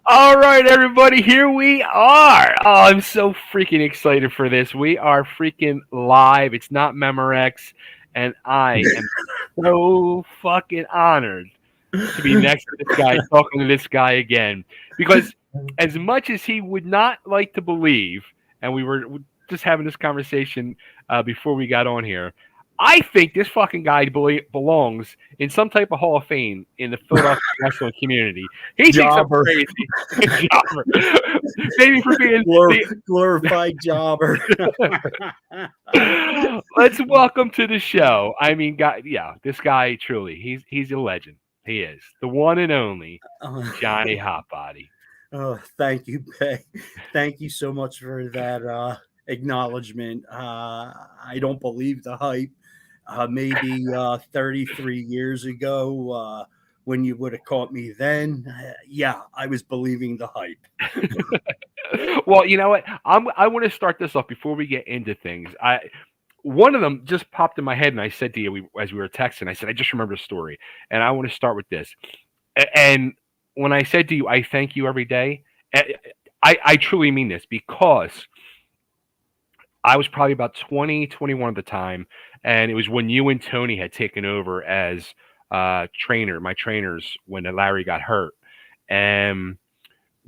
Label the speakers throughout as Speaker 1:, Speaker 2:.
Speaker 1: All right, everybody, here we are. Oh, I'm so freaking excited for this. We are freaking live. It's not Memorex, and I am so fucking honored to be next to this guy, talking to this guy again. Because as much as he would not like to believe, and we were just having this conversation before we got on here, I think this fucking guy belongs in some type of Hall of Fame in the Philadelphia wrestling community. He thinks I'm
Speaker 2: Jobber.
Speaker 1: crazy. Jobber. Maybe for being the.
Speaker 2: Glorified jobber.
Speaker 1: Let's welcome to the show. I mean, yeah, this guy truly, he's a legend. He is the one and only Johnny Hotbody.
Speaker 2: Thank you, Pay. Thank you so much for that acknowledgement. I don't believe the hype. Maybe 33 years ago, when you would have caught me then, yeah, I was believing the hype.
Speaker 1: Well, you know what? I want to start this off before we get into things. One of them just popped in my head, and I said to you as we were texting, I said I just remembered a story, and I want to start with this. And when I said to you, I thank you every day. I truly mean this because I was probably about 20, 21 at the time, and it was when you and Tony had taken over as my trainers when Larry got hurt, and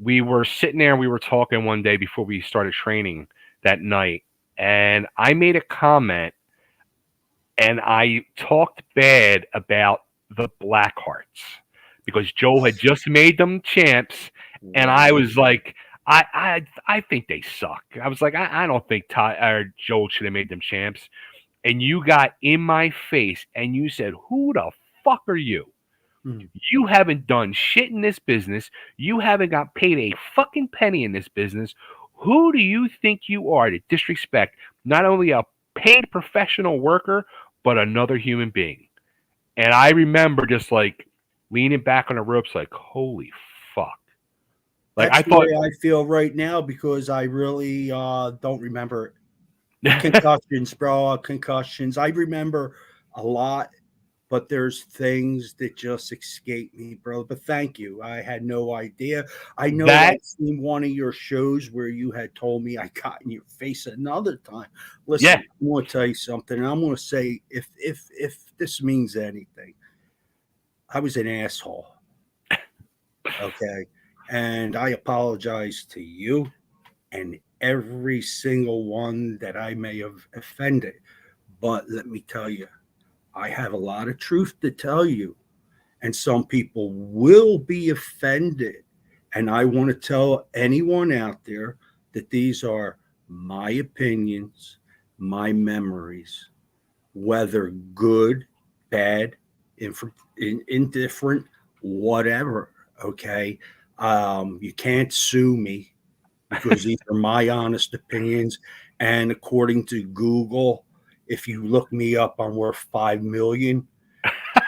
Speaker 1: we were sitting there and we were talking one day before we started training that night, and I made a comment and I talked bad about the Blackhearts because Joel had just made them champs, and I was like, I think they suck. I was like, I don't think Ty or Joel should have made them champs. And you got in my face and you said, "Who the fuck are you?
Speaker 2: Hmm.
Speaker 1: You haven't done shit in this business. You haven't got paid a fucking penny in this business. Who do you think you are to disrespect not only a paid professional worker, but another human being?" And I remember just like leaning back on the ropes, like, holy fuck. Like,
Speaker 2: That's
Speaker 1: I
Speaker 2: the
Speaker 1: thought.
Speaker 2: way I feel right now because I really don't remember it. Concussions, bro, concussions. I remember a lot, but there's things that just escape me, bro. But thank you. I had no idea. I know
Speaker 1: That,
Speaker 2: I've seen one of your shows where you had told me I got in your face another time.
Speaker 1: yeah,
Speaker 2: Listen, I'm going to tell you something. And I'm going to say, if this means anything, I was an asshole. Okay. And I apologize to you and every single one that I may have offended. But let me tell you, I have a lot of truth to tell you. And some people will be offended. And I want to tell anyone out there that these are my opinions, my memories, whether good, bad, indifferent, whatever. Okay. You can't sue me because these are my honest opinions. And according to Google, if you look me up, I'm worth 5 million.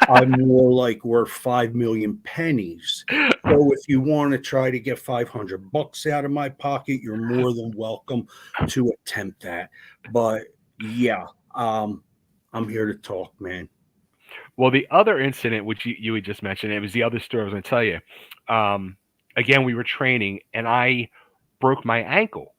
Speaker 2: I'm more like worth 5 million pennies. So if you want to try to get $500 out of my pocket, you're more than welcome to attempt that. But yeah, I'm here to talk, man.
Speaker 1: well, the other incident which you had just mentioned, it was the other story I was going to tell you. Again, we were training, and I broke my ankle.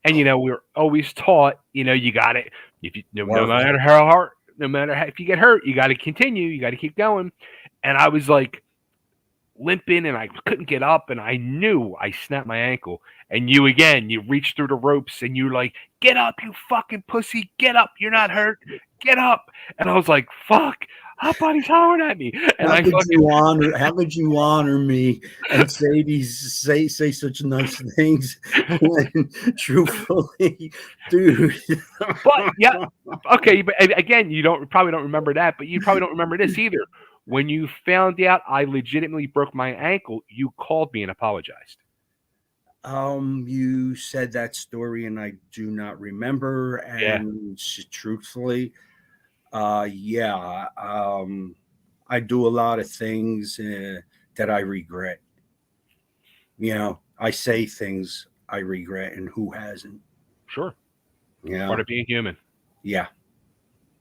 Speaker 1: And we are always taught, you got it. If you no
Speaker 2: Work.
Speaker 1: matter how hard, no matter how, if you get hurt, you got to continue. You got to keep going. And I was like limping, and I couldn't get up, and I knew I snapped my ankle. And you again, you reached through the ropes, and you're like, "Get up, you fucking pussy! Get up! You're not hurt. Get up!" And I was like, "Fuck!" Hot body's hollering at me, and I fucking.
Speaker 2: How could you honor me and say such nice things when truthfully, dude?
Speaker 1: But yeah, okay, but again, you probably don't remember that, but you probably don't remember this either. When you found out I legitimately broke my ankle, you called me and apologized.
Speaker 2: You said that story and I do not remember.
Speaker 1: Yeah,
Speaker 2: And truthfully, yeah, I do a lot of things that I regret. I say things I regret, and who hasn't?
Speaker 1: sure.
Speaker 2: You
Speaker 1: Part
Speaker 2: know,
Speaker 1: of being human.
Speaker 2: yeah,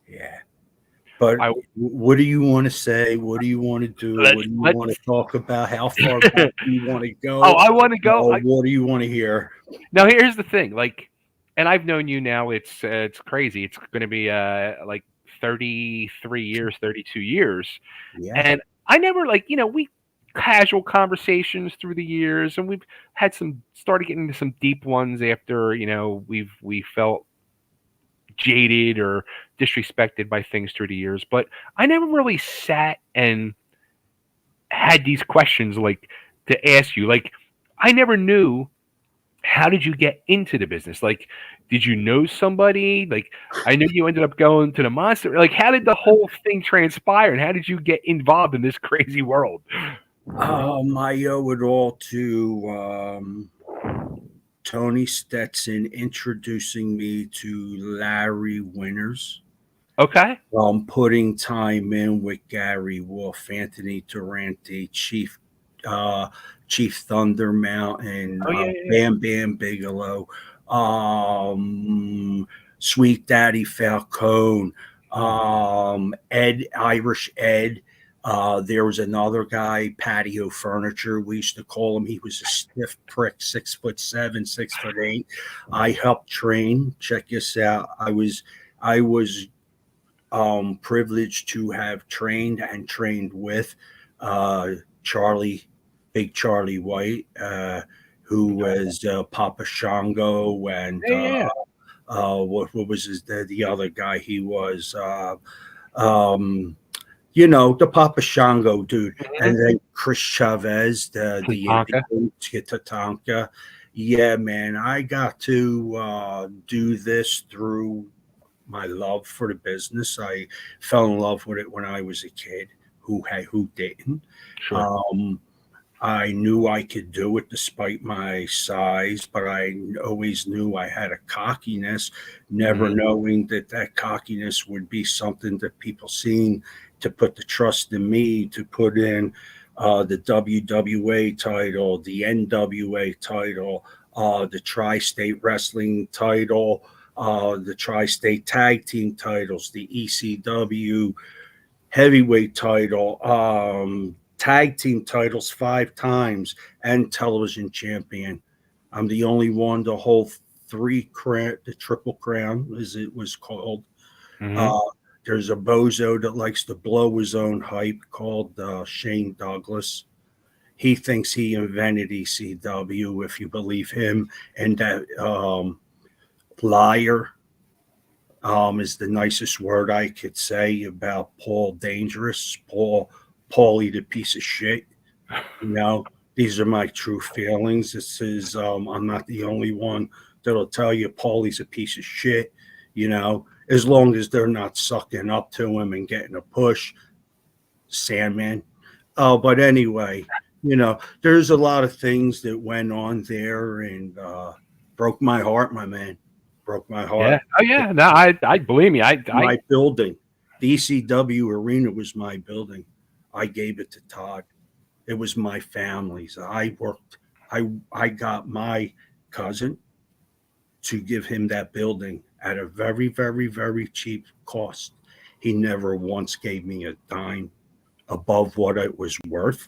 Speaker 2: yeah. But
Speaker 1: I
Speaker 2: what do you want to say? What do you want to do?
Speaker 1: let's
Speaker 2: What do you
Speaker 1: let's.
Speaker 2: want to talk about? How far back do you want to
Speaker 1: Oh,
Speaker 2: go?
Speaker 1: I want to go.
Speaker 2: Or what do you want to hear?
Speaker 1: Now here's the thing, like, and I've known you now. It's crazy. It's going to be like 33 years, 32 years,
Speaker 2: Yeah.
Speaker 1: and I never like we casual conversations through the years, and we've had some started getting into some deep ones after we felt jaded or disrespected by things through the years, but I never really sat and had these questions like to ask you. Like, I never knew how did you get into the business? Like, did you know somebody? Like, I knew you ended up going to the monster. Like, how did the whole thing transpire, and how did you get involved in this crazy world?
Speaker 2: I owe it all to Tony Stetson introducing me to Larry Winters.
Speaker 1: Okay.
Speaker 2: Putting time in with Gary Wolf, Anthony Durante, uh, Chief Thunder Mountain,
Speaker 1: Oh yeah, yeah,
Speaker 2: Bam Bam Bigelow, Sweet Daddy Falcone, Ed Irish Ed. There was another guy, Patio Furniture. We used to call him. He was a stiff prick, 6'7", 6'8". I helped train. Check this out. I was privileged to have trained with Charlie, Big Charlie White, who was Papa Shango, and
Speaker 1: yeah, yeah.
Speaker 2: what was the other guy? He was um, the Papa Shango dude,
Speaker 1: Mhm.
Speaker 2: and then Chris Chavez, the
Speaker 1: Tonka.
Speaker 2: Indian Tatanka. Yeah, man, I got to do this through my love for the business. I fell in love with it when I was a kid. Who didn't?
Speaker 1: Sure.
Speaker 2: Um, I knew I could do it despite my size, but I always knew I had a cockiness, never
Speaker 1: Hmm.
Speaker 2: knowing that cockiness would be something that people seen to put the trust in me to put in the WWA title, the NWA title, the Tri-State Wrestling title, the Tri-State Tag Team titles, the ECW heavyweight title, tag team titles 5 times, and television champion. I'm the only one to hold the Triple Crown, as it was called.
Speaker 1: Hmm.
Speaker 2: Uh, there's a bozo that likes to blow his own hype called Shane Douglas. He thinks he invented ECW, if you believe him, and that liar is the nicest word I could say about Paul Dangerous. Paulie the piece of shit. These are my true feelings. This is I'm not the only one that'll tell you Paulie's a piece of shit. As long as they're not sucking up to him and getting a push, Sandman. But anyway, there's a lot of things that went on there and broke my heart, my man. Broke my
Speaker 1: Yeah.
Speaker 2: heart.
Speaker 1: Oh yeah. No, I believe me. I
Speaker 2: My building. The ECW arena was my building. I gave it to Todd. It was my family's. I got my cousin to give him that building at a very, very, very cheap cost. He never once gave me a dime above what it was worth.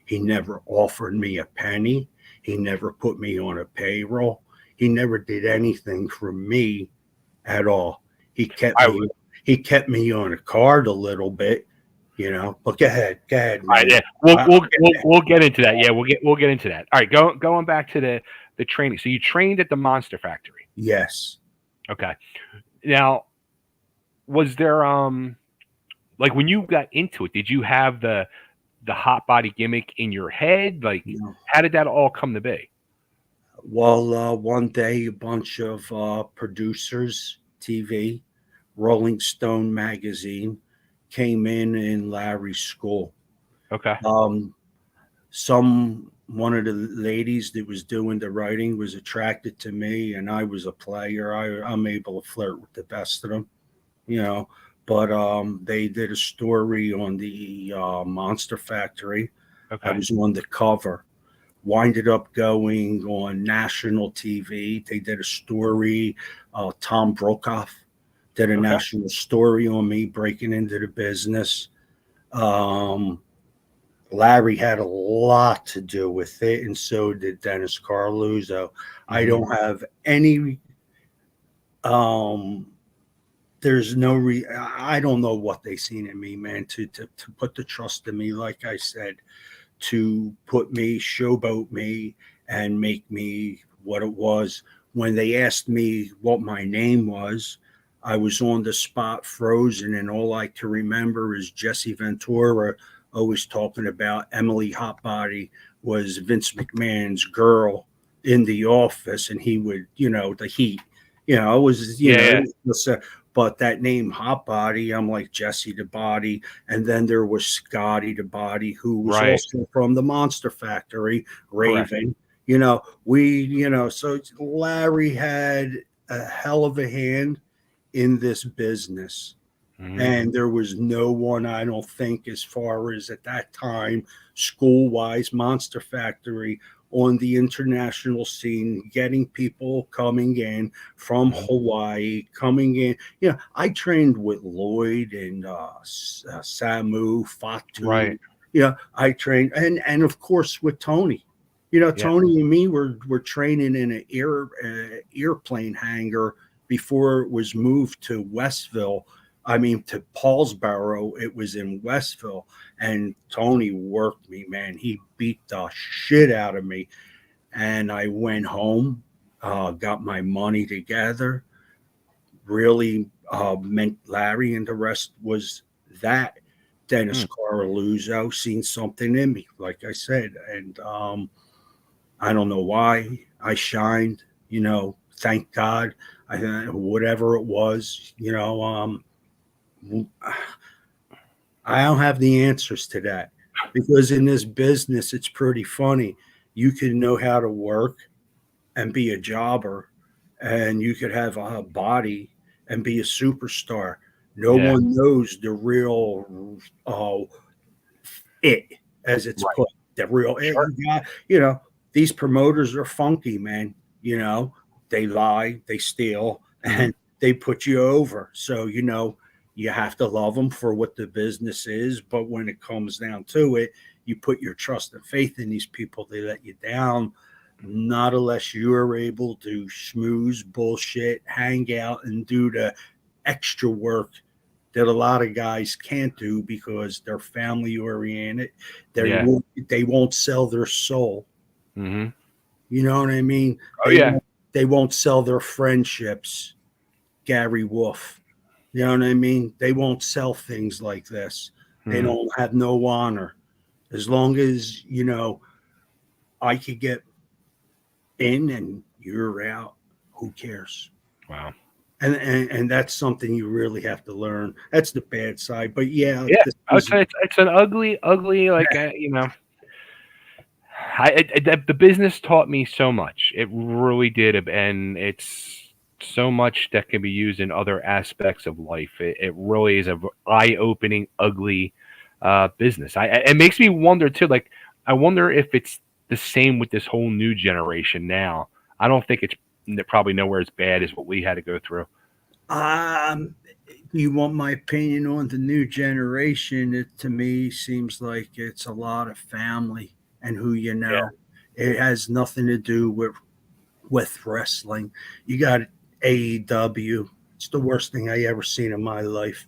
Speaker 2: He never offered me a penny. He never put me on a payroll. He never did anything for me at all. He kept
Speaker 1: I
Speaker 2: me he kept me on a card a little bit. But go ahead,
Speaker 1: All right,
Speaker 2: man.
Speaker 1: yeah, we'll
Speaker 2: I,
Speaker 1: we'll we'll we'll get into that. Yeah, we'll get into that. All right, going back to the training. So you trained at the Monster Factory.
Speaker 2: yes.
Speaker 1: Okay. Now, was there like when you got into it, did you have the hot body gimmick in your head? Like,
Speaker 2: No.
Speaker 1: how did that all come to be?
Speaker 2: Well, one day a bunch of producers, TV, Rolling Stone magazine, came in Larry's school.
Speaker 1: Okay.
Speaker 2: Um, one of the ladies that was doing the writing was attracted to me, and I was a player. I'm able to flirt with the best of them, you know. But they did a story on the Monster Factory. I
Speaker 1: Okay.
Speaker 2: was on the cover. Winded up going on national TV. They did a story. Tom Brokaw did a
Speaker 1: Okay.
Speaker 2: national story on me breaking into the business. Um, Larry had a lot to do with it, and so did Dennis Carluzzo. I
Speaker 1: Hmm.
Speaker 2: don't have any. Um, there's no I don't know what they seen in me, man. To put the trust in me, like I said, to put me showboat me and make me what it was. When they asked me what my name was, I was on the spot frozen, and all I can remember is Jesse Ventura always talking about Emily Hotbody was Vince McMahon's girl in the office, and he would, the heat. It was,
Speaker 1: Yeah.
Speaker 2: it was, but that name Hotbody, I'm like Jesse the Body, and then there was Scotty the Body, who was
Speaker 1: Right.
Speaker 2: also from the Monster Factory,
Speaker 1: Correct.
Speaker 2: Raven. So Larry had a hell of a hand in this business.
Speaker 1: Hmm.
Speaker 2: And there was no one, I don't think, as far as at that time, school wise, Monster Factory on the international scene, getting people coming in from
Speaker 1: Hmm.
Speaker 2: Hawaii, coming in. I trained with Lloyd and Samu, Fatu.
Speaker 1: Right.
Speaker 2: I trained, and of course with Tony.
Speaker 1: Yeah.
Speaker 2: Tony and me were training in an airplane hangar before it was moved to Westville. I mean, to Paulsboro, it was in Westville, and Tony worked me, man. He beat the shit out of me, and I went home, got my money together, really meant Larry, and the rest was that. Dennis
Speaker 1: Hmm.
Speaker 2: Carluzzo seen something in me, like I said, and I don't know why I shined. Thank God. Whatever it was, I don't have the answers to that, because in this business, it's pretty funny. You can know how to work and be a jobber, and you could have a body and be a superstar. No
Speaker 1: Yeah.
Speaker 2: one knows the real it, as it's
Speaker 1: Right.
Speaker 2: put. The real it.
Speaker 1: Sure.
Speaker 2: These promoters are funky, man. They lie, they steal,
Speaker 1: Hmm.
Speaker 2: and they put you over. So, you have to love them for what the business is. But when it comes down to it, you put your trust and faith in these people, they let you down. Not unless you're able to schmooze, bullshit, hang out, and do the extra work that a lot of guys can't do because they're family oriented.
Speaker 1: Yeah.
Speaker 2: They won't sell their soul.
Speaker 1: Hmm.
Speaker 2: You know what I mean?
Speaker 1: Oh
Speaker 2: They
Speaker 1: yeah.
Speaker 2: won't, they won't sell their friendships. Gary Wolf. You know what I mean? They won't sell things like this. They
Speaker 1: Hmm.
Speaker 2: don't have no honor. As long as, I could get in and you're out, who cares?
Speaker 1: Wow.
Speaker 2: And that's something you really have to learn. That's the bad side. But yeah,
Speaker 1: Yeah.
Speaker 2: this
Speaker 1: I would
Speaker 2: was
Speaker 1: say it's an ugly, ugly, like the business taught me so much. It really did, and it's so much that can be used in other aspects of life. It really is a eye-opening, ugly business. It makes me wonder too. Like, I wonder if it's the same with this whole new generation now. I don't think it's probably nowhere as bad as what we had to go through.
Speaker 2: um you want my opinion on the new generation? It to me seems like it's a lot of family and who you
Speaker 1: Yeah.
Speaker 2: know. It has nothing to do with wrestling. You got AEW. It's the worst thing I ever seen in my life.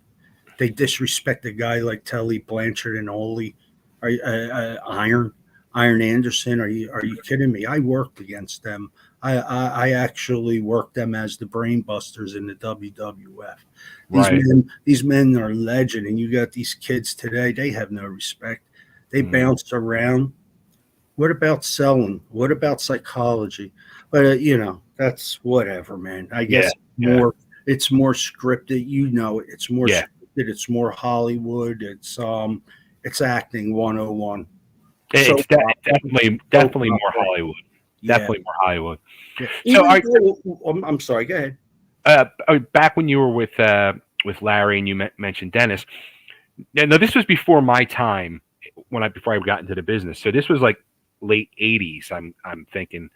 Speaker 2: They disrespect a guy like Telly Blanchard and Oli, Iron Anderson. Are you kidding me? I worked against them. I actually worked them as the Brainbusters in the WWF.
Speaker 1: Right.
Speaker 2: These men are legend, and you got these kids today. They have no respect. They
Speaker 1: Mm.
Speaker 2: bounce around. What about selling? What about psychology? But that's whatever, man. I
Speaker 1: Yeah.
Speaker 2: guess
Speaker 1: Yeah.
Speaker 2: it's more scripted. It's more
Speaker 1: Yeah.
Speaker 2: scripted. It's more Hollywood. It's acting 101.
Speaker 1: It's
Speaker 2: Soap opera. Soap
Speaker 1: definitely more
Speaker 2: opera.
Speaker 1: Hollywood.
Speaker 2: Yeah.
Speaker 1: Definitely more Hollywood.
Speaker 2: Yeah.
Speaker 1: So,
Speaker 2: Even though I'm sorry. Go ahead.
Speaker 1: back when you were with Larry and you mentioned Dennis. Now, this was before my time before I got into the business. So this was like late '80s. I'm thinking.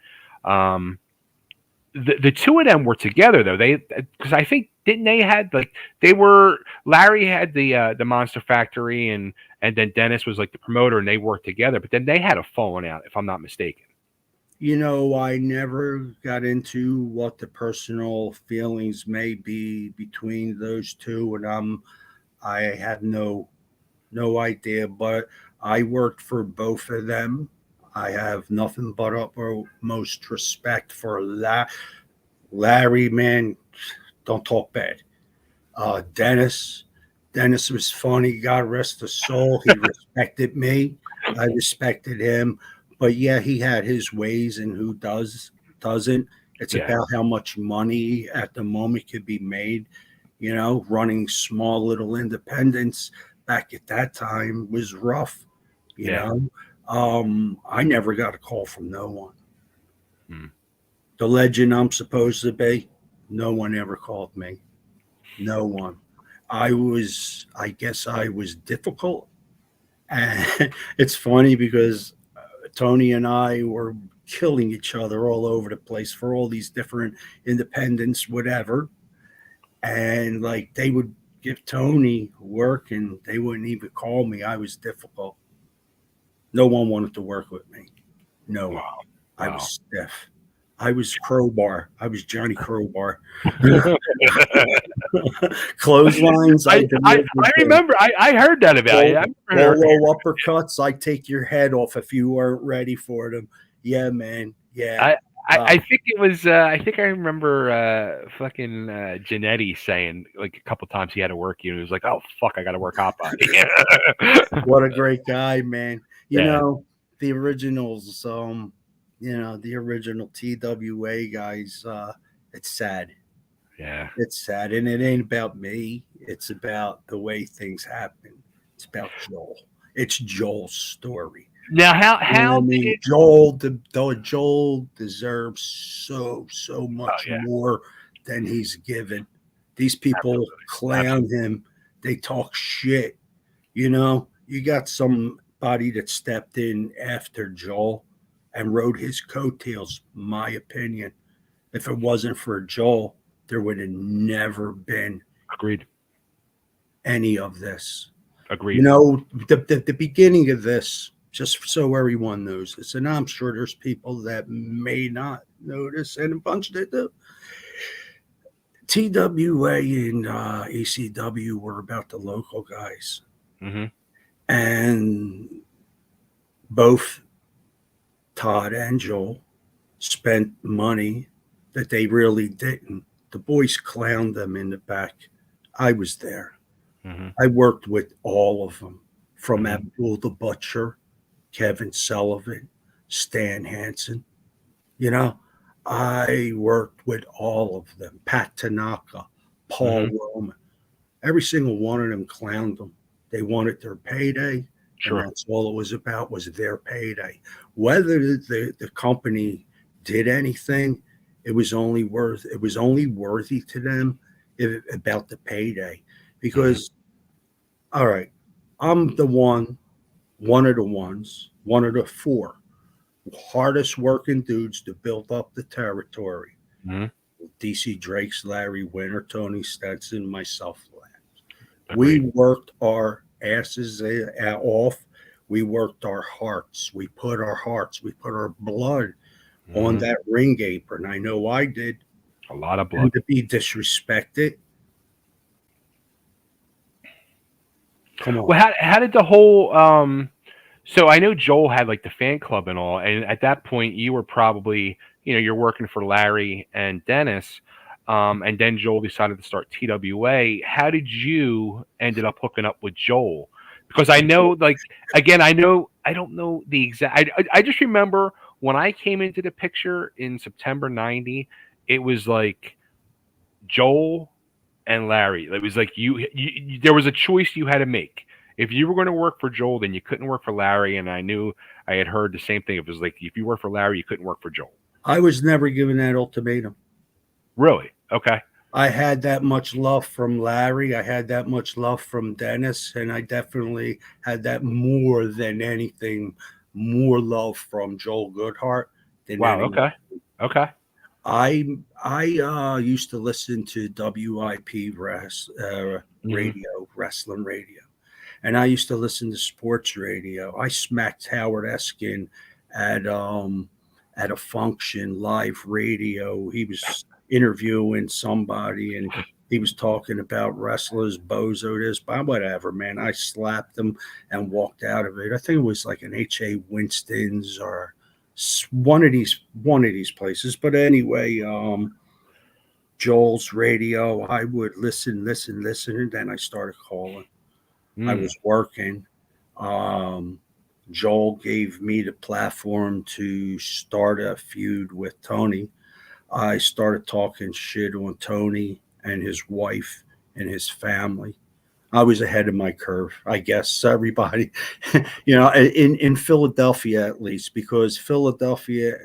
Speaker 1: The two of them were together though. They because I think didn't they had like they were Larry had the Monster Factory and then Dennis was like the promoter and they worked together, but then they had a falling out if I'm not mistaken.
Speaker 2: I never got into what the personal feelings may be between those two, and I have no idea. But I worked for both of them. I have nothing but utmost respect for Larry. Man, don't talk bad. Dennis. Dennis was funny. God rest his soul. He respected me. I respected him. But yeah, he had his ways, and who doesn't. It's
Speaker 1: Yeah,
Speaker 2: about how much money at the moment could be made. Running small little independents back at that time was rough. You
Speaker 1: yeah.
Speaker 2: know, I never got a call from no one.
Speaker 1: Hmm.
Speaker 2: The legend I'm supposed to be, no one ever called me. No one. I guess I was difficult. And it's funny because Tony and I were killing each other all over the place for all these different independents, whatever. And like they would give Tony work and they wouldn't even call me. I was difficult. No one wanted to work with me. No one.
Speaker 1: Wow,
Speaker 2: I was
Speaker 1: wow.
Speaker 2: stiff. I was Crowbar. I was Johnny Crowbar. Clotheslines, I
Speaker 1: I
Speaker 2: delivered them.
Speaker 1: remember I heard that about you. I remember.
Speaker 2: Low uppercuts, I take your head off if you weren't ready for them. Yeah, man. Yeah.
Speaker 1: I,
Speaker 2: Uh,
Speaker 1: I think it was I think I remember fucking Janetti saying like a couple times he had to work you and he was like, oh fuck, I gotta work hot body.
Speaker 2: what a great guy, man.
Speaker 1: Yeah,
Speaker 2: The originals, the original TWA guys, it's sad.
Speaker 1: yeah.
Speaker 2: It's sad. And it ain't about me. It's about the way things happen. It's about Joel. It's Joel's story.
Speaker 1: Now
Speaker 2: I
Speaker 1: how
Speaker 2: mean,
Speaker 1: did
Speaker 2: Joel deserves so
Speaker 1: oh
Speaker 2: much
Speaker 1: yeah,
Speaker 2: more than he's given. These people
Speaker 1: absolutely.
Speaker 2: clown
Speaker 1: Absolutely.
Speaker 2: him. They talk shit. You got somebody that stepped in after Joel and rode his coattails. My opinion. If it wasn't for Joel, there would have never been
Speaker 1: Agreed.
Speaker 2: any of this.
Speaker 1: Agreed.
Speaker 2: The beginning of this, just so everyone knows this, and I'm sure there's people that may not know this, and a bunch that do. TWA and ECW were about the local guys,
Speaker 1: Hmm.
Speaker 2: and both Todd and Joel spent money that they really didn't. The boys clowned them in the back. I was there.
Speaker 1: Hmm.
Speaker 2: I worked with all of them, from
Speaker 1: Hmm.
Speaker 2: Abdul the Butcher, Kevin Sullivan, Stan Hansen. You know, I worked with all of them. Pat Tanaka, Paul
Speaker 1: Hmm.
Speaker 2: Roman. Every single one of them clowned them. They wanted their payday, and
Speaker 1: Sure.
Speaker 2: that's all it was about, was their payday. Whether the company did anything, it was only worthy to them about the payday.
Speaker 1: Hmm.
Speaker 2: Because, all right, I'm one of the ones, one of the four hardest working dudes to build up the territory.
Speaker 1: Hmm.
Speaker 2: DC Drake's, Larry Winter, Tony Stetson, myself. We
Speaker 1: Agreed.
Speaker 2: worked our asses off. We worked our hearts. We put our blood on
Speaker 1: Hmm.
Speaker 2: that ring apron. I know I did.
Speaker 1: A lot of
Speaker 2: And
Speaker 1: blood.
Speaker 2: to be disrespected, come on.
Speaker 1: Well, how did the whole so I know Joel had like the fan club and all, and at that point you were probably, you're working for Larry and Dennis, and then Joel decided to start TWA. How did you ended up hooking up with Joel? Because I know, like, again, I don't know the exact. I just remember when I came into the picture in September '90, it was like Joel and Larry. It was like there was a choice you had to make. If you were going to work for Joel, then you couldn't work for Larry. And I knew I had heard the same thing. It was like if you worked for Larry, you couldn't work for Joel.
Speaker 2: I was never given that ultimatum.
Speaker 1: Really? Okay.
Speaker 2: I had that much love from Larry. I had that much love from Dennis. And I definitely had that more than anything, more love from Joel Goodhart than
Speaker 1: Wow.
Speaker 2: anyone.
Speaker 1: Okay. Okay.
Speaker 2: I used to listen to WIP
Speaker 1: Hmm.
Speaker 2: radio, wrestling radio, and I used to listen to sports radio. I smacked Howard Eskin at um at a function, live radio. He was interviewing somebody and he was talking about wrestlers, bozo this, but whatever, man. I slapped him and walked out of it. I think it was like an H.A. Winston's or one of these places. But anyway, Joel's radio, I would listen, and then I started calling. I
Speaker 1: Mm.
Speaker 2: was working. Um, Joel gave me the platform to start a feud with Tony. I started talking shit on Tony and his wife and his family. I was ahead of my curve, I guess. Everybody, in Philadelphia at least, because Philadelphia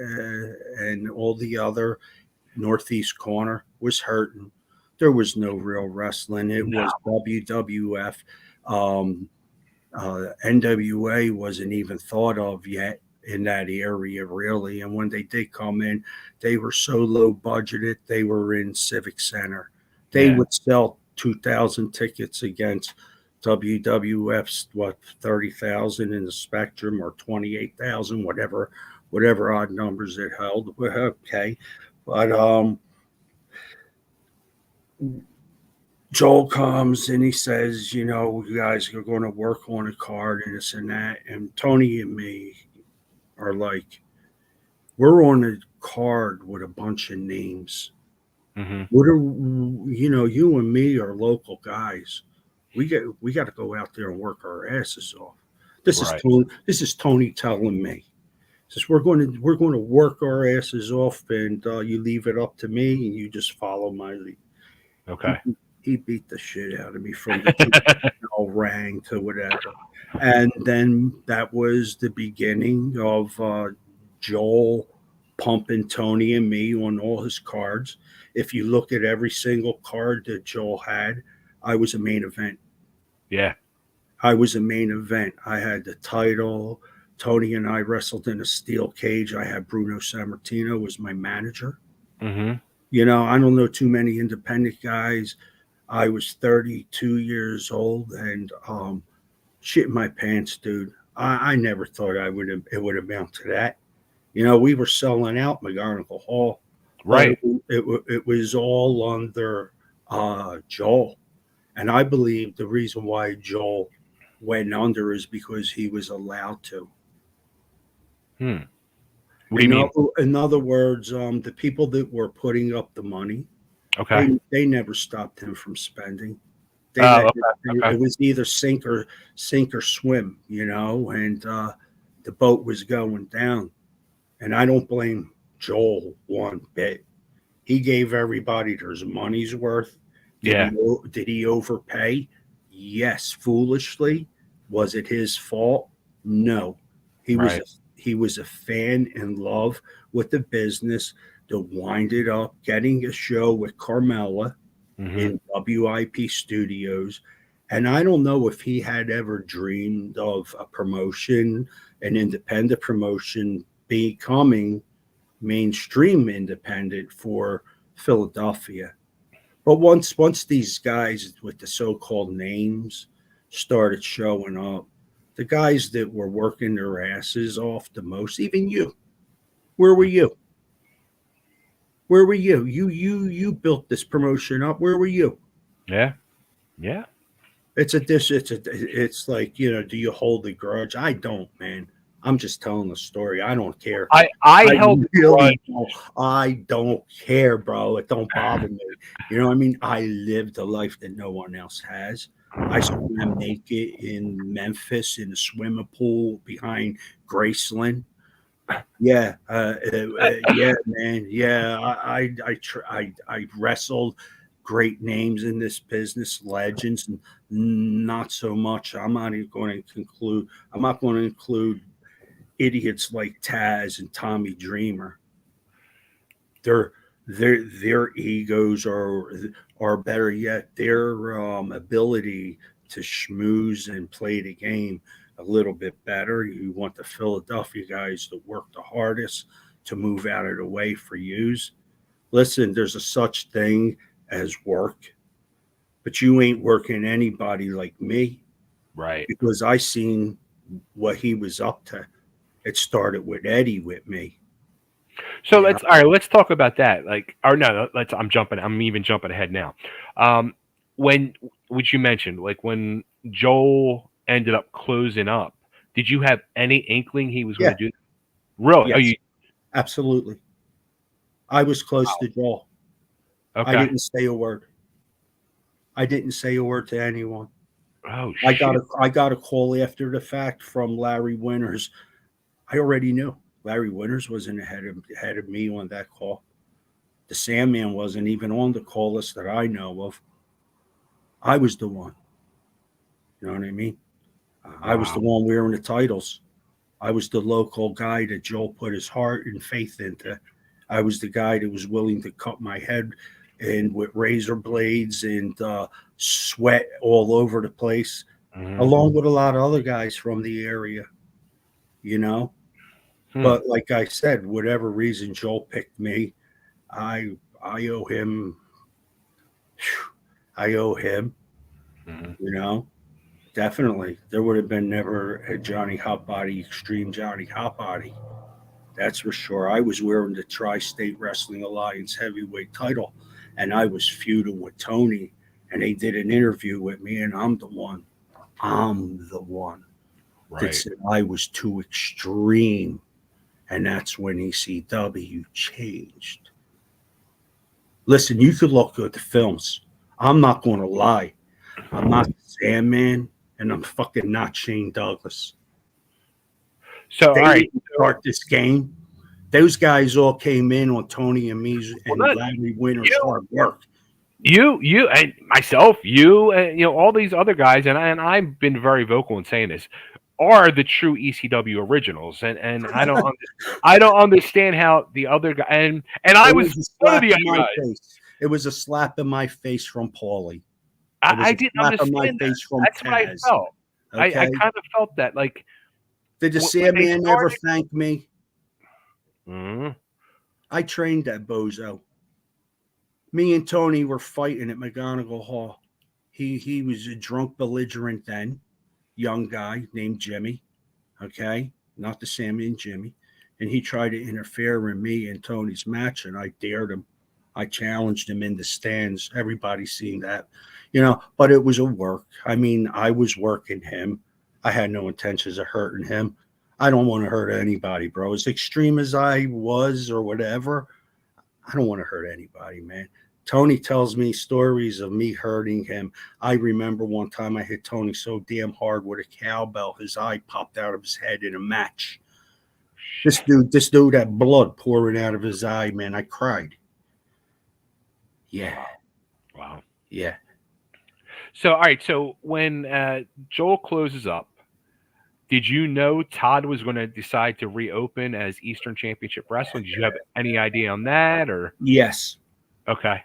Speaker 2: and all the other Northeast corner was hurting. There was no real wrestling. It
Speaker 1: No.
Speaker 2: was WWF. Um, NWA wasn't even thought of yet in that area, really. And when they did come in, they were so low budgeted, they were in Civic Center. They
Speaker 1: Yeah.
Speaker 2: would sell 2,000 tickets against WWF's, 30,000 in the Spectrum or 28,000, whatever odd numbers it held. Well, okay. But Joel comes and he says, you guys are going to work on a card and this and that. And Tony and me are like, we're on a card with a bunch of names.
Speaker 1: Hmm.
Speaker 2: What are you and me are local guys. We got to go out there and work our asses off. This is
Speaker 1: Right.
Speaker 2: Tony. This is Tony telling me. Says we're going to work our asses off, and you leave it up to me, and you just follow my lead. He
Speaker 1: Okay.
Speaker 2: he beat the shit out of me from the bell rang to whatever. And then that was the beginning of Joel pumping Tony and me on all his cards. If you look at every single card that Joel had, I was a main event.
Speaker 1: Yeah.
Speaker 2: I was a main event. I had the title. Tony and I wrestled in a steel cage. I had Bruno Sammartino was my manager.
Speaker 1: Hmm.
Speaker 2: I don't know too many independent guys. I was 32 years old and shit in my pants, dude. I never thought it would amount to that. We were selling out McGarnacle Hall, but
Speaker 1: Right.
Speaker 2: it was all under Joel. And I believe the reason why Joel went under is because he was allowed to.
Speaker 1: Hmm. What do you mean?
Speaker 2: In other words, the people that were putting up the money,
Speaker 1: Okay.
Speaker 2: they never stopped him from spending. They
Speaker 1: Oh,
Speaker 2: let
Speaker 1: okay. Okay.
Speaker 2: it was either sink or swim, and the boat was going down. And I don't blame Joel one bit. He gave everybody their money's worth. Did
Speaker 1: Yeah.
Speaker 2: he did he overpay? Yes, foolishly. Was it his fault? No. He was
Speaker 1: Right.
Speaker 2: a, he was a fan in love with the business to wind it up, getting a show with Carmella
Speaker 1: Hmm.
Speaker 2: in WIP Studios. And I don't know if he had ever dreamed of a promotion, an independent promotion, becoming mainstream independent for Philadelphia. But once these guys with the so-called names started showing up, the guys that were working their asses off the most, even you, where were you? Where were you? You built this promotion up. Where were you?
Speaker 1: Yeah. Yeah.
Speaker 2: It's like, do you hold a grudge? I don't, man. I'm just telling the story. I don't care.
Speaker 1: I
Speaker 2: I
Speaker 1: held a grudge.
Speaker 2: really don't. I don't care, bro. It don't bother me. You know what I mean? I lived a life that no one else has. I swam naked in Memphis in the swimming pool behind Graceland. Yeah, yeah, man. Yeah, I wrestled great names in this business, legends, and not so much. I'm not even going to conclude. I'm not going to include idiots like Taz and Tommy Dreamer. Their their egos are better yet. Their ability to schmooze and play the game a little bit better. You want the Philadelphia guys to work the hardest to move out of the way for use. Listen, there's a such thing as work, but you ain't working anybody like me
Speaker 1: Right.
Speaker 2: because I seen what he was up to. It started with Eddie with me.
Speaker 1: So
Speaker 2: Yeah.
Speaker 1: let's all right. Let's talk about that. Like, or no, let's. I'm jumping. I'm even jumping ahead now. Um, when which you mentioned, like when Joel ended up closing up, did you have any inkling he was going
Speaker 2: Yeah.
Speaker 1: to do that? Really? Oh,
Speaker 2: Yes.
Speaker 1: you
Speaker 2: Absolutely. I was close to Joel. I
Speaker 1: okay?
Speaker 2: didn't say a word. I didn't say a word to anyone.
Speaker 1: Oh
Speaker 2: I got
Speaker 1: shit!
Speaker 2: a call after the fact from Larry Winters. I already knew Larry Winters wasn't ahead of me on that call. The Sandman wasn't even on the call list that I know of. I was the one. You know what I mean? I was the
Speaker 1: Wow.
Speaker 2: one wearing the titles. I was the local guy that Joel put his heart and faith into. I was the guy that was willing to cut my head and with razor blades and sweat all over the place,
Speaker 1: Hmm.
Speaker 2: along with a lot of other guys from the area, you know.
Speaker 1: Hmm.
Speaker 2: But like I said, whatever reason Joel picked me, I owe him. I owe him,
Speaker 1: Hmm.
Speaker 2: you know. Definitely, there would have been never a Johnny Hotbody, Extreme Johnny Hotbody. That's for sure. I was wearing the Tri-State Wrestling Alliance heavyweight title, and I was feuding with Tony, and they did an interview with me, and I'm the one. I'm the one that
Speaker 1: Right.
Speaker 2: said I was too extreme, and that's when ECW changed. Listen, you could look at the films. I'm not going to lie. I'm not Sandman, and I'm fucking not Shane Douglas.
Speaker 1: So all
Speaker 2: They
Speaker 1: right.
Speaker 2: didn't
Speaker 1: So,
Speaker 2: start this game. Those guys all came in on Tony and me
Speaker 1: well,
Speaker 2: and
Speaker 1: not
Speaker 2: Larry Winter's
Speaker 1: you.
Speaker 2: hard work.
Speaker 1: You, and myself, you, and all these other guys, and I've been very vocal in saying this, are the true ECW originals, and I don't understand how the other guy and I
Speaker 2: It
Speaker 1: was
Speaker 2: was a
Speaker 1: one of
Speaker 2: slap
Speaker 1: the
Speaker 2: in
Speaker 1: other
Speaker 2: my
Speaker 1: guys.
Speaker 2: face. It was a slap in my face from Paulie. It was
Speaker 1: I
Speaker 2: a
Speaker 1: didn't
Speaker 2: slap in my
Speaker 1: understand that.
Speaker 2: face from
Speaker 1: That's what I
Speaker 2: Taz.
Speaker 1: felt. I
Speaker 2: Okay.
Speaker 1: kind of felt that, like
Speaker 2: Did the
Speaker 1: when they
Speaker 2: Sandman ever
Speaker 1: started.
Speaker 2: thank me?
Speaker 1: Mhm.
Speaker 2: I trained that bozo. Me and Tony were fighting at McGonigal Hall. He was a drunk belligerent then, young guy named Jimmy. Okay, not the Sammy and Jimmy, and he tried to interfere in me and Tony's match, and I dared him. I challenged him in the stands. Everybody seen that, but it was a work. I mean, I was working him. I had no intentions of hurting him. I don't want to hurt anybody, bro. As extreme as I was or whatever, I don't want to hurt anybody, man. Tony tells me stories of me hurting him. I remember one time I hit Tony so damn hard with a cowbell, his eye popped out of his head in a match. This dude had blood pouring out of his eye, man. I cried. Yeah,
Speaker 1: Wow. Wow.
Speaker 2: yeah.
Speaker 1: So all right. So when Joel closes up, did you know Todd was going to decide to reopen as Eastern Championship Wrestling? Did you have any idea on that, or
Speaker 2: Yes,
Speaker 1: okay?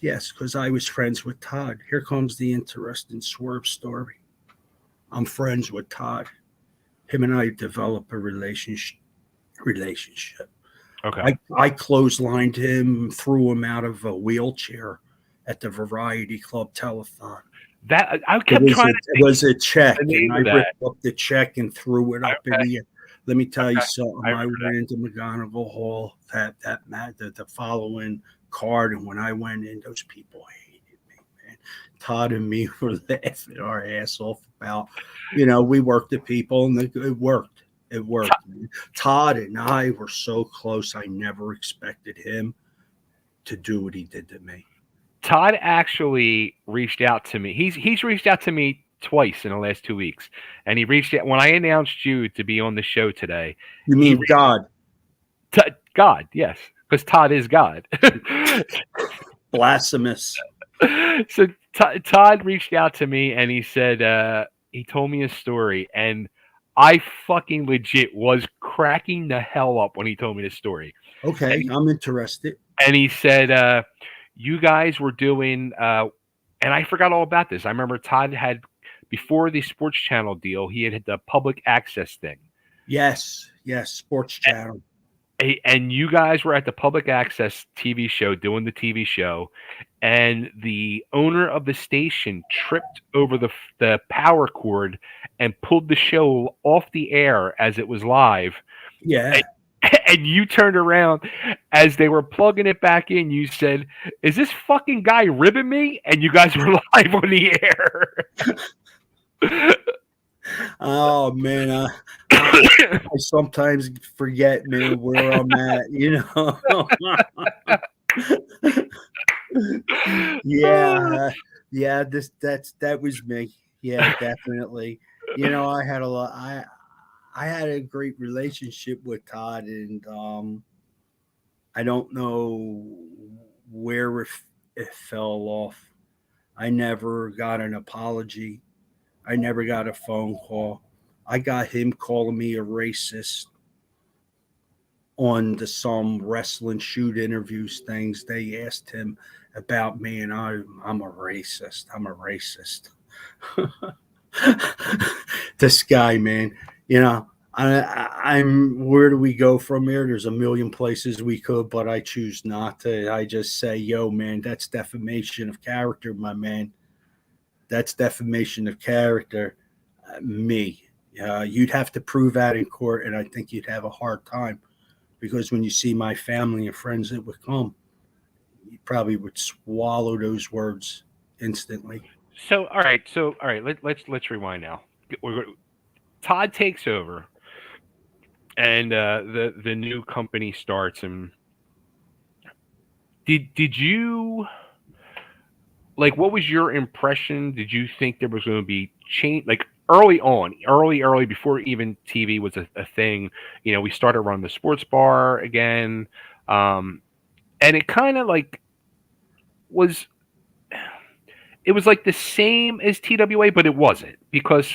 Speaker 2: yes, because I was friends with Todd. Here comes the interesting swerve story. I'm friends with Todd. Him and I develop a relationship.
Speaker 1: Okay.
Speaker 2: I clotheslined him, threw him out of a wheelchair at the Variety Club telethon.
Speaker 1: That I
Speaker 2: It
Speaker 1: kept
Speaker 2: was
Speaker 1: trying
Speaker 2: a,
Speaker 1: to
Speaker 2: it
Speaker 1: think
Speaker 2: was a check,
Speaker 1: the
Speaker 2: and
Speaker 1: name
Speaker 2: I
Speaker 1: of that.
Speaker 2: ripped up the check and threw it up in
Speaker 1: Okay.
Speaker 2: the air. Let me tell you
Speaker 1: Okay. I
Speaker 2: something. I
Speaker 1: remember
Speaker 2: went into McGonigal Hall the following card, and when I went in, those people hated me, man. Todd and me were laughing our ass off about, we worked the people, and it worked. It
Speaker 1: that.
Speaker 2: worked. Man. Todd and I were so close. I never expected him to do what he did to me.
Speaker 1: Todd actually reached out to me. He's reached out to me twice in the last 2 weeks, and he reached out when I announced you to be on the show today.
Speaker 2: You
Speaker 1: He
Speaker 2: mean God?
Speaker 1: God, yes, because Todd is God.
Speaker 2: Blasphemous.
Speaker 1: So Todd reached out to me and he said he told me a story, and I fucking legit was cracking the hell up when he told me this story.
Speaker 2: Okay,
Speaker 1: And
Speaker 2: I'm interested.
Speaker 1: he said you guys were doing and I forgot all about this. I remember Todd had before the sports channel deal, he had the public access thing.
Speaker 2: Yes, yes, Sports Channel.
Speaker 1: and you guys were at the public access TV show doing the TV show, and the owner of the station tripped over the power cord and pulled the show off the air as it was live.
Speaker 2: Yeah.
Speaker 1: And you turned around as they were plugging it back in. You said, "Is this fucking guy ribbing me?" And you guys were live on the air.
Speaker 2: Oh man, I sometimes forget, man, where I'm at. Yeah. That was me. Yeah, definitely. I had a lot. I had a great relationship with Todd, and I don't know where it fell off. I never got an apology. I never got a phone call. I got him calling me a racist on some wrestling shoot interviews things. They asked him about me, and I'm a racist. I'm a racist. This guy, man, I'm where do we go from here? There's a million places we could, but I choose not to. I just say, yo, man, that's defamation of character, my man. That's defamation of character. Me. You'd have to prove that in court, and I think you'd have a hard time, because when you see my family and friends that would come, you probably would swallow those words instantly.
Speaker 1: So all right. Let's rewind now. Todd takes over, and the new company starts. And did you like, what was your impression? Did you think there was going to be change, like early on, early before even TV was a thing? We started running the sports bar again, and it kind of like was it was like the same as TWA, but it wasn't, because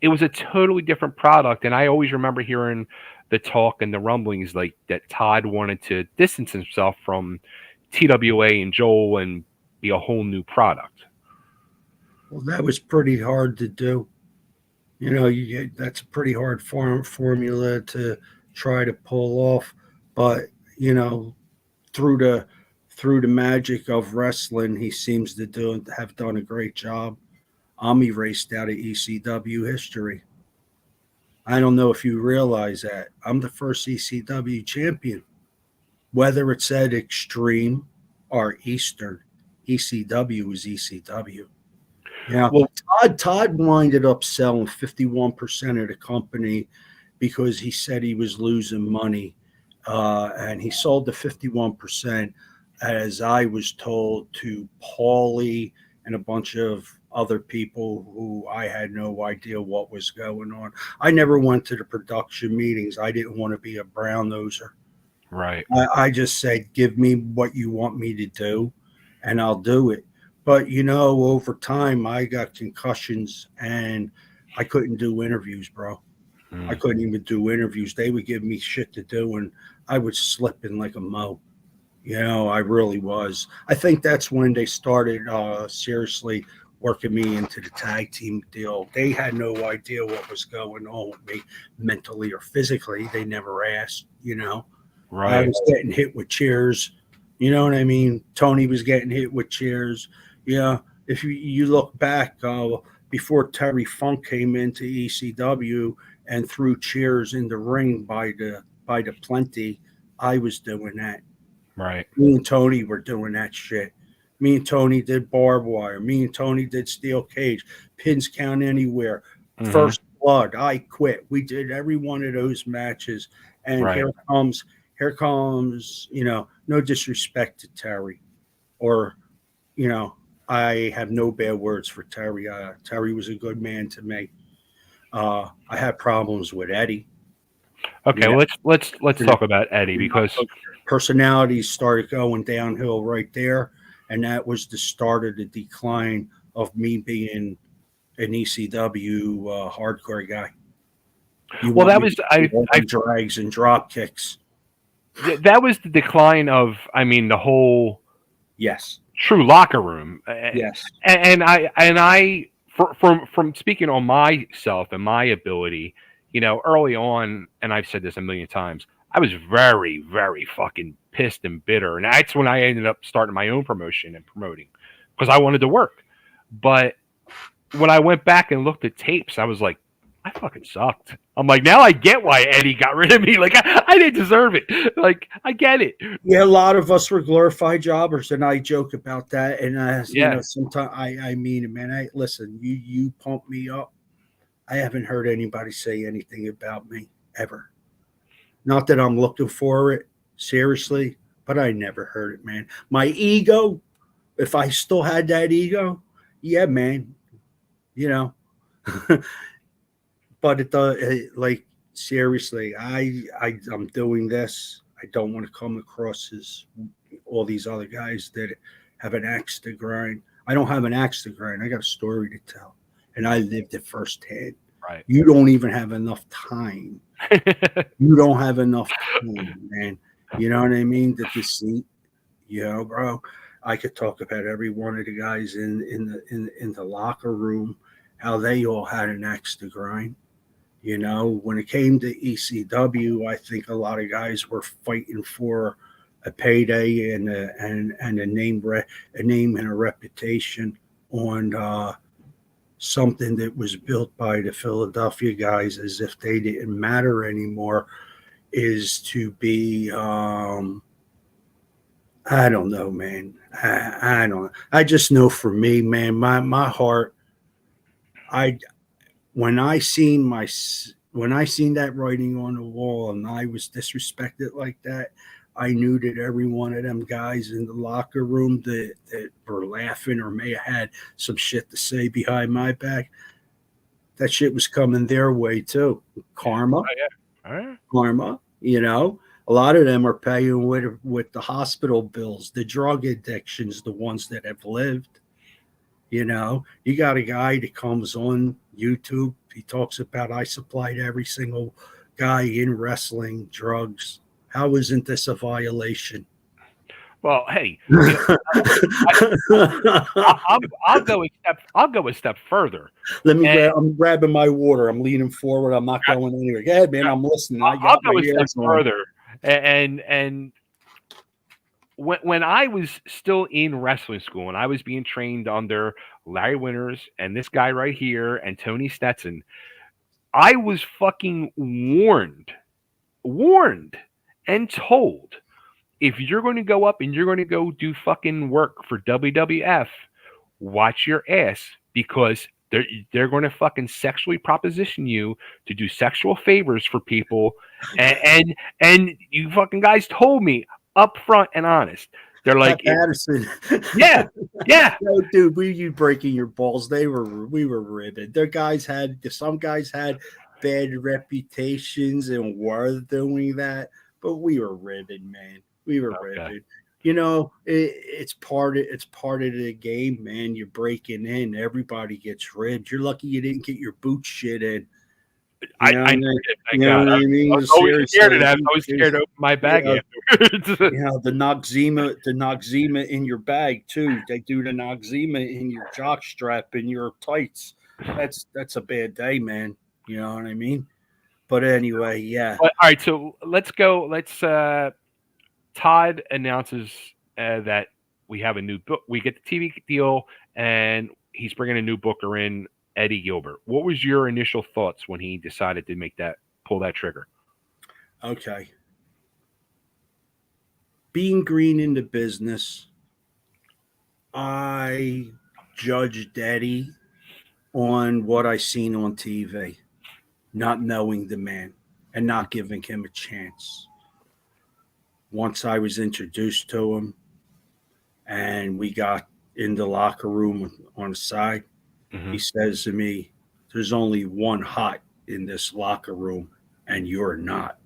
Speaker 1: it was a totally different product. And I always remember hearing the talk and the rumblings like that Todd wanted to distance himself from TWA and Joel and be a whole new product.
Speaker 2: Well, that was pretty hard to do. That's a pretty hard formula to try to pull off. But through the through the magic of wrestling, he seems to have done a great job. I'm erased out of ECW history. I don't know if you realize that I'm the first ECW champion. Whether it said Extreme or Eastern, ECW is ECW. Yeah,
Speaker 1: Well,
Speaker 2: Todd winded up selling 51% of the company because he said he was losing money, and he sold the 51%, as I was told, to Paulie and a bunch of other people who I had no idea what was going on. I never went to the production meetings. I didn't want to be a brown noser.
Speaker 1: right.
Speaker 2: I just said, give me what you want me to do, and I'll do it. But over time, I got concussions, and I couldn't do interviews, bro. I couldn't even do interviews. They would give me shit to do, and I was slipping like a mo. I really was. I think that's when they started seriously working me into the tag team deal. They had no idea what was going on with me mentally or physically. They never asked. I
Speaker 1: Right.
Speaker 2: was getting hit with chairs. You know what I mean? Tony was getting hit with chairs. Yeah. If you look back, before Terry Funk came into ECW and threw chairs in the ring by the plenty, I was doing that.
Speaker 1: Right.
Speaker 2: Me and Tony were doing that shit. Me and Tony did barbed wire. Me and Tony did steel cage, pins count anywhere,
Speaker 1: Hmm.
Speaker 2: first blood. I quit. We did every one of those matches, and
Speaker 1: Right.
Speaker 2: here comes, no disrespect to Terry, or, I have no bad words for Terry. Terry was a good man to me. I had problems with Eddie.
Speaker 1: Okay.
Speaker 2: Yeah,
Speaker 1: Let's talk about Eddie, because
Speaker 2: personalities started going downhill right there, and that was the start of the decline of me being an ECW hardcore guy. You
Speaker 1: well,
Speaker 2: want
Speaker 1: that
Speaker 2: me
Speaker 1: was
Speaker 2: to do all the drags and drop kicks?
Speaker 1: that was the decline of, I mean, the whole
Speaker 2: Yes,
Speaker 1: true locker room.
Speaker 2: yes,
Speaker 1: And I from speaking on myself and my ability, early on, and I've said this a million times, I was very, very fucking pissed and bitter. And that's when I ended up starting my own promotion and promoting because I wanted to work. But when I went back and looked at tapes, I was like, I fucking sucked. I'm like, now I get why Eddie got rid of me. Like, I didn't deserve it. Like, I get it.
Speaker 2: Yeah, a lot of us were glorified jobbers, and I joke about that. And
Speaker 1: Yeah.
Speaker 2: sometimes I mean it, man. Listen, you pump me up. I haven't heard anybody say anything about me ever. Not that I'm looking for it, seriously, but I never heard it, man. My ego, if I still had that ego, yeah, man, you know. But like seriously, I'm doing this. I don't want to come across as all these other guys that have an axe to grind. I don't have an axe to grind. I got a story to tell, and I lived it firsthand.
Speaker 1: Right.
Speaker 2: You don't even have enough time. You don't have enough time, man. You know what I mean? The deceit, bro. I could talk about every one of the guys in the locker room, how they all had an axe to grind. When it came to ECW, I think a lot of guys were fighting for a payday and a name and a reputation on something that was built by the Philadelphia guys as if they didn't matter anymore. Is to be I don't know, man. I don't. I just know for me, man. My heart. I when I seen that writing on the wall and I was disrespected like that, I knew that every one of them guys in the locker room that were laughing or may have had some shit to say behind my back, that shit was coming their way too. Karma,
Speaker 1: Oh, yeah. All right.
Speaker 2: karma. A lot of them are paying with the hospital bills, the drug addictions, the ones that have lived. You got a guy that comes on YouTube. He talks about I supplied every single guy in wrestling drugs. How isn't this a violation?
Speaker 1: Well, hey, I'll go a step. I'll go a step further.
Speaker 2: I'm grabbing my water. I'm leaning forward. I'm not going anywhere. Go ahead, man. I'm listening. I
Speaker 1: I'll
Speaker 2: got
Speaker 1: go
Speaker 2: my
Speaker 1: a step
Speaker 2: ears on.
Speaker 1: further. And when I was still in wrestling school and I was being trained under Larry Winters and this guy right here and Tony Stetson, I was fucking warned and told, if you're going to go up and you're going to go do fucking work for WWF, watch your ass because they're going to fucking sexually proposition you to do sexual favors for people, and you fucking guys told me up front and honest. They're like,
Speaker 2: Patterson.
Speaker 1: yeah,
Speaker 2: No, dude, you breaking your balls. We were ribbed. Some guys had bad reputations and were doing that, but we were ribbed, man. We were ribbed. It's part of the game, man. You're breaking in. Everybody gets ribbed. You're lucky you didn't get your boot shit in.
Speaker 1: I know what I mean? I was always scared of that. I was scared to open my bag afterwards.
Speaker 2: The Noxzema in your bag too. They do the Noxzema in your jock strap in your tights. That's a bad day, man. You know what I mean? But anyway, yeah.
Speaker 1: All right, so let's go. Todd announces that we have a new book. We get the TV deal, and he's bringing a new booker in, Eddie Gilbert. What was your initial thoughts when he decided to pull that trigger?
Speaker 2: Okay. Being green in the business, I judged Eddie on what I seen on TV, not knowing the man and not giving him a chance. Once I was introduced to him and we got in the locker room on the side, he says to me, there's only one hot in this locker room and you're not.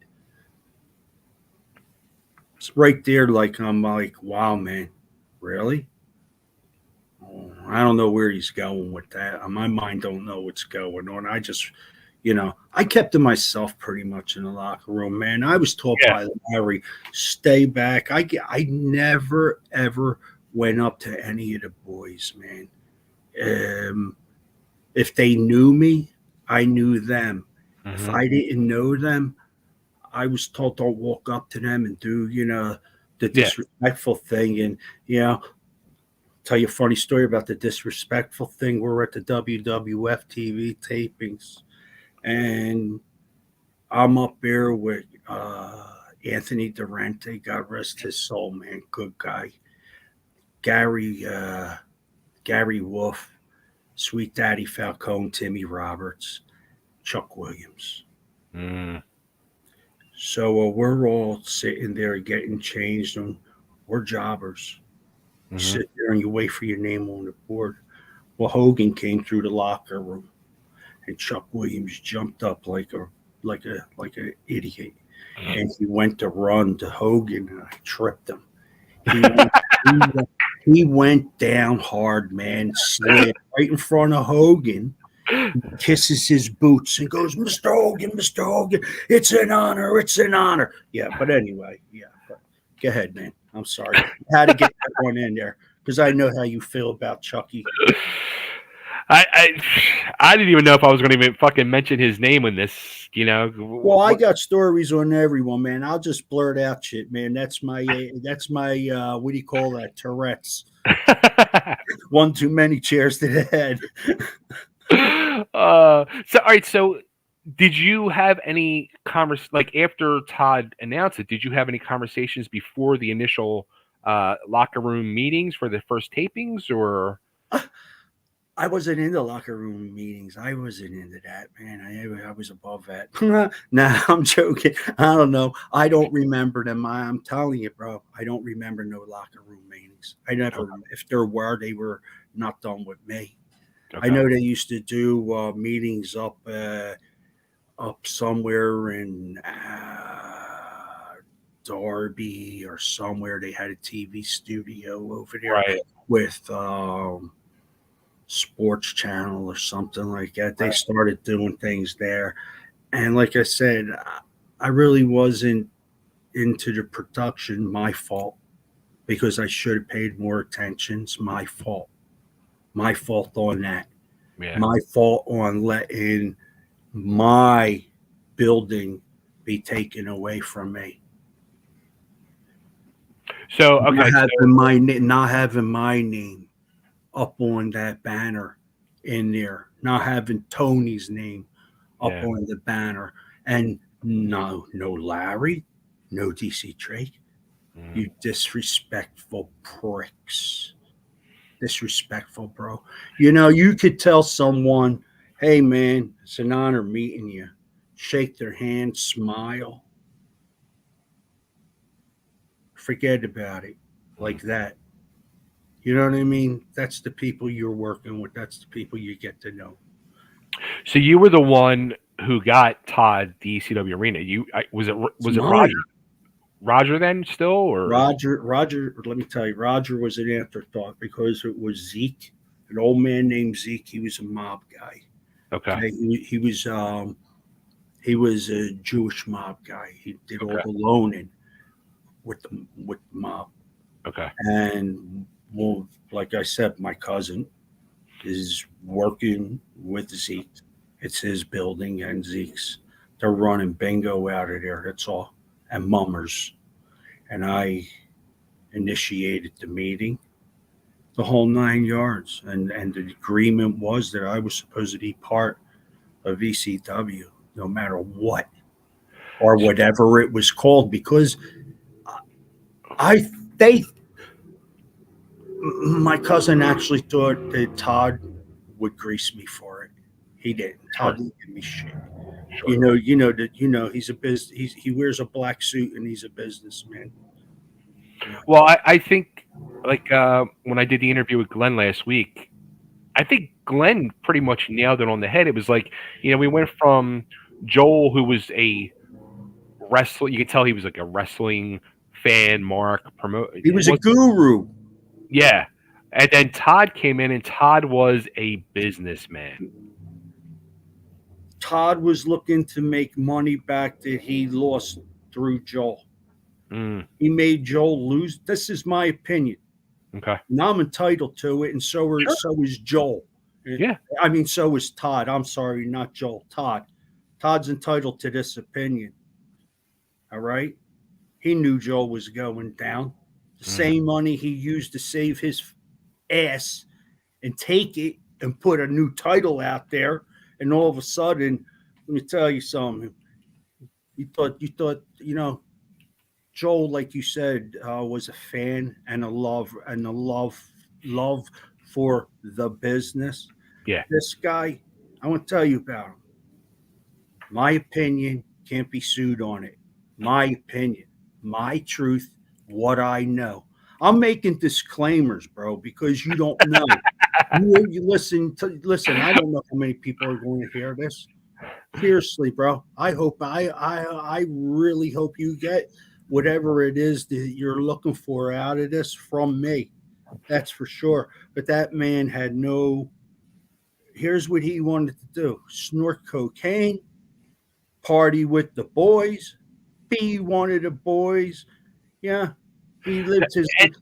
Speaker 2: It's right there. I'm like, wow, man, really? Oh, I don't know where he's going with that. My mind don't know what's going on. I just, I kept to myself pretty much in the locker room, man. I was taught by Larry, stay back. I never, ever went up to any of the boys, man. If they knew me, I knew them. If I didn't know them, I was told don't walk up to them and do, the
Speaker 1: Yeah.
Speaker 2: disrespectful thing. And, tell you a funny story about the disrespectful thing. We're at the WWF TV tapings, and I'm up there with Anthony Durante, God rest his soul, man, good guy. Gary Wolf, Sweet Daddy Falcone, Timmy Roberts, Chuck Williams.
Speaker 1: Mm.
Speaker 2: So we're all sitting there getting changed, and we're jobbers. You
Speaker 1: Hmm.
Speaker 2: sit there and you wait for your name on the board. Well, Hogan came through the locker room, and Chuck Williams jumped up like a idiot, and he went to run to Hogan, and I tripped him. He went, he went down hard, man, slid right in front of Hogan, kisses his boots and goes, Mr. Hogan, it's an honor, it's an honor. Yeah, but anyway, yeah. But go ahead, man. I'm sorry. I had to get that one in there because I know how you feel about Chucky.
Speaker 1: I I didn't even know if I was going to even fucking mention his name in this.
Speaker 2: Well, I got stories on everyone, man. I'll just blurt out shit, man. That's my what do you call that? Tourette's. One too many chairs to the head.
Speaker 1: So all right. So did you have any like after Todd announced it? Did you have any conversations before the initial locker room meetings for the first tapings, or?
Speaker 2: I wasn't into locker room meetings. I wasn't into that, man. I was above that. Nah, I'm joking. I don't know. I don't remember them. I'm telling you, bro. I don't remember no locker room meetings. I never.
Speaker 1: Okay.
Speaker 2: If there were, they were not done with me. I
Speaker 1: Okay.
Speaker 2: know they used to do meetings up somewhere in Darby or somewhere. They had a TV studio over there
Speaker 1: Right.
Speaker 2: with Sports Channel or something like that. They
Speaker 1: Right.
Speaker 2: started doing things there. And like I said, I really wasn't into the production. My fault, because I should have paid more attention. It's my fault. My fault on that.
Speaker 1: Yeah.
Speaker 2: My fault on letting my building be taken away from me.
Speaker 1: So okay.
Speaker 2: Not having my name up on that banner in there, not having Tony's name up
Speaker 1: Yeah.
Speaker 2: on the banner, and no Larry, no DC Drake,
Speaker 1: Mhm.
Speaker 2: you disrespectful pricks. Disrespectful, bro. You could tell someone, hey man, it's an honor meeting you. Shake their hand, smile, forget about it,
Speaker 1: Mhm.
Speaker 2: like that. You know what I mean? That's the people you're working with. That's the people you get to know.
Speaker 1: So you were the one who got Todd the ECW arena. Was it
Speaker 2: It's
Speaker 1: Roger?
Speaker 2: mine.
Speaker 1: Roger then still, or?
Speaker 2: Roger, let me tell you, Roger was an afterthought because it was Zeke, an old man named Zeke. He was a mob guy.
Speaker 1: Okay.
Speaker 2: Okay, he was a Jewish mob guy. He did all
Speaker 1: Okay.
Speaker 2: the loaning with the mob.
Speaker 1: Okay.
Speaker 2: And well, like I said, my cousin is working with Zeke. It's his building and Zeke's. They're running bingo out of there. That's all, and mummers. And I initiated the meeting, the whole 9 yards. And the agreement was that I was supposed to be part of ECW no matter what or whatever it was called, because I they my cousin actually thought that Todd would grease me for it. He didn't.
Speaker 1: Sure.
Speaker 2: Todd didn't give me shit.
Speaker 1: Sure.
Speaker 2: He wears a black suit and he's a businessman. Yeah.
Speaker 1: Well, I think like when I did the interview with Glenn last week, I think Glenn pretty much nailed it on the head. It was like, we went from Joel, who was a wrestler. You could tell he was like a wrestling fan, Mark promote.
Speaker 2: He
Speaker 1: He
Speaker 2: was a
Speaker 1: was,
Speaker 2: guru.
Speaker 1: yeah. And then Todd came in, and Todd was a businessman.
Speaker 2: Todd was looking to make money back that he lost through Joel.
Speaker 1: Mm,
Speaker 2: He made Joel lose. This is my opinion.
Speaker 1: okay.
Speaker 2: Now I'm entitled to it, and
Speaker 1: Sure.
Speaker 2: so is Joel.
Speaker 1: Yeah.
Speaker 2: I mean, so is Todd. I'm sorry, not Joel. Todd. Todd's entitled to this opinion. All right. He knew Joe was going down. The
Speaker 1: Mhm.
Speaker 2: same money he used to save his ass and take it and put a new title out there. And all of a sudden, let me tell you something. You thought, Joel, like you said, was a fan and a love for the business.
Speaker 1: Yeah.
Speaker 2: This guy, I want to tell you about him. My opinion can't be sued on it. My opinion, my truth, what I know. I'm making disclaimers, bro, because you don't know. You listen. I don't know how many people are going to hear this. Seriously, bro. I really hope you get whatever it is that you're looking for out of this from me. That's for sure. But that man had no. Here's what he wanted to do: snort cocaine, party with the boys, be one of the boys. Yeah, he lived his.
Speaker 1: And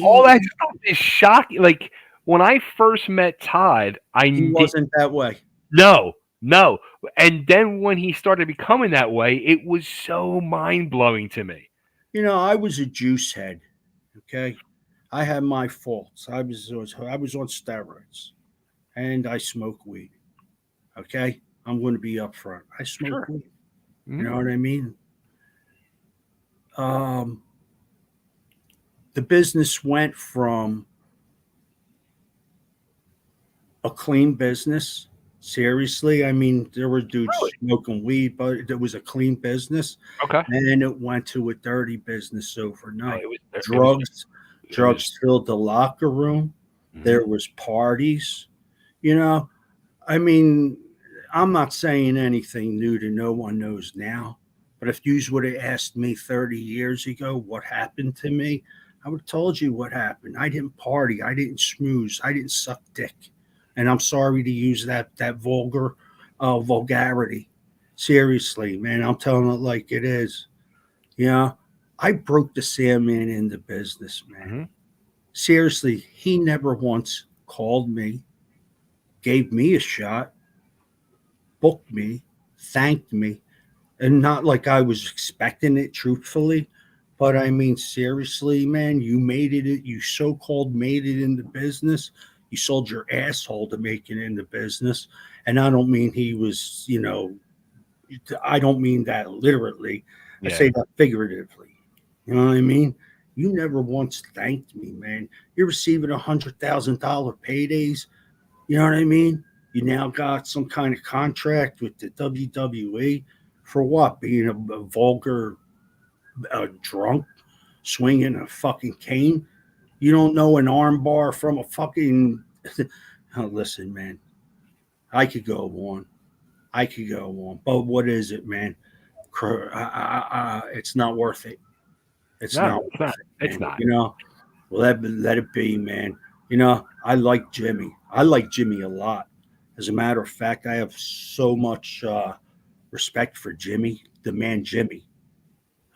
Speaker 1: all that stuff is shocking. Like when I first met Todd, I
Speaker 2: He
Speaker 1: did
Speaker 2: wasn't that way.
Speaker 1: no, no. And then when he started becoming that way, it was so mind blowing to me.
Speaker 2: I was a juice head. Okay, I had my faults. I was on steroids, and I smoke weed. Okay, I'm going to be upfront. I smoke
Speaker 1: Sure.
Speaker 2: weed. You
Speaker 1: Mhm.
Speaker 2: know what I mean? Um, the business went from a clean business. Seriously, I mean, there were dudes
Speaker 1: Really?
Speaker 2: smoking weed, but it was a clean business,
Speaker 1: Okay.
Speaker 2: and it went to a dirty business
Speaker 1: Oh,
Speaker 2: overnight.
Speaker 1: it was
Speaker 2: Drugs,
Speaker 1: it was
Speaker 2: drugs filled the locker room.
Speaker 1: mhm.
Speaker 2: There was parties. You know, I mean, I'm not saying anything new to no one knows now, but if you would have asked me 30 years ago what happened to me, I would have told you what happened. I didn't party. I didn't schmooze. I didn't suck dick. And I'm sorry to use that vulgarity. Seriously, man, I'm telling it like it is. You know, I broke the Sandman into business, man.
Speaker 1: Mhm.
Speaker 2: Seriously, he never once called me, gave me a shot, booked me, thanked me, and not like I was expecting it, truthfully. But I mean, seriously, man, you made it. You so-called made it in the business. You sold your asshole to make it in the business, and I don't mean he was. I don't mean that literally. I
Speaker 1: Yeah.
Speaker 2: say that figuratively. You know what I mean? You never once thanked me, man. You're receiving $100,000 paydays. You know what I mean? You now got some kind of contract with the WWE for what? Being a vulgar drunk, swinging a fucking cane. You don't know an armbar from a fucking. Oh, listen, man. I could go on. I could go on. But what is it, man? It's not worth it. It's
Speaker 1: No,
Speaker 2: not
Speaker 1: it's
Speaker 2: worth
Speaker 1: not.
Speaker 2: it,
Speaker 1: It's
Speaker 2: man.
Speaker 1: not.
Speaker 2: Let it be, man. I like Jimmy. I like Jimmy a lot. As a matter of fact, I have so much respect for Jimmy, the man Jimmy.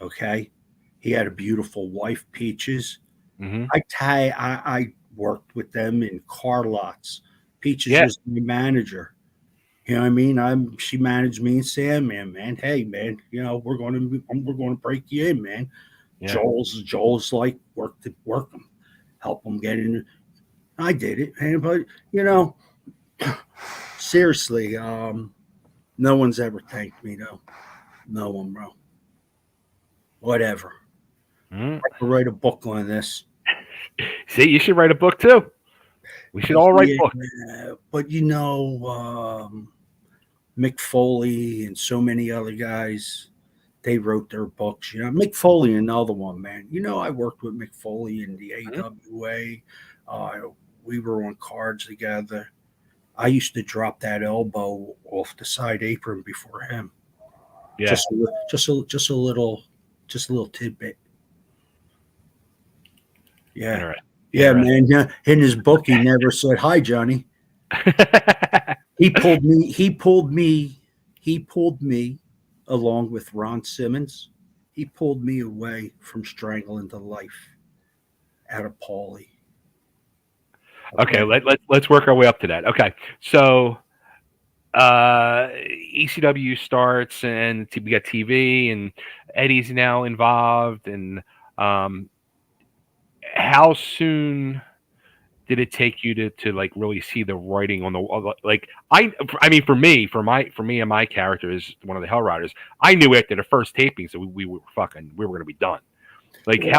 Speaker 2: Okay, he had a beautiful wife, Peaches.
Speaker 1: Mhm.
Speaker 2: I worked with them in car lots. Peaches
Speaker 1: Yeah.
Speaker 2: was my manager. You know what I mean? She managed me and Sandman, man. Hey, man, we're going to break you in, man.
Speaker 1: Yeah.
Speaker 2: Joel's like work them, help them get in. I did it, man. But you know, seriously, no one's ever thanked me though. No one, bro. Whatever.
Speaker 1: Mhm.
Speaker 2: I could write a book on this.
Speaker 1: See, you should write a book too. We should all write books.
Speaker 2: Yeah, but Mick Foley and so many other guys, they wrote their books. Mick Foley, another one, man. I worked with Mick Foley in the
Speaker 1: Mhm.
Speaker 2: AWA. Uh, we were on cards together. I used to drop that elbow off the side apron before him.
Speaker 1: Yeah.
Speaker 2: Just a little tidbit. Yeah,
Speaker 1: Interesting.
Speaker 2: yeah,
Speaker 1: Interesting.
Speaker 2: man. Yeah. In his book, he never said hi, Johnny. He pulled me. He pulled me. He pulled me, along with Ron Simmons. He pulled me away from strangling the life out of Paulie.
Speaker 1: Okay,
Speaker 2: Okay.
Speaker 1: let's work our way up to that. Okay, so ECW starts, and we got TV, and Eddie's now involved. And um, how soon did it take you to like really see the writing on the like? I mean, for me and my character is one of the Hell Riders. I knew after the first tapings that we were gonna be done. Like
Speaker 2: Yeah.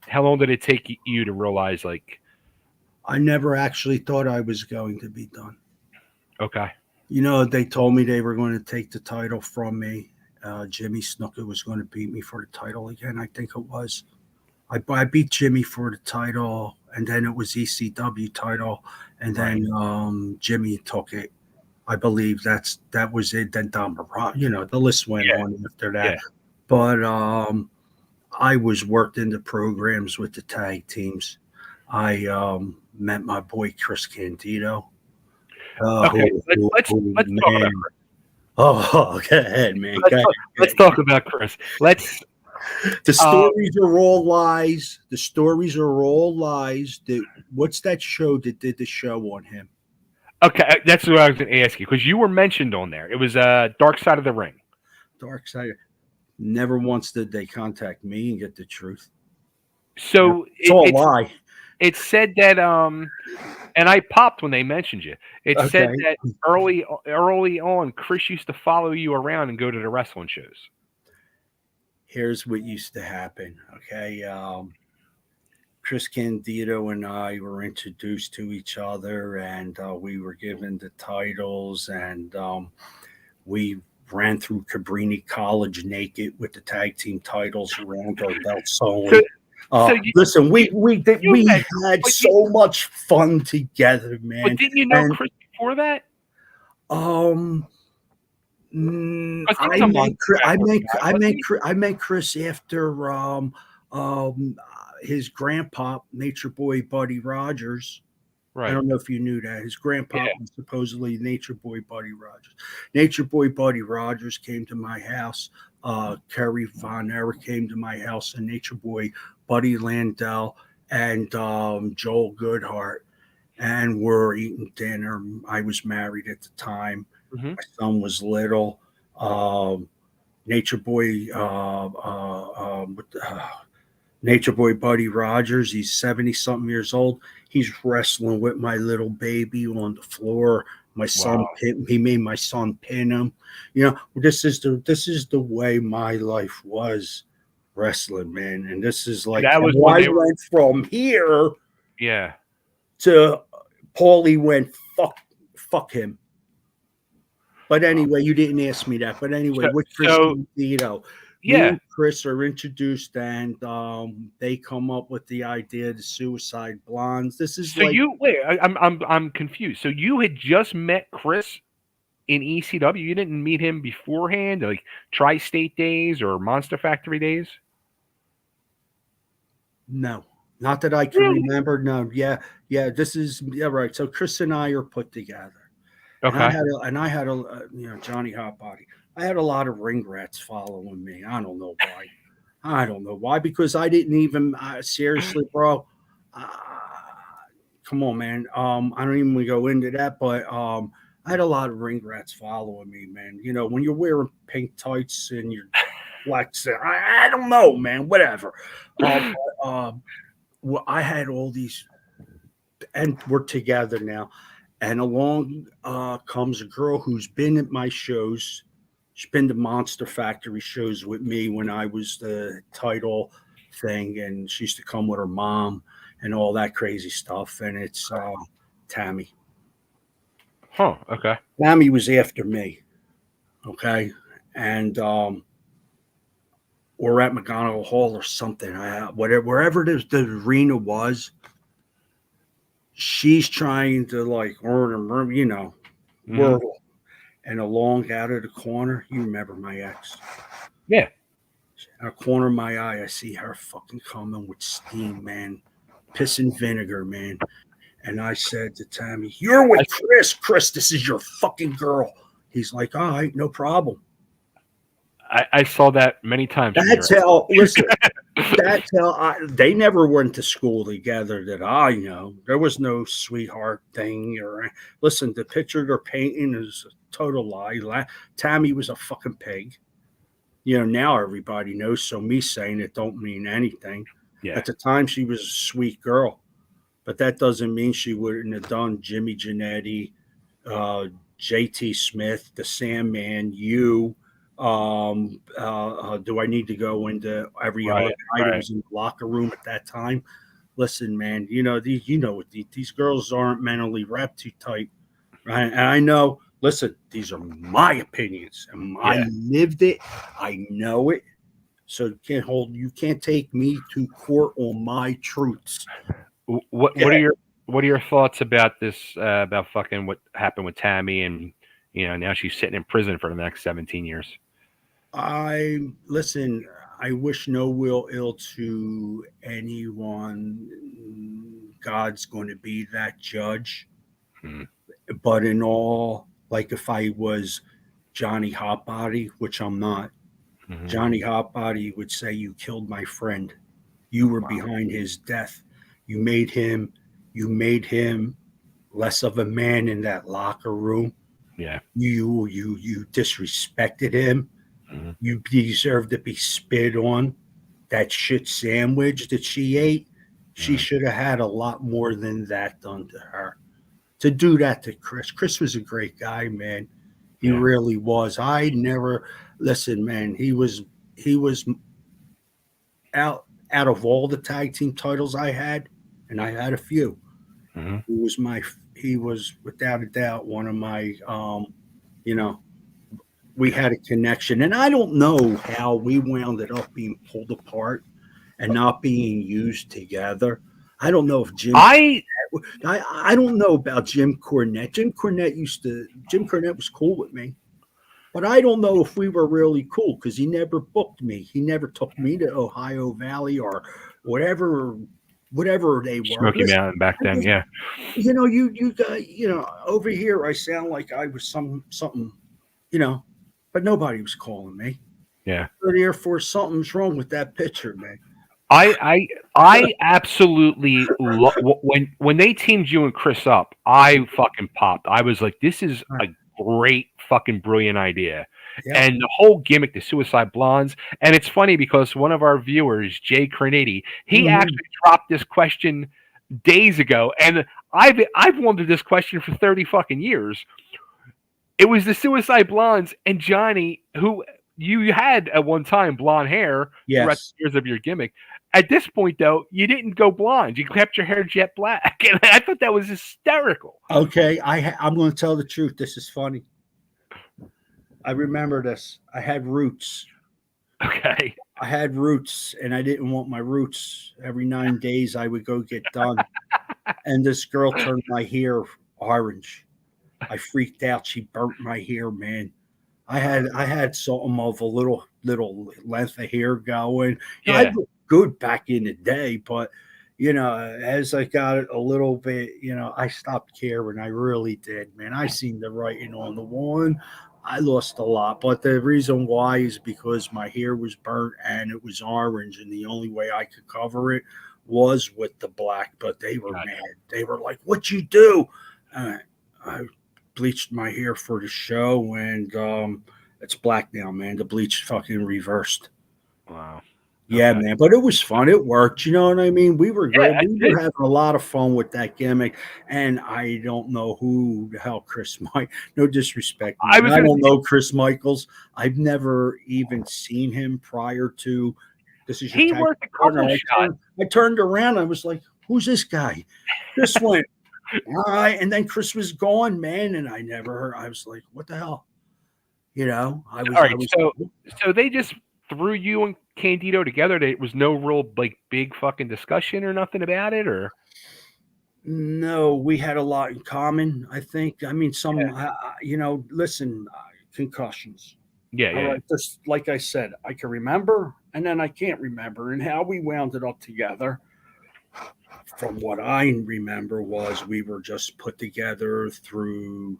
Speaker 1: how long did it take you to realize like
Speaker 2: I never actually thought I was going to be done.
Speaker 1: okay.
Speaker 2: You know, they told me they were going to take the title from me. Jimmy Snuka was going to beat me for the title again. I think it was. I beat Jimmy for the title, and then it was ECW title, and then Jimmy took it. I believe that was it. Then Don Barat, you know, the list went
Speaker 1: Yeah,
Speaker 2: on after that.
Speaker 1: yeah.
Speaker 2: But I was worked into programs with the tag teams. I met my boy Chris Candido.
Speaker 1: Okay, let's talk about
Speaker 2: Man. Oh, go ahead, man. Go ahead.
Speaker 1: let's talk about Chris. Let's
Speaker 2: The stories are all lies. The stories are all lies. What's that show that did the show on him?
Speaker 1: okay. That's what I was going to ask you because you were mentioned on there. It was Dark Side of the Ring.
Speaker 2: Dark Side. Never once did they contact me and get the truth.
Speaker 1: So
Speaker 2: It's all a lie.
Speaker 1: it said that and I popped when they mentioned you. It said
Speaker 2: Okay.
Speaker 1: that early on, Chris used to follow you around and go to the wrestling shows.
Speaker 2: Here's what used to happen. Okay. Chris Candido and I were introduced to each other, and we were given the titles, and we ran through Cabrini College naked with the tag team titles around our belts.
Speaker 1: So,
Speaker 2: Listen, we
Speaker 1: had-
Speaker 2: had so much fun together, man.
Speaker 1: but didn't you know
Speaker 2: And,
Speaker 1: Chris before that?
Speaker 2: I met Chris after his grandpa, Nature Boy Buddy Rogers.
Speaker 1: Right.
Speaker 2: I don't know if you knew that. His grandpa was supposedly Nature Boy Buddy Rogers. Nature Boy Buddy Rogers came to my house. Kerry Von Erich came to my house, and Nature Boy Buddy Landell and Joel Goodhart. And we're eating dinner. I was married at the time.
Speaker 1: Mm-hmm.
Speaker 2: My son was little. Nature Boy, Nature Boy Buddy Rogers. He's 70-something years old. He's wrestling with my little baby on the floor. My son, he made my son pin him. You know, this is the way my life was wrestling, man. And this is like
Speaker 1: that was
Speaker 2: why I went from here.
Speaker 1: Yeah.
Speaker 2: To Paulie went fuck him. But anyway, you didn't ask me that. But anyway, with Chris Candido, me and Chris are introduced, and they come up with the idea of the Suicide Blondes. This is
Speaker 1: I'm confused. So you had just met Chris in ECW. You didn't meet him beforehand, like Tri-State days or Monster Factory days?
Speaker 2: No. Not that I can remember. No, yeah. This is right. So Chris and I are put together.
Speaker 1: Okay.
Speaker 2: And I had a Johnny Hotbody. I had a lot of ring rats following me. I don't know why. Because I didn't even seriously, bro. Come on, man. I don't even go into that, but I had a lot of ring rats following me, man. You know, when you're wearing pink tights and you're flexing, I don't know, man. Whatever. Well, I had all these, and we're together now. And along comes a girl who's been at my shows. She's been to Monster Factory shows with me when I was the title thing, and she used to come with her mom and all that crazy stuff. And it's Tammy.
Speaker 1: Huh. Okay.
Speaker 2: Tammy was after me. Okay, and we're at McGonigal Hall or something. Wherever the arena was. She's trying to like earn, you know, Wordle. And along out of the corner, you remember my ex.
Speaker 1: Yeah.
Speaker 2: Out of the corner of my eye, I see her fucking coming with steam, man. Piss and vinegar, man. And I said to Tammy, "You're with Chris. Chris, this is your fucking girl." He's like, "All right, no problem."
Speaker 1: I saw that many times.
Speaker 2: That's how, listen, That's how they never went to school together that I know. There was no sweetheart thing or listen, the picture they're painting is a total lie. Tammy was a fucking pig. You know, now everybody knows, so me saying it don't mean anything.
Speaker 1: Yeah.
Speaker 2: At the time she was a sweet girl, but that doesn't mean she wouldn't have done Jimmy Janetti, JT Smith, the Sandman, you. Do I need to go into every other
Speaker 1: Right.
Speaker 2: guy that
Speaker 1: Right.
Speaker 2: was in the locker room at that time? Listen, man, you know these girls aren't mentally wrapped too tight, right? And I know. Listen, these are my opinions, and I
Speaker 1: Yeah.
Speaker 2: lived it. I know it. So you can't take me to court on my truths.
Speaker 1: What are your thoughts about this? About fucking what happened with Tammy, and now she's sitting in prison for the next 17 years.
Speaker 2: I listen. I wish no ill to anyone. God's going to be that judge.
Speaker 1: Hmm.
Speaker 2: But in all, like if I was Johnny Hotbody, which I'm not,
Speaker 1: Hmm.
Speaker 2: Johnny Hotbody would say, "You killed my friend. You were
Speaker 1: Wow.
Speaker 2: behind his death. You made him. You made him less of a man in that locker room.
Speaker 1: Yeah.
Speaker 2: You disrespected him.
Speaker 1: Hmm.
Speaker 2: You deserve to be spit on. That shit sandwich that she ate, she
Speaker 1: Hmm.
Speaker 2: should have had a lot more than that done to her. To do that to Chris. Chris was a great guy, man. He
Speaker 1: Yeah.
Speaker 2: really was. I never listen, man. He was out of all the tag team titles I had, and I had a few.
Speaker 1: Hmm.
Speaker 2: He was without a doubt one of my you know, we
Speaker 1: Yeah.
Speaker 2: had a connection. And I don't know how we wound it up being pulled apart and not being used together. I don't know if
Speaker 1: I
Speaker 2: I don't know about Jim Cornette. Jim Cornette was cool with me. But I don't know if we were really cool because he never booked me. He never took me to Ohio Valley or whatever they were.
Speaker 1: Smoky
Speaker 2: Listen,
Speaker 1: Mountain back
Speaker 2: I
Speaker 1: then.
Speaker 2: just,
Speaker 1: Yeah.
Speaker 2: you guys, over here I sound like I was something, but nobody was calling me.
Speaker 1: Yeah.
Speaker 2: So therefore, something's wrong with that picture, man.
Speaker 1: I absolutely when they teamed you and Chris up, I fucking popped. I was like, this is a great fucking brilliant idea.
Speaker 2: Yeah.
Speaker 1: And the whole gimmick, the Suicide Blondes, and it's funny because one of our viewers, Jay Carnegie, he
Speaker 2: Mhm.
Speaker 1: actually dropped this question days ago, and I've wondered this question for 30 fucking years. It was the Suicide Blondes and Johnny, who you had at one time blonde hair throughout
Speaker 2: Yes.
Speaker 1: the years of your gimmick. At this point, though, you didn't go blonde. You kept your hair jet black, and I thought that was hysterical.
Speaker 2: Okay. I'm going to tell the truth. This is funny. I remember this. I had roots.
Speaker 1: Okay.
Speaker 2: I had roots and I didn't want my roots. Every 9 days I would go get done. And this girl turned my hair orange. I freaked out. She burnt my hair, man. I had something of a little length of hair going. I
Speaker 1: Yeah.
Speaker 2: looked good back in the day, but as I got it a little bit, I stopped caring. I really did, man. I seen the writing on the wall, and I lost a lot. But the reason why is because my hair was burnt and it was orange, and the only way I could cover it was with the black. But they were
Speaker 1: Gotcha.
Speaker 2: mad. They were like, "What you do?" I bleached my hair for the show, and it's black now, man. The bleach fucking reversed.
Speaker 1: Wow.
Speaker 2: Yeah,
Speaker 1: Okay.
Speaker 2: man, but it was fun. It worked. You know what I mean? We were
Speaker 1: Yeah,
Speaker 2: great.
Speaker 1: it
Speaker 2: We were
Speaker 1: did.
Speaker 2: having a lot of fun with that gimmick. And I don't know who the hell Chris Mike. No disrespect,
Speaker 1: I
Speaker 2: man.
Speaker 1: was
Speaker 2: I
Speaker 1: gonna
Speaker 2: don't
Speaker 1: say
Speaker 2: know Chris Michaels. I've never even seen him prior to. This is your
Speaker 1: he
Speaker 2: tag
Speaker 1: worked a
Speaker 2: partner.
Speaker 1: couple shots.
Speaker 2: I turned around. I was like, "Who's this guy?" Chris went, "All right," and then Chris was gone, man. And I never heard. I was like, "What the hell?" I was.
Speaker 1: All
Speaker 2: I
Speaker 1: right,
Speaker 2: was.
Speaker 1: so they just threw you and Candido together. There was no real like big fucking discussion or nothing about it, or
Speaker 2: No, we had a lot in common. I think. I mean,
Speaker 1: yeah,
Speaker 2: listen, concussions.
Speaker 1: yeah,
Speaker 2: All
Speaker 1: yeah,
Speaker 2: right, just like I said, I can remember, and then I can't remember. And how we wound it up together, from what I remember, was we were just put together through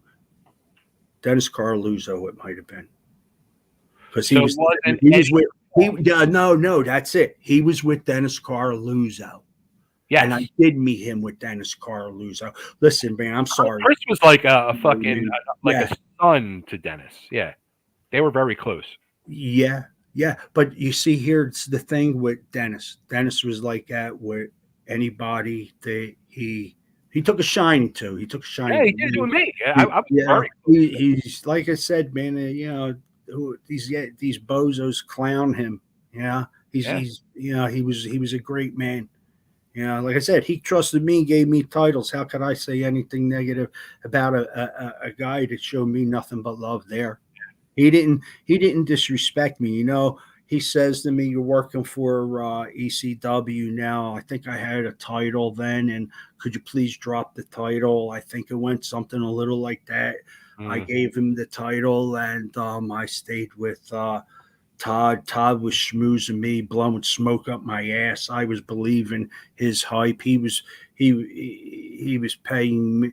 Speaker 2: Dennis Carluzzo. It might have been because he
Speaker 1: so it
Speaker 2: was
Speaker 1: wasn't
Speaker 2: he was
Speaker 1: any.
Speaker 2: with No, that's it. He was with Dennis Carluzzo.
Speaker 1: Yes.
Speaker 2: And I did meet him with Dennis Carluzzo. Listen, man, I'm sorry.
Speaker 1: Chris was like a fucking like
Speaker 2: Yeah.
Speaker 1: a son to Dennis. Yeah, they were very close.
Speaker 2: Yeah, yeah. But you see, here's the thing with Dennis. Dennis was like that with anybody that he took a shining to. He took a shining
Speaker 1: Yeah, he
Speaker 2: to
Speaker 1: did it
Speaker 2: me.
Speaker 1: with me. I was
Speaker 2: Yeah,
Speaker 1: very close.
Speaker 2: he's like I said, man. These bozos clown him. Yeah,
Speaker 1: Yeah.
Speaker 2: he was a great man. Like I said, he trusted me, gave me titles. How could I say anything negative about a guy that showed me nothing but love there? He didn't disrespect me. He says to me, "You're working for ECW now. I think I had a title then, and could you please drop the title?" I think it went something a little like that. I
Speaker 1: Mm.
Speaker 2: gave him the title, and I stayed with Todd. Todd was schmoozing me, blowing smoke up my ass. I was believing his hype. He was paying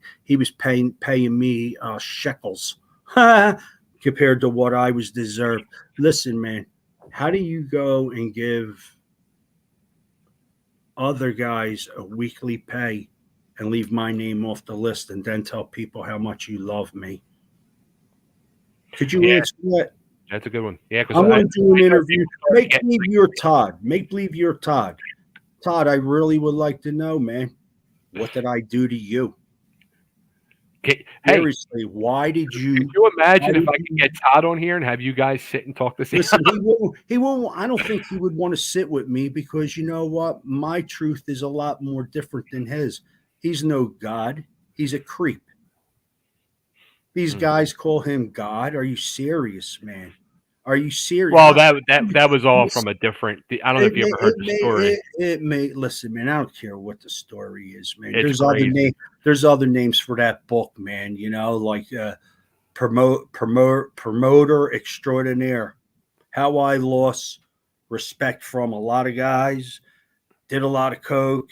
Speaker 2: me shekels compared to what I was deserved. Listen, man, how do you go and give other guys a weekly pay and leave my name off the list and then tell people how much you love me? Could you
Speaker 1: Yeah,
Speaker 2: answer that?
Speaker 1: that's a good one. Yeah, because
Speaker 2: I'm
Speaker 1: I
Speaker 2: going to do an
Speaker 1: know
Speaker 2: interview.
Speaker 1: people started
Speaker 2: Make
Speaker 1: getting
Speaker 2: believe you're Todd. Make believe you're Todd. Todd, I really would like to know, man. What did I do to you?
Speaker 1: Hey,
Speaker 2: Seriously, why did
Speaker 1: could
Speaker 2: you?
Speaker 1: you
Speaker 2: Why
Speaker 1: imagine if
Speaker 2: did
Speaker 1: I could
Speaker 2: you
Speaker 1: get Todd on here and have you guys sit and talk the same?
Speaker 2: listen? He won't. He won't. I don't think he would want to sit with me because you know what? My truth is a lot more different than his. He's no God. He's a creep. These
Speaker 1: Mm.
Speaker 2: guys call him God. Are you serious, man? Are you serious?
Speaker 1: Well,
Speaker 2: Now,
Speaker 1: that was all
Speaker 2: listen,
Speaker 1: from a different. I don't know if you ever heard the story.
Speaker 2: it may listen, man. I don't care what the story is, man.
Speaker 1: It's crazy.
Speaker 2: There's other names for that book, man. Like promoter extraordinaire. How I lost respect from a lot of guys, did a lot of coke,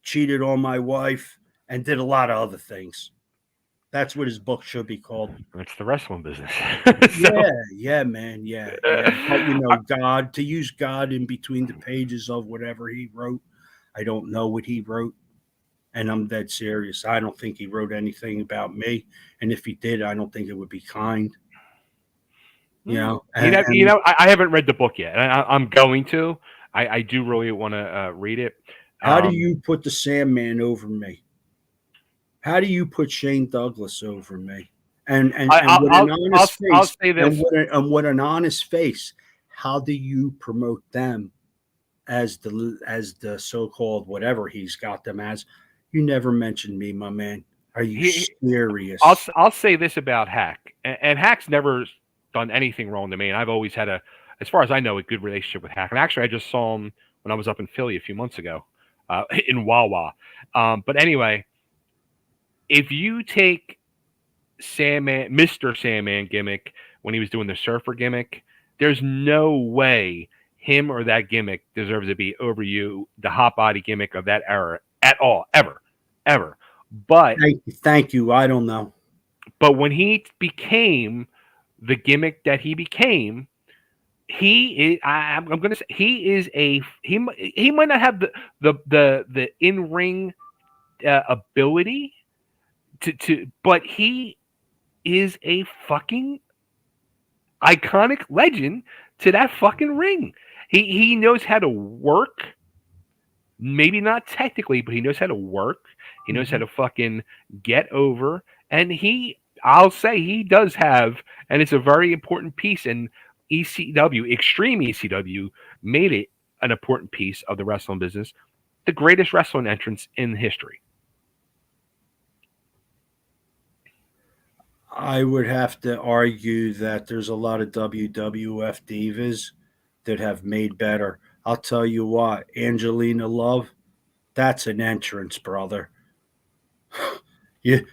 Speaker 2: cheated on my wife, and did a lot of other things. That's what his book should be called.
Speaker 1: It's the wrestling business.
Speaker 2: Yeah, man, yeah. But God, to use God in between the pages of whatever he wrote, I don't know what he wrote, and I'm dead serious. I don't think he wrote anything about me, and if he did, I don't think it would be kind. And
Speaker 1: I haven't read the book yet. I'm going to. I do really want to read it.
Speaker 2: how do
Speaker 1: Um,
Speaker 2: you put the Sandman over me? How do you put Shane Douglas over me? And with an honest
Speaker 1: I'll
Speaker 2: face,
Speaker 1: say this.
Speaker 2: and with an honest face, how do you promote them as the so-called whatever he's got them as? You never mentioned me, my man. Are you serious?
Speaker 1: I'll say this about Hack, and Hack's never done anything wrong to me, and I've always had as far as I know, a good relationship with Hack. And actually, I just saw him when I was up in Philly a few months ago, in Wawa. But anyway, if you take Sandman, Mr. Sandman gimmick when he was doing the surfer gimmick, there's no way him or that gimmick deserves to be over you, the hot body gimmick of that era at all, ever. But
Speaker 2: Thank you. I don't know.
Speaker 1: But when he became the gimmick that he became, he is. I'm going to say he is a he. He might not have the in ring ability but he is a fucking iconic legend to that fucking ring. He knows how to work. Maybe not technically, but he knows how to work. He knows how to fucking get over. And I'll say he does have, and it's a very important piece. And ECW, Extreme ECW, made it an important piece of the wrestling business. The greatest wrestling entrance in history.
Speaker 2: I would have to argue that there's a lot of WWF divas that have made better. I'll tell you what, Angelina Love, that's an entrance, brother. You,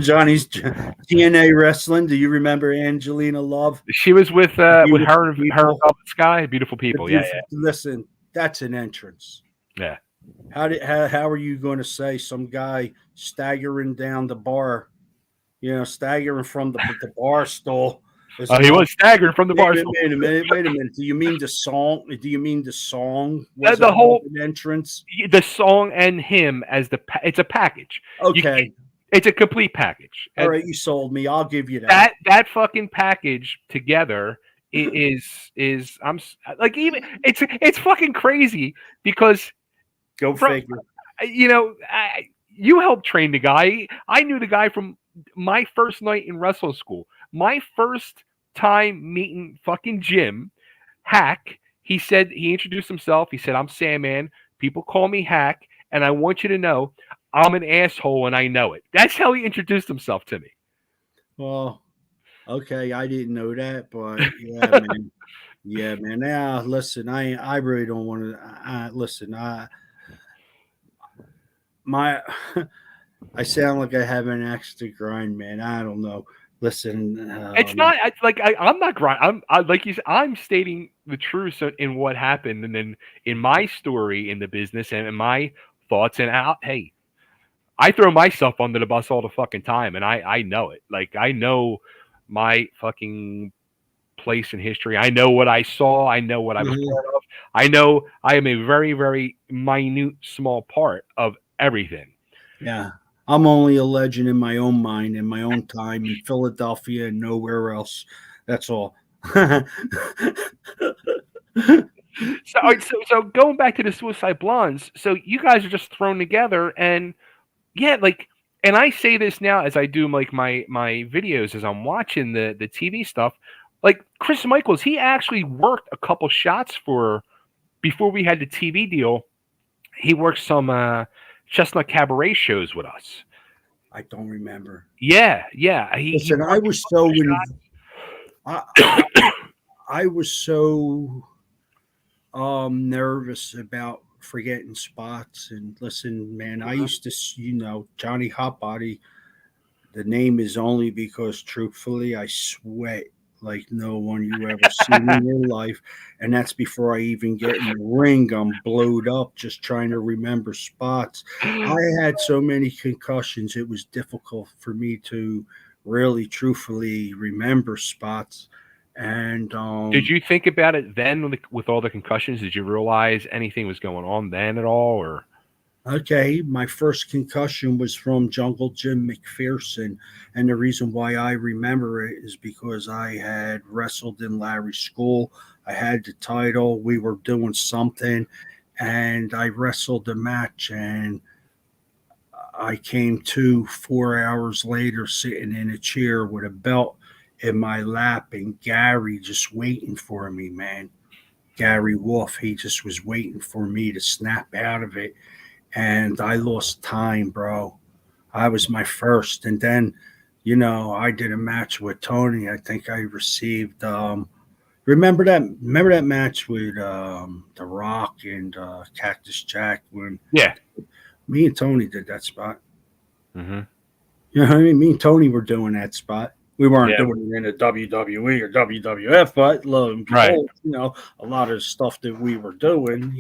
Speaker 2: Johnny's TNA wrestling. Do you remember Angelina Love?
Speaker 1: She was with her and
Speaker 2: People.
Speaker 1: Velvet Sky. Beautiful people. Yeah.
Speaker 2: Listen, that's an entrance.
Speaker 1: Yeah.
Speaker 2: How are you going to say some guy staggering down the bar, staggering from the bar stool Listen,
Speaker 1: He was staggered from the bar.
Speaker 2: wait a minute. Wait a minute. Do you mean the song? Do you mean the song? Was
Speaker 1: The
Speaker 2: it
Speaker 1: whole
Speaker 2: an entrance?
Speaker 1: the song and him as it's a package.
Speaker 2: Okay.
Speaker 1: It's a complete package.
Speaker 2: All
Speaker 1: And
Speaker 2: right, you sold me. I'll give you that.
Speaker 1: that fucking package together is like, even it's fucking crazy because,
Speaker 2: Go figure.
Speaker 1: you know, you helped train the guy. I knew the guy from my first night in wrestling school. My first time meeting fucking Jim Hack. He said, he introduced himself. He said, "I'm Sandman. People call me Hack, and I want you to know I'm an asshole and I know it." That's how he introduced himself to me.
Speaker 2: Well, okay, I didn't know that, but yeah, man. Yeah, man. Now, listen, I really don't want to. Listen, my I sound like I have an axe to grind, man. I don't know. Listen,
Speaker 1: It's not I'm not grind. Like you said, I'm stating the truth in what happened, and then in my story in the business and in my thoughts. And hey, I throw myself under the bus all the fucking time, and I know it. Like, I know my fucking place in history. I know what I saw. I know what I was part of. I know I am a very, very minute, small part of everything.
Speaker 2: yeah, I'm only a legend in my own mind, in my own time, in Philadelphia and nowhere else. That's all.
Speaker 1: So, all right, so going back to the Suicide Blondes, so you guys are just thrown together, and yeah, like, and I say this now as I do like my videos as I'm watching the TV stuff. Like, Chris Michaels, he actually worked a couple shots before we had the TV deal. He worked some Chestnut Cabaret shows with us.
Speaker 2: I don't remember.
Speaker 1: Yeah, yeah.
Speaker 2: Listen, I was so I, I was so nervous about forgetting spots. And listen, man, I used to, Johnny Hotbody. The name is only because, truthfully, I sweat like no one you ever seen in your life, and that's before I even get in the ring. I'm blowed up just trying to remember spots. I had so many concussions; it was difficult for me to really, truthfully remember spots. And
Speaker 1: Did you think about it then with all the concussions? Did you realize anything was going on then at all, or?
Speaker 2: Okay, my first concussion was from Jungle Jim McPherson. And the reason why I remember it is because I had wrestled in Larry's school. I had the title. We were doing something, and I wrestled the match. And I came to 4 hours later sitting in a chair with a belt in my lap, and Gary just waiting for me, man. Gary Wolf, he just was waiting for me to snap out of it, and I lost time, bro. I was my first, and then, I did a match with Tony. I think I received. Remember that match with The Rock and Cactus Jack when
Speaker 1: Yeah.
Speaker 2: me and Tony did that spot.
Speaker 1: Mm-hmm.
Speaker 2: You know what I mean? Me and Tony were doing that spot. We weren't
Speaker 1: Yeah.
Speaker 2: doing it in a WWE or WWF, but lo and
Speaker 1: Right.
Speaker 2: behold, a lot of stuff that we were doing,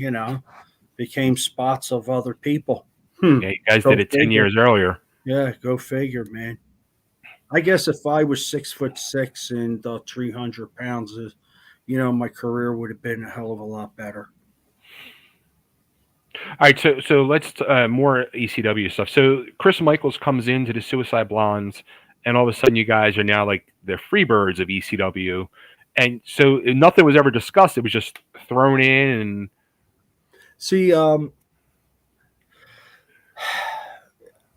Speaker 2: became spots of other people.
Speaker 1: Yeah, you guys
Speaker 2: Go
Speaker 1: did it 10
Speaker 2: figure.
Speaker 1: years earlier.
Speaker 2: Yeah, go figure, man. I guess if I was 6'6" and 300 pounds, my career would have been a hell of a lot better.
Speaker 1: All right, so let's more ECW stuff. So Chris Michaels comes into the Suicide Blondes, and all of a sudden you guys are now like the Freebirds of ECW, and so nothing was ever discussed. It was just thrown in, and
Speaker 2: See,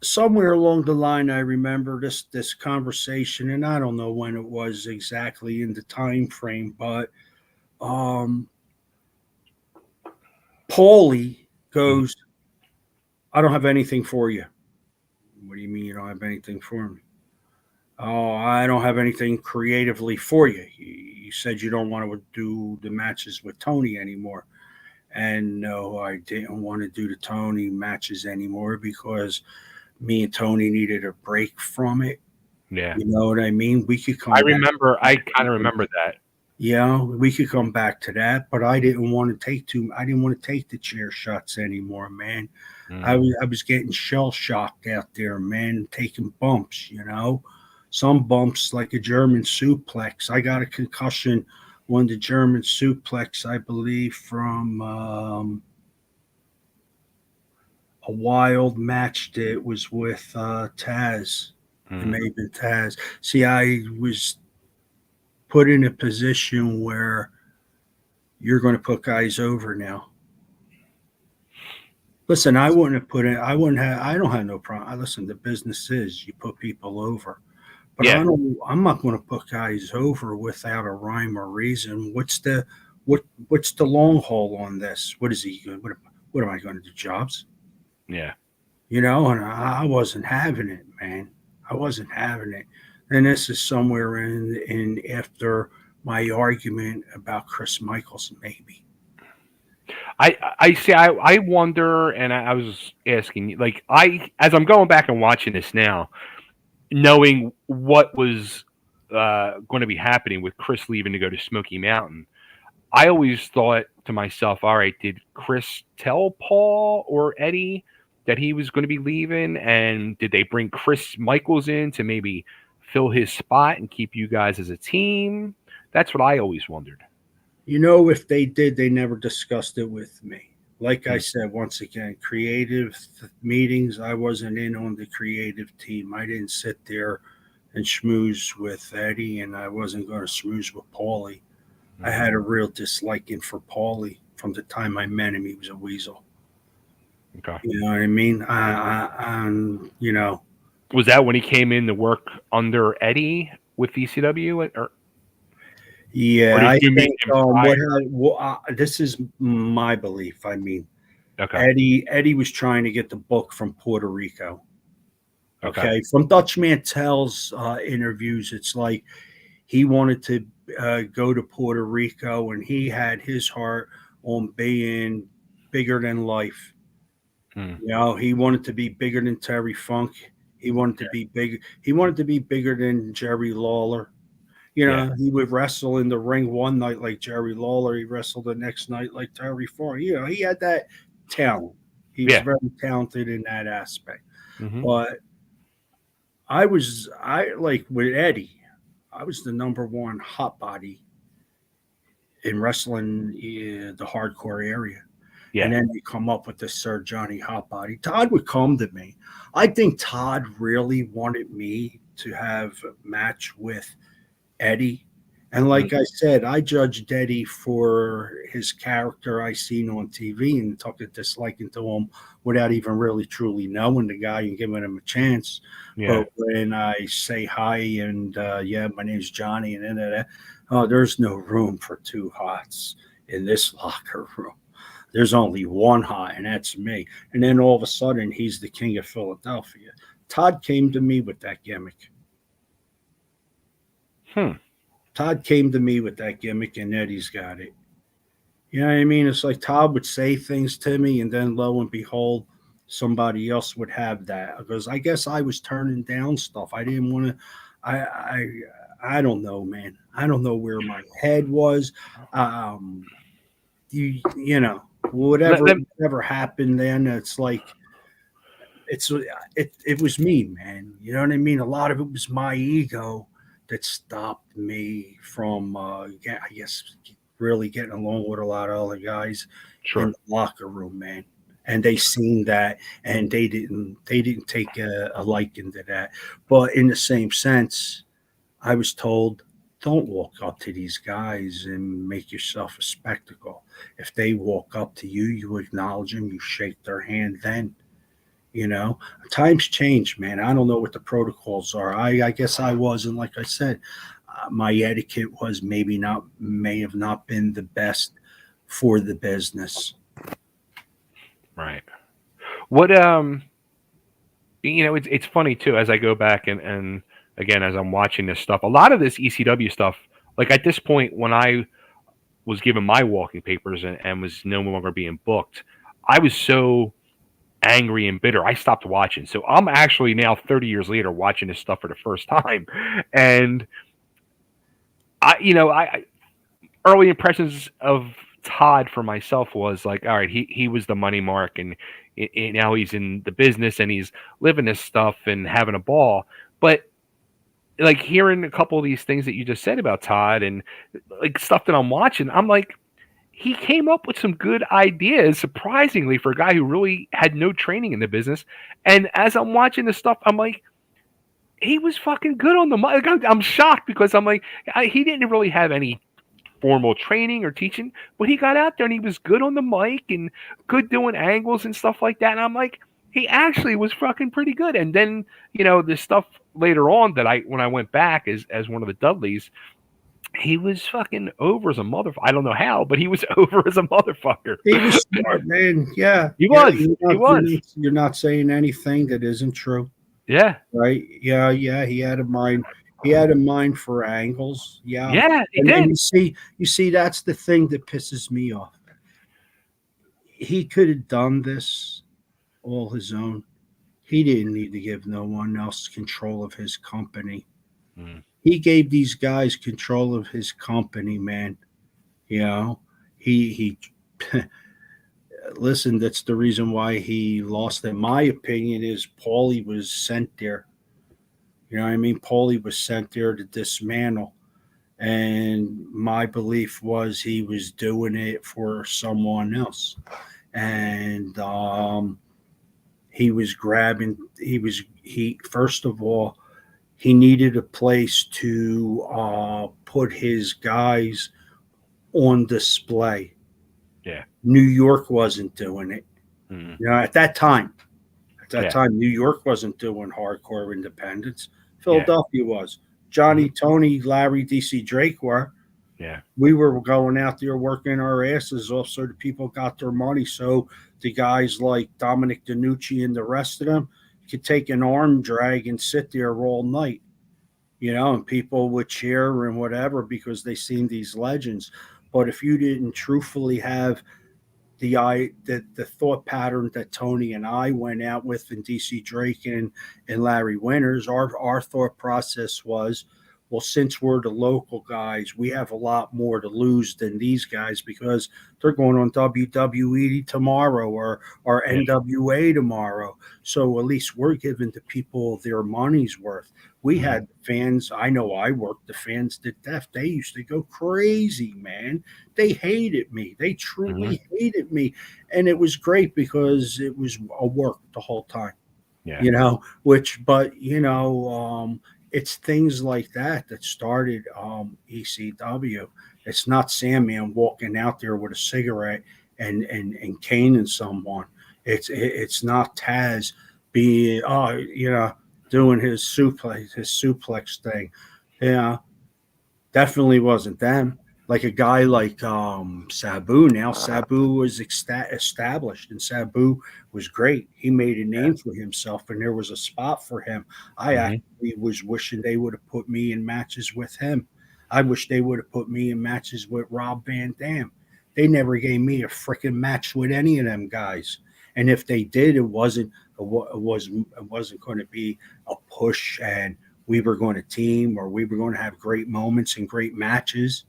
Speaker 2: somewhere along the line, I remember this conversation, and I don't know when it was exactly in the time frame, but Paulie goes, "I don't have anything for you." What do you mean you don't have anything for me? Oh, I don't have anything creatively for you. You said you don't want to do the matches with Tony anymore. And no, I didn't want to do the Tony matches anymore because me and Tony needed a break from it.
Speaker 1: yeah,
Speaker 2: You know what I mean? We could come
Speaker 1: I
Speaker 2: back.
Speaker 1: remember. I kind of remember that.
Speaker 2: Yeah, we could come back to that, but I didn't want to I didn't want to take the chair shots anymore, man. I was getting shell shocked out there, man, taking bumps. some bumps like a German suplex. I got a concussion on the German suplex, I believe, from a wild match that was with Taz. It may have been Taz. See, I was put in a position where you're going to put guys over now. Listen, I wouldn't have put it. I wouldn't have. I don't have no problem. Listen, the business is you put people over, but
Speaker 1: Yeah.
Speaker 2: I'm not going to put guys over without a rhyme or reason. What's the long haul on this? What is he? What am I going to do? Jobs?
Speaker 1: Yeah.
Speaker 2: And I wasn't having it, man. I wasn't having it. And this is somewhere in after my argument about Chris Michaels, maybe.
Speaker 1: I see. I wonder, and I was asking, like, as I'm going back and watching this now, knowing what was going to be happening with Chris leaving to go to Smoky Mountain, I always thought to myself, all right, did Chris tell Paul or Eddie that he was going to be leaving, and did they bring Chris Michaels in to maybe fill his spot and keep you guys as a team? That's what I always wondered.
Speaker 2: If they did, they never discussed it with me. Like I
Speaker 1: Hmm.
Speaker 2: said, once again, creative meetings, I wasn't in on the creative team. I didn't sit there and schmooze with Eddie, and I wasn't going to schmooze with Paulie. I had a real disliking for Paulie from the time I met him. He was a weasel.
Speaker 1: Okay.
Speaker 2: You know what I mean?
Speaker 1: Was that when he came in to work under Eddie with ECW, or
Speaker 2: Yeah,
Speaker 1: did
Speaker 2: I
Speaker 1: you meet
Speaker 2: think
Speaker 1: him prior?
Speaker 2: this is my belief. I mean,
Speaker 1: Okay.
Speaker 2: Eddie was trying to get the book from Puerto Rico.
Speaker 1: Okay.
Speaker 2: Okay, from Dutch Mantel's interviews, it's like he wanted to go to Puerto Rico, and he had his heart on being bigger than life.
Speaker 1: Hmm.
Speaker 2: He wanted to be bigger than Terry Funk. He wanted to be big. He wanted to be bigger than Jerry Lawler.
Speaker 1: Yeah.
Speaker 2: He would wrestle in the ring one night like Jerry Lawler. He wrestled the next night like Terry Funk. He had that talent. He was
Speaker 1: Yeah.
Speaker 2: very talented in that aspect.
Speaker 1: Hmm.
Speaker 2: But I like with Eddie, I was the number one hot body in wrestling the hardcore area. And
Speaker 1: Yeah.
Speaker 2: then they come up with this Sir Johnny Hot Body. Todd would come to me. I think Todd really wanted me to have a match with Eddie. And
Speaker 1: Mm.
Speaker 2: like I said, I judged Eddie for his character I seen on TV and took a disliking to him without even really truly knowing the guy and giving him a chance.
Speaker 1: Yeah.
Speaker 2: But when I say hi and yeah, my name's Johnny and then oh, there's no room for two hots in this locker room. There's only one hot, and that's me. And then all of a sudden, he's the king of Philadelphia. Todd came to me with that gimmick.
Speaker 1: Hmm.
Speaker 2: Todd came to me with that gimmick, and Eddie's got it. You know what I mean? It's like Todd would say things to me, and then lo and behold, somebody else would have that. Because I guess I was turning down stuff. I didn't want to. I don't know, man. I don't know where my head was. Um, you know
Speaker 1: Let, let,
Speaker 2: whatever happened then. It's like it was me, man. You know what I mean? A lot of it was my ego that stopped me from, I guess, really getting along with a lot of other guys in
Speaker 1: sure.
Speaker 2: the locker room, man. And they seen that, and they didn't take a liking to that. But in the same sense, I was told, don't walk up to these guys and make yourself a spectacle. If they walk up to you, you acknowledge them, you shake their hand then. Times change, man. I don't know what the protocols are. I guess I wasn't, like I said, my etiquette was may have not been the best for the business.
Speaker 1: Right. What it's funny too as I go back and again as I'm watching this stuff. A lot of this ECW stuff, like at this point when I was given my walking papers and was no longer being booked, I was so angry and bitter. I stopped watching. So I'm actually now 30 years later watching this stuff for the first time. And I early impressions of Todd for myself was like, all right, he was the money mark, and now he's in the business and he's living this stuff and having a ball. But like hearing a couple of these things that you just said about Todd and like stuff that I'm watching, I'm like, he came up with some good ideas, surprisingly, for a guy who really had no training in the business. And as I'm watching this stuff, I'm like, he was fucking good on the mic. Like, I'm shocked because I'm like, he didn't really have any formal training or teaching, but he got out there and he was good on the mic and good doing angles and stuff like that. And I'm like, he actually was fucking pretty good. And then, the stuff later on that when I went back as one of the Dudleys, he was fucking over as a motherfucker. I don't know how, but he was over as a motherfucker.
Speaker 2: He was smart, man. Yeah,
Speaker 1: He
Speaker 2: yeah.
Speaker 1: was. He was.
Speaker 2: You're not saying anything that isn't true,
Speaker 1: Yeah.
Speaker 2: right? Yeah, yeah. He had a mind. He had a mind for angles. Yeah,
Speaker 1: Yeah, he
Speaker 2: and
Speaker 1: did.
Speaker 2: you see, that's the thing that pisses me off. He could have done this all his own. He didn't need to give no one else control of his company.
Speaker 1: Mm.
Speaker 2: He gave these guys control of his company, man. You know, he listen. That's the reason why he lost. In my opinion, is Paulie was sent there. You know what I mean? Paulie was sent there to dismantle. And my belief was he was doing it for someone else. And he was grabbing, he, first of all, he needed a place to put his guys on display.
Speaker 1: Yeah.
Speaker 2: New York wasn't doing it.
Speaker 1: Mm.
Speaker 2: You know, at that time,
Speaker 1: Yeah.
Speaker 2: New York wasn't doing hardcore independence.
Speaker 1: Yeah.
Speaker 2: Philadelphia was.
Speaker 1: Mhm.
Speaker 2: Johnny, Tony, Larry, DC Drake were.
Speaker 1: Yeah.
Speaker 2: We were going out there working our asses off so the people got their money. So the guys like Dominic DiNucci and the rest of them could take an arm drag and sit there all night, and people would cheer and whatever because they seen these legends. But if you didn't truthfully have the thought pattern that Tony and I went out with, and DC Drake and Larry Winters, our thought process was, well, since we're the local guys, we have a lot more to lose than these guys because they're going on WWE tomorrow or
Speaker 1: Yeah.
Speaker 2: NWA tomorrow. So at least we're giving the people their money's worth. We
Speaker 1: Mhm.
Speaker 2: had fans. I know I worked the fans to death. They used to go crazy, man. They hated me. They
Speaker 1: Mhm.
Speaker 2: truly hated me. And it was great because it was a work the whole time,
Speaker 1: Yeah.
Speaker 2: but it's things like that started ECW. It's not Sandman walking out there with a cigarette and caning someone. It's not Taz being, doing his suplex thing. Yeah, definitely wasn't them. Like a guy like Sabu. Now Sabu was established, and Sabu was great. He made a
Speaker 1: Yeah.
Speaker 2: name for himself, and there was a spot for him. I
Speaker 1: Mhm.
Speaker 2: actually was wishing they would have put me in matches with him. I wish they would have put me in matches with Rob Van Dam. They never gave me a freaking match with any of them guys. And if they did, it wasn't going to be a push and we were going to team or we were going to have great moments and great matches.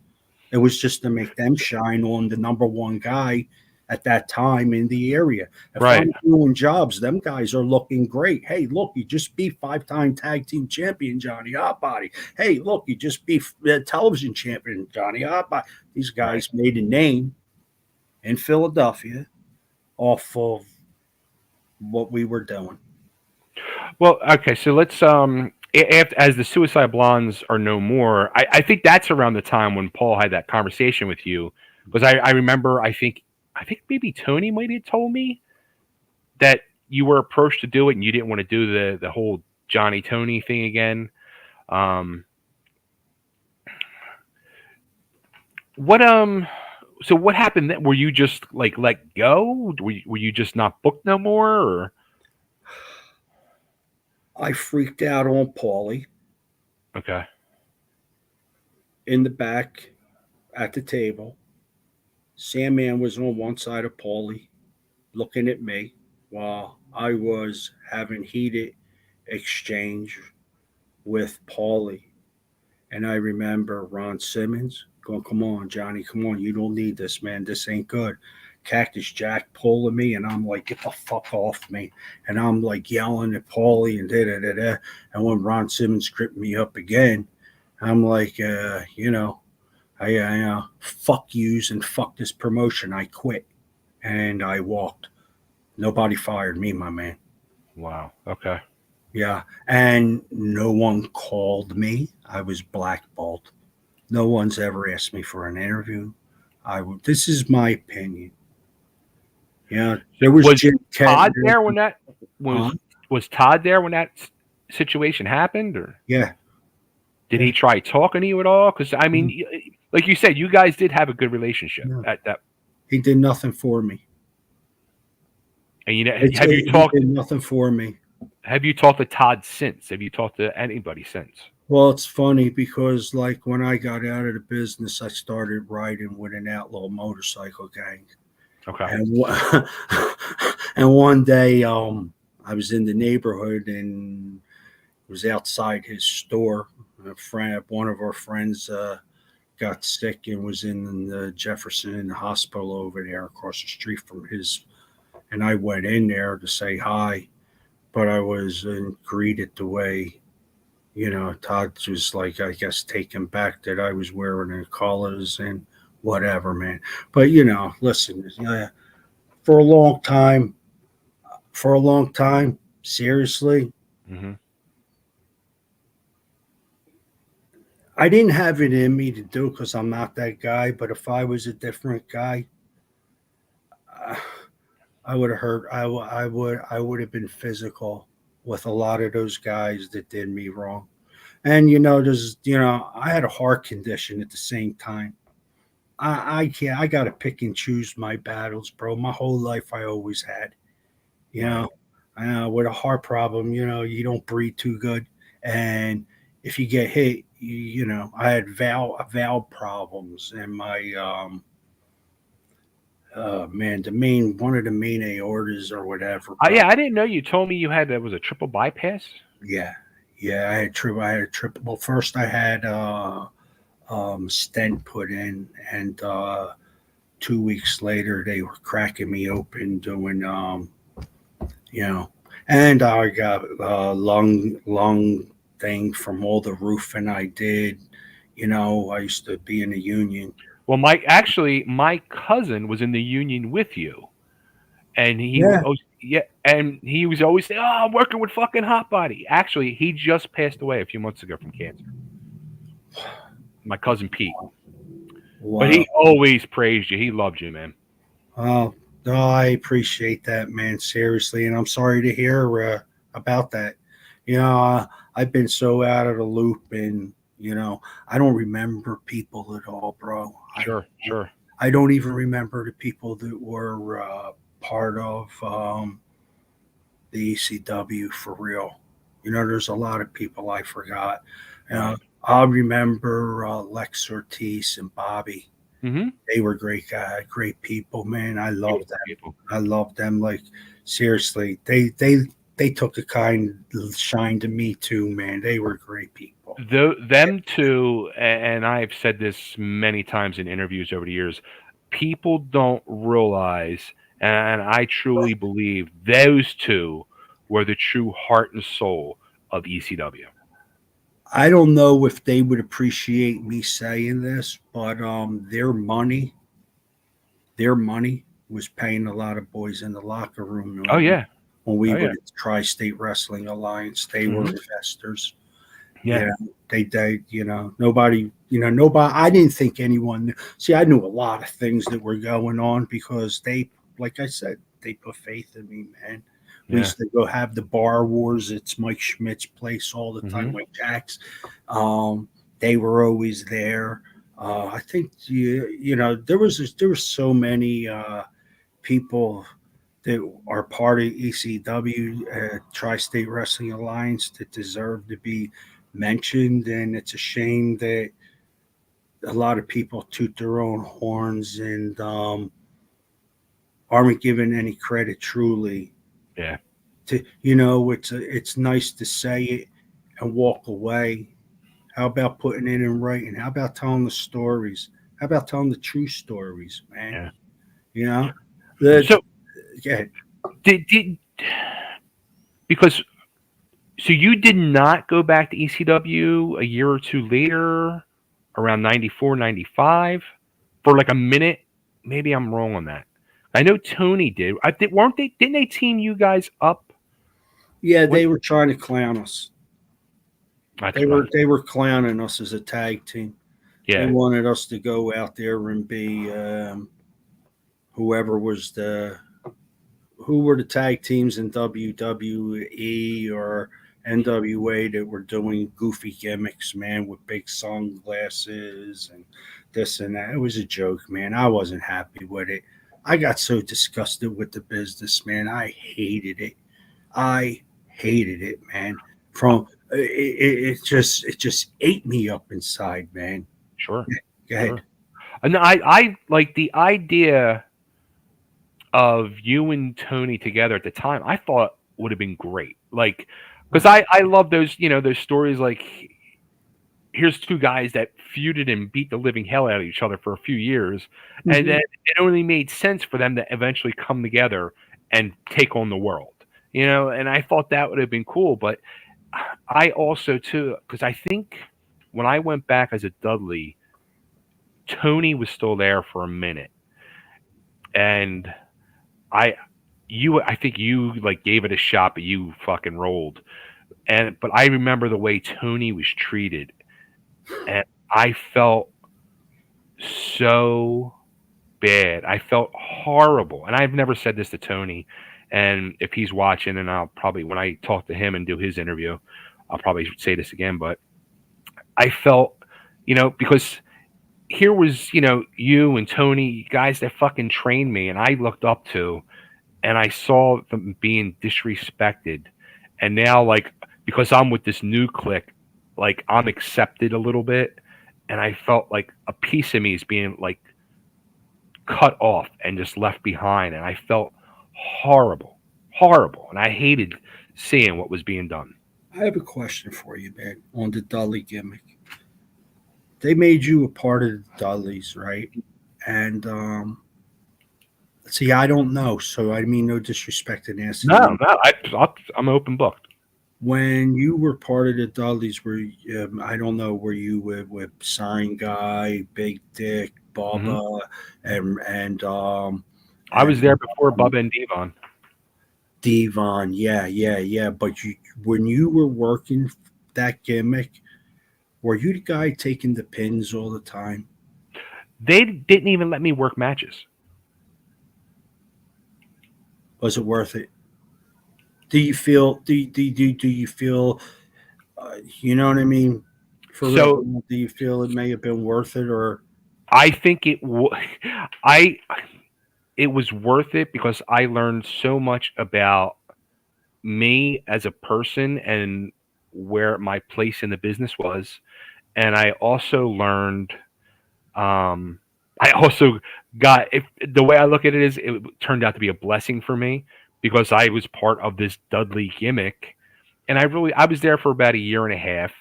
Speaker 2: It was just to make them shine on the number one guy at that time in the area. If
Speaker 1: Right.
Speaker 2: I'm doing jobs, them guys are looking great. Hey, look, you just beat 5-time tag team champion Johnny Hotbody. Hey, look, you just beat television champion Johnny Hotbody. These
Speaker 1: Right.
Speaker 2: guys made a name in Philadelphia off of what we were doing.
Speaker 1: Well, okay, so let's after, as the Suicide Blondes are no more, I think that's around the time when Paul had that conversation with you because I remember I think maybe Tony might have told me that you were approached to do it and you didn't want to do the whole Johnny Tony thing again. Um, what so what happened then? Were you just like let go? Were you just not booked no more or
Speaker 2: I freaked out on Paulie
Speaker 1: okay.
Speaker 2: in the back at the table. Sandman was on one side of Paulie looking at me while I was having heated exchange with Paulie. And I remember Ron Simmons going, "Come on, Johnny, come on. You don't need this, man. This ain't good." Cactus Jack pulling me, and I'm like, get the fuck off me. And I'm like yelling at Paulie and da da da da. And when Ron Simmons gripped me up again, I'm like, I fuck yous and fuck this promotion. I quit and I walked. Nobody fired me, my man.
Speaker 1: Wow. Okay.
Speaker 2: Yeah. And no one called me. I was blackballed. No one's ever asked me for an interview. This is my opinion. Yeah. There was
Speaker 1: Was
Speaker 2: Jim
Speaker 1: Todd
Speaker 2: Kent.
Speaker 1: there when that
Speaker 2: Huh?
Speaker 1: was Todd there when that situation happened, or
Speaker 2: Yeah.
Speaker 1: did
Speaker 2: Yeah.
Speaker 1: he try talking to you at all? Because I mean,
Speaker 2: Mm,
Speaker 1: like you said, you guys did have a good relationship
Speaker 2: yeah.
Speaker 1: at that.
Speaker 2: He did nothing for me.
Speaker 1: And you know,
Speaker 2: He did nothing for me.
Speaker 1: have you talked to Todd since? Have you talked to anybody since?
Speaker 2: Well, it's funny because, like, when I got out of the business, I started riding with an outlaw motorcycle gang.
Speaker 1: Okay.
Speaker 2: And and one day, I was in the neighborhood and was outside his store. One of our friends, got sick and was in the Jefferson in the hospital over there across the street from his. And I went in there to say hi, but I was greeted the way, Todd was like, I guess, taken back that I was wearing the colors and whatever, man. But listen, for a long time, seriously,
Speaker 1: Hmm.
Speaker 2: I didn't have it in me to do because I'm not that guy. But if I was a different guy, uh, I would have hurt. I would have been physical with a lot of those guys that did me wrong. And I had a heart condition at the same time. I can't. I got to pick and choose my battles, bro. My whole life, I always had. You
Speaker 1: Right.
Speaker 2: know, with a heart problem, you don't breathe too good, and if you get hit, I had valve problems, and my man, the main one of the main aortas or whatever, bro.
Speaker 1: Yeah, I didn't know you told me you had that was a triple bypass.
Speaker 2: Yeah, yeah. I had triple. Well, first I had stent put in, and 2 weeks later they were cracking me open doing you know, and I got a lung thing from all the roofing I did. I used to be in the union.
Speaker 1: Well, my cousin was in the union with you, and
Speaker 2: Yeah.
Speaker 1: yeah, and he was always saying, "Oh, I'm working with fucking Hot Body." Actually, he just passed away a few months ago from cancer. My cousin Pete, but
Speaker 2: Wow.
Speaker 1: he always praised you. He loved you, man.
Speaker 2: Oh, no, I appreciate that, man. Seriously, and I'm sorry to hear about that. I've been so out of the loop, and I don't remember people at all, bro.
Speaker 1: Sure, sure.
Speaker 2: I don't even remember the people that were part of the ECW for real. There's a lot of people I forgot.
Speaker 1: Right.
Speaker 2: I remember Lex Ortiz and Bobby.
Speaker 1: Mm-hmm.
Speaker 2: They were great guys, great people, man. I love
Speaker 1: Beautiful
Speaker 2: them.
Speaker 1: people.
Speaker 2: I love them. Like seriously, they took a kind shine to me too, man. They were great people.
Speaker 1: Them two, and I've said this many times in interviews over the years. People don't realize, and I truly believe those two were the true heart and soul of ECW.
Speaker 2: I don't know if they would appreciate me saying this, but their money was paying a lot of boys in the locker room
Speaker 1: Oh
Speaker 2: when we,
Speaker 1: yeah,
Speaker 2: when we
Speaker 1: oh
Speaker 2: were
Speaker 1: yeah,
Speaker 2: at the Tri-State Wrestling Alliance. They were
Speaker 1: hmm
Speaker 2: investors.
Speaker 1: yeah.
Speaker 2: Yeah, they nobody. I didn't think anyone knew. See, I knew a lot of things that were going on because like I said, they put faith in me, man. We
Speaker 1: Yeah.
Speaker 2: used to go have the bar wars. It's Mike Schmidt's place all the time,
Speaker 1: Hmm.
Speaker 2: Mike Jack's. Um, they were always there. I think there were so many people that are part of ECW, Tri-State Wrestling Alliance, that deserve to be mentioned, and it's a shame that a lot of people toot their own horns and aren't given any credit truly.
Speaker 1: Yeah.
Speaker 2: It's nice to say it and walk away. How about putting it in writing? How about telling the stories? How about telling the true stories, man?
Speaker 1: Yeah.
Speaker 2: You know.
Speaker 1: So
Speaker 2: Yeah.
Speaker 1: did because so you did not go back to ECW a year or two later, around 94, 95, for like a minute? Maybe I'm wrong on that. I know Tony did. I did, weren't they? Didn't they team you guys up?
Speaker 2: Yeah,
Speaker 1: What?
Speaker 2: they were trying to clown us.
Speaker 1: That's
Speaker 2: They
Speaker 1: right.
Speaker 2: were clowning us as a tag team. They
Speaker 1: Yeah.
Speaker 2: wanted us to go out there and be whoever was the who were the tag teams in WWE or NWA that were doing goofy gimmicks, man, with big sunglasses and this and that. It was a joke, man. I wasn't happy with it. I got so disgusted with the business, man. I hated it. I hated it, man. From it just ate me up inside, man.
Speaker 1: Sure.
Speaker 2: Go ahead.
Speaker 1: Sure. And I like the idea of you and Tony together at the time. I thought would have been great. Like, because I love those, those stories. Like, here's two guys that feuded and beat the living hell out of each other for a few years, and
Speaker 2: Mhm.
Speaker 1: then it only made sense for them to eventually come together and take on the world. And I thought that would have been cool. But I also too, because I think when I went back as a Dudley, Tony was still there for a minute, and I I think you like gave it a shot, but you fucking rolled. But I remember the way Tony was treated, and I felt so bad. I felt horrible, and I've never said this to Tony. And if he's watching, and I'll probably when I talk to him and do his interview, I'll probably say this again. But I felt, because here was, you and Tony, guys that fucking trained me, and I looked up to, and I saw them being disrespected, and now like because I'm with this new clique, like I'm accepted a little bit, and I felt like a piece of me is being like cut off and just left behind, and I felt horrible, horrible, and I hated seeing what was being done.
Speaker 2: I have a question for you, man, on the Dudley gimmick. They made you a part of the Dudleys, right? And see, I don't know, so I mean no disrespect in asking
Speaker 1: No,
Speaker 2: you.
Speaker 1: no, I'm open book.
Speaker 2: When you were part of the Dudleys, I don't know, were you with Sign Guy, Big Dick,
Speaker 1: Hmm.
Speaker 2: Bubba,
Speaker 1: I was
Speaker 2: and
Speaker 1: there before Bubba and Devon.
Speaker 2: Devon? Yeah, yeah, yeah. But when you were working that gimmick, were you the guy taking the pins all the time?
Speaker 1: They didn't even let me work matches.
Speaker 2: Was it worth it? Do you feel? Do you feel? You know what I mean? For real,
Speaker 1: So
Speaker 2: do you feel it may have been worth it, or
Speaker 1: I think I it was worth it because I learned so much about me as a person and where my place in the business was, and I also learned. I also got if the way I look at it is it turned out to be a blessing for me because I was part of this Dudley gimmick, and I was there for about a year and a half,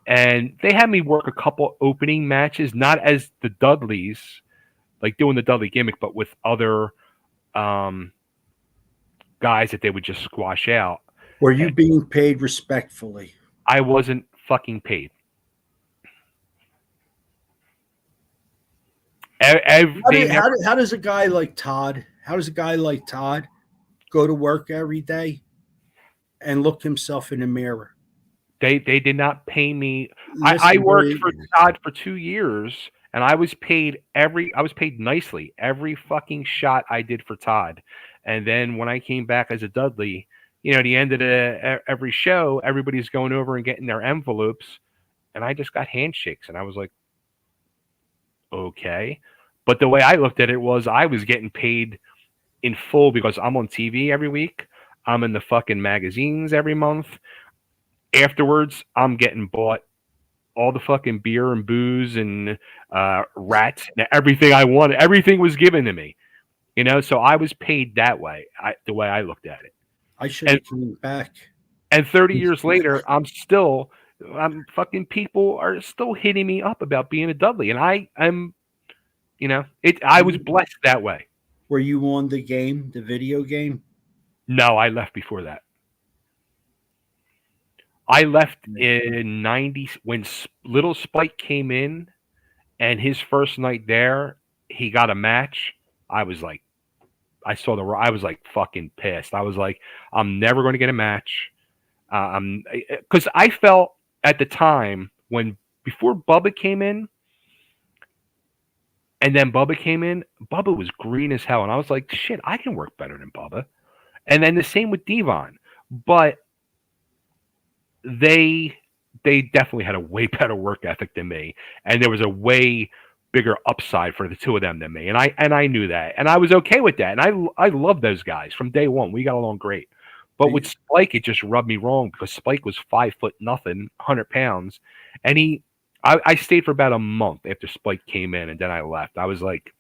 Speaker 1: and they had me work a couple opening matches, not as the Dudleys, like doing the Dudley gimmick, but with other um, guys that they would just squash out.
Speaker 2: were you
Speaker 1: And
Speaker 2: being paid respectfully?
Speaker 1: I wasn't fucking paid. They never.
Speaker 2: How does a guy like Todd? How does a guy like Todd go to work every day and look himself in the mirror?
Speaker 1: They did not pay me. I
Speaker 2: Listen,
Speaker 1: worked
Speaker 2: buddy,
Speaker 1: for Todd for 2 years, and I was paid I was paid nicely every fucking shot I did for Todd. And then when I came back as a Dudley, at the end of every show, everybody's going over and getting their envelopes, and I just got handshakes, and I was like, okay. But the way I looked at it was I was getting paid in full because I'm on TV every week. I'm in the fucking magazines every month. Afterwards, I'm getting bought all the fucking beer and booze and rats and everything I wanted. Everything was given to me, So I was paid that way. The way I looked at it,
Speaker 2: I should
Speaker 1: and
Speaker 2: have came back.
Speaker 1: 30 years later, I'm fucking people are still hitting me up about being a Dudley, and I'm, it. I was blessed that way.
Speaker 2: Were you on the game, the video game?
Speaker 1: No, I left before that. I left in 90 when Little Spike came in and his first night there, he got a match. I was like, I was like fucking pissed. I was like, I'm never going to get a match. Because I felt at the time when before Bubba came in, and then Bubba came in, Bubba was green as hell, and I was like, shit, I can work better than Bubba. And then the same with Devon, but they they definitely had a way better work ethic than me, and there was a way bigger upside for the two of them than me, and I knew that, and I was okay with that, and I love those guys from day one. We got along great, but with Spike, it just rubbed me wrong because Spike was 5 foot nothing, 100 pounds, and I stayed for about a month after Spike came in, and then I left. I was like,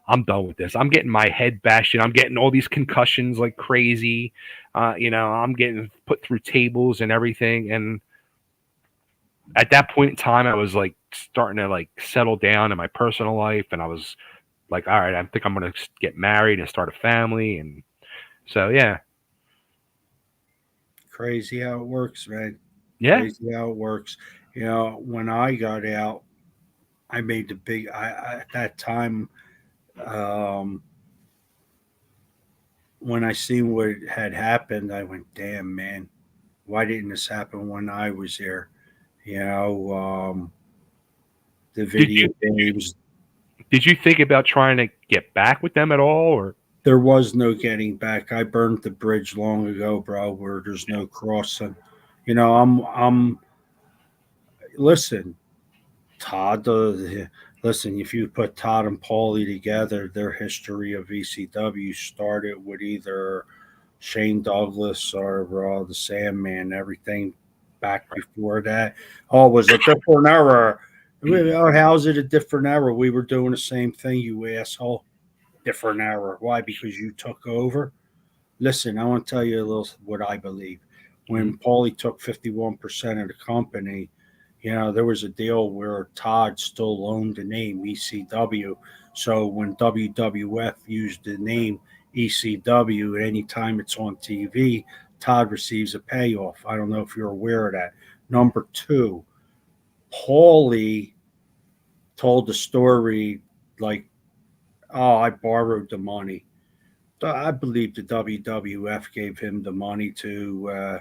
Speaker 1: I'm done with this. I'm getting my head bashed in. I'm getting all these concussions like crazy. I'm getting put through tables and everything. And at that point in time, I was like starting to like settle down in my personal life. And I was like, all right, I think I'm going to get married and start a family. And so, yeah.
Speaker 2: Crazy how it works, man.
Speaker 1: Yeah.
Speaker 2: Crazy how it works. When I got out, I made the big. At that time, when I seen what had happened, I went, "Damn, man, why didn't this happen when I was there?" The
Speaker 1: Did
Speaker 2: video
Speaker 1: you
Speaker 2: games.
Speaker 1: did you think about trying to get back with them at all? Or
Speaker 2: There was no getting back. I burned the bridge long ago, bro. Where there's no crossing. I'm. Listen, Todd. Listen, if you put Todd and Paulie together, their history of ECW started with either Shane Douglas or the Sandman. Everything back before that. Oh, it was a different era. How's it a different era? We were doing the same thing, you asshole. Different era. Why? Because you took over. Listen, I want to tell you a little what I believe. When Paulie took 51% of the company, there was a deal where Todd still owned the name ECW. So when WWF used the name ECW, anytime it's on TV, Todd receives a payoff. I don't know if you're aware of that. Number two, Paulie told the story like, oh, I borrowed the money. I believe the WWF gave him the money to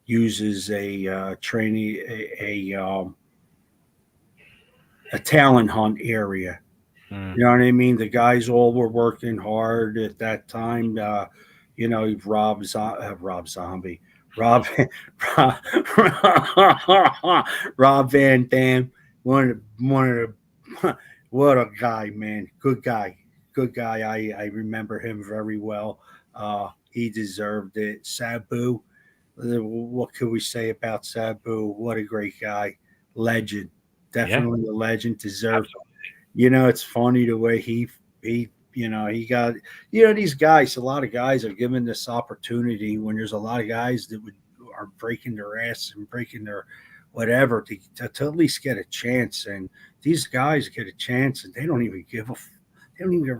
Speaker 2: use as a trainee, a talent hunt area. You know what I mean? The guys all were working hard at that time. Rob Zombie, Rob, Rob Van Dam, one of the, what a guy, man, good guy, good guy. I remember him very well. He deserved it. Sabu, what could we say about Sabu? What a great guy, legend,
Speaker 1: yeah,
Speaker 2: definitely a legend. Deserved.
Speaker 1: absolutely.
Speaker 2: It's funny the way he got these guys. A lot of guys are given this opportunity when there's a lot of guys that are breaking their ass and breaking their whatever to at least get a chance. And these guys get a chance and they don't even give a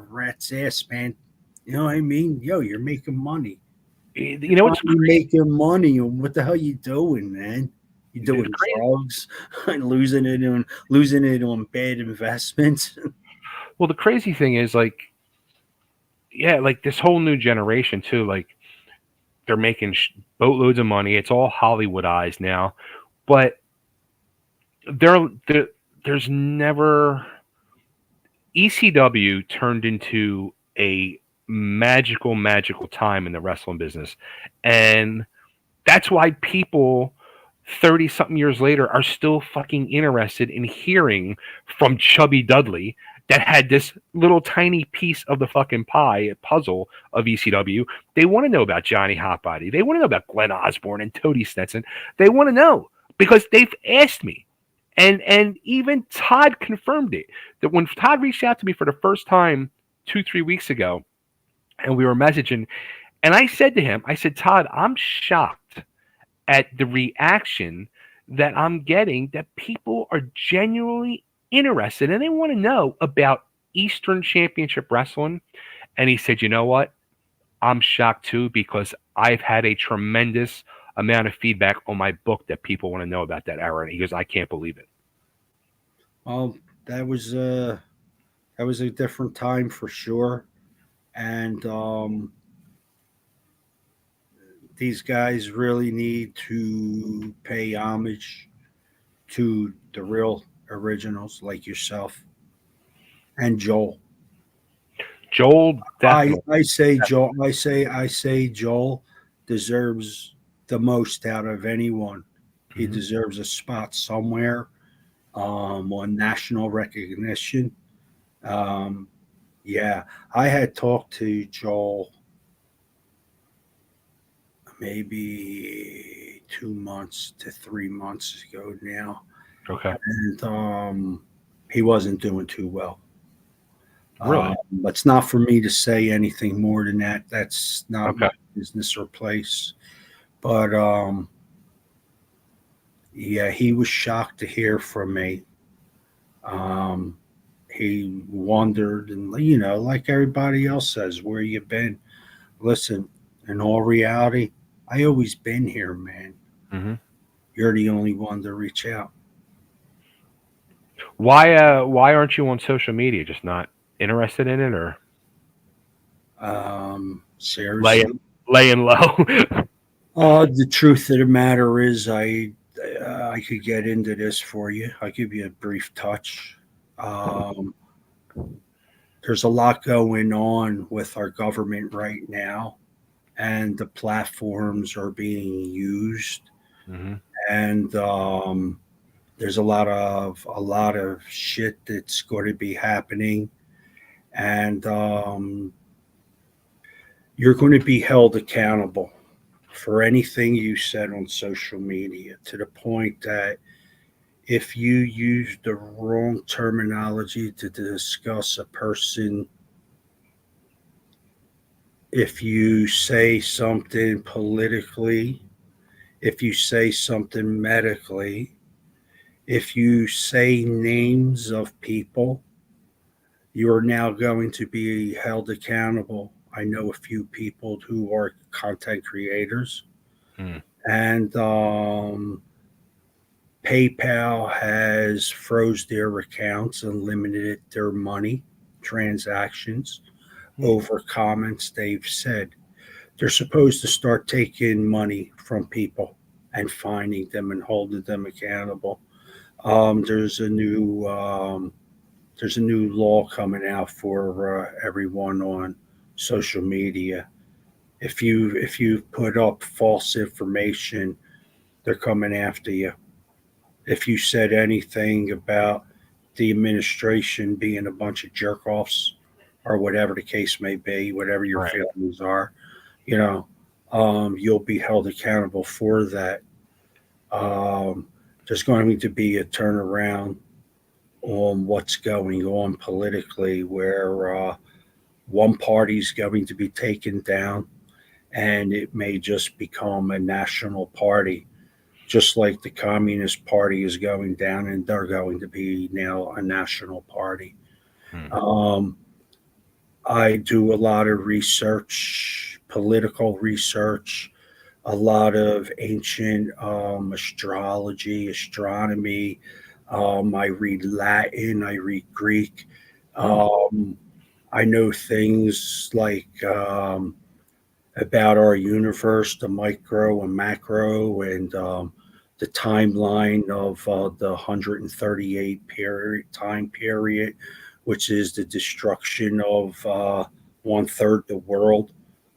Speaker 2: rat's ass, man. You know what I mean? Yo, you're making money.
Speaker 1: You know what's
Speaker 2: You
Speaker 1: crazy?
Speaker 2: making money. What the hell you doing, man? You
Speaker 1: It's
Speaker 2: doing
Speaker 1: crazy.
Speaker 2: drugs and losing it on bad investments.
Speaker 1: Well, the crazy thing is like, yeah, like this whole new generation too. Like they're making boatloads of money. It's all Hollywoodized now, but there, there's never ECW turned into a magical time in the wrestling business, and that's why people 30 something years later are still fucking interested in hearing from Chubby Dudley that had this little tiny piece of the fucking pie puzzle of ECW. They want to know about Johnny Hotbody. They want to know about Glenn Osborne and Tony Stetson. They want to know because they've asked me. And even Todd confirmed it. That when Todd reached out to me for the first time 2-3 weeks ago, and we were messaging, and I said to him, I said, Todd, I'm shocked at the reaction that I'm getting that people are genuinely interested and they want to know about Eastern Championship Wrestling And he said, you know what? I'm shocked too because I've had a tremendous amount of feedback on my book that people want to know about that era. And he goes, I can't believe it.
Speaker 2: Well, that was uh that was a different time for sure. And these guys really need to pay homage to the real originals like yourself and Joel.
Speaker 1: Joel
Speaker 2: I
Speaker 1: definitely.
Speaker 2: I say Joel. I say Joel deserves the most out of anyone. He
Speaker 1: Mhm.
Speaker 2: deserves a spot somewhere on national recognition. Um, yeah, I had talked to Joel maybe 2 months to 3 months ago now,
Speaker 1: Okay.
Speaker 2: and he wasn't doing too well.
Speaker 1: Really?
Speaker 2: It's not for me to say anything more than that. That's not
Speaker 1: Okay.
Speaker 2: my business or place. But yeah, he was shocked to hear from me. Um, he wondered, and like everybody else says, where you been? Listen, in all reality, I always been here, man.
Speaker 1: Hmm.
Speaker 2: You're the only one to reach out.
Speaker 1: Why aren't you on social media? Just not interested in it, or laying
Speaker 2: Seriously,
Speaker 1: laying low?
Speaker 2: the truth of the matter is, I could get into this for you. I'll give you a brief touch. Um, there's a lot going on with our government right now, and the platforms are being used,
Speaker 1: Hmm.
Speaker 2: and there's a lot of shit that's going to be happening, and you're going to be held accountable for anything you said on social media, to the point that if you use the wrong terminology to discuss a person, if you say something politically, if you say something medically, if you say names of people, you are now going to be held accountable. I know a few people who are content creators,
Speaker 1: Mm.
Speaker 2: and PayPal has froze their accounts and limited their money transactions
Speaker 1: Mm.
Speaker 2: over comments they've said. They're supposed to start taking money from people and finding them and holding them accountable. Um, there's a new um, there's a new law coming out for everyone on social media. If you put up false information, they're coming after you. If you said anything about the administration being a bunch of jerk offs, or whatever the case may be, whatever your
Speaker 1: Right.
Speaker 2: feelings are, you know, you'll be held accountable for that. Um, there's going to be a turnaround on what's going on politically, where one party's going to be taken down, and it may just become a national party, just like the Communist Party is going down, and they're going to be now a national party.
Speaker 1: Mm.
Speaker 2: Um, I do a lot of research, political research, a lot of ancient astrology, astronomy. I read Latin, I read Greek.
Speaker 1: Mm.
Speaker 2: Um, I know things like about our universe, the micro and macro, and the timeline of the 138 time period, which is the destruction of one third the world.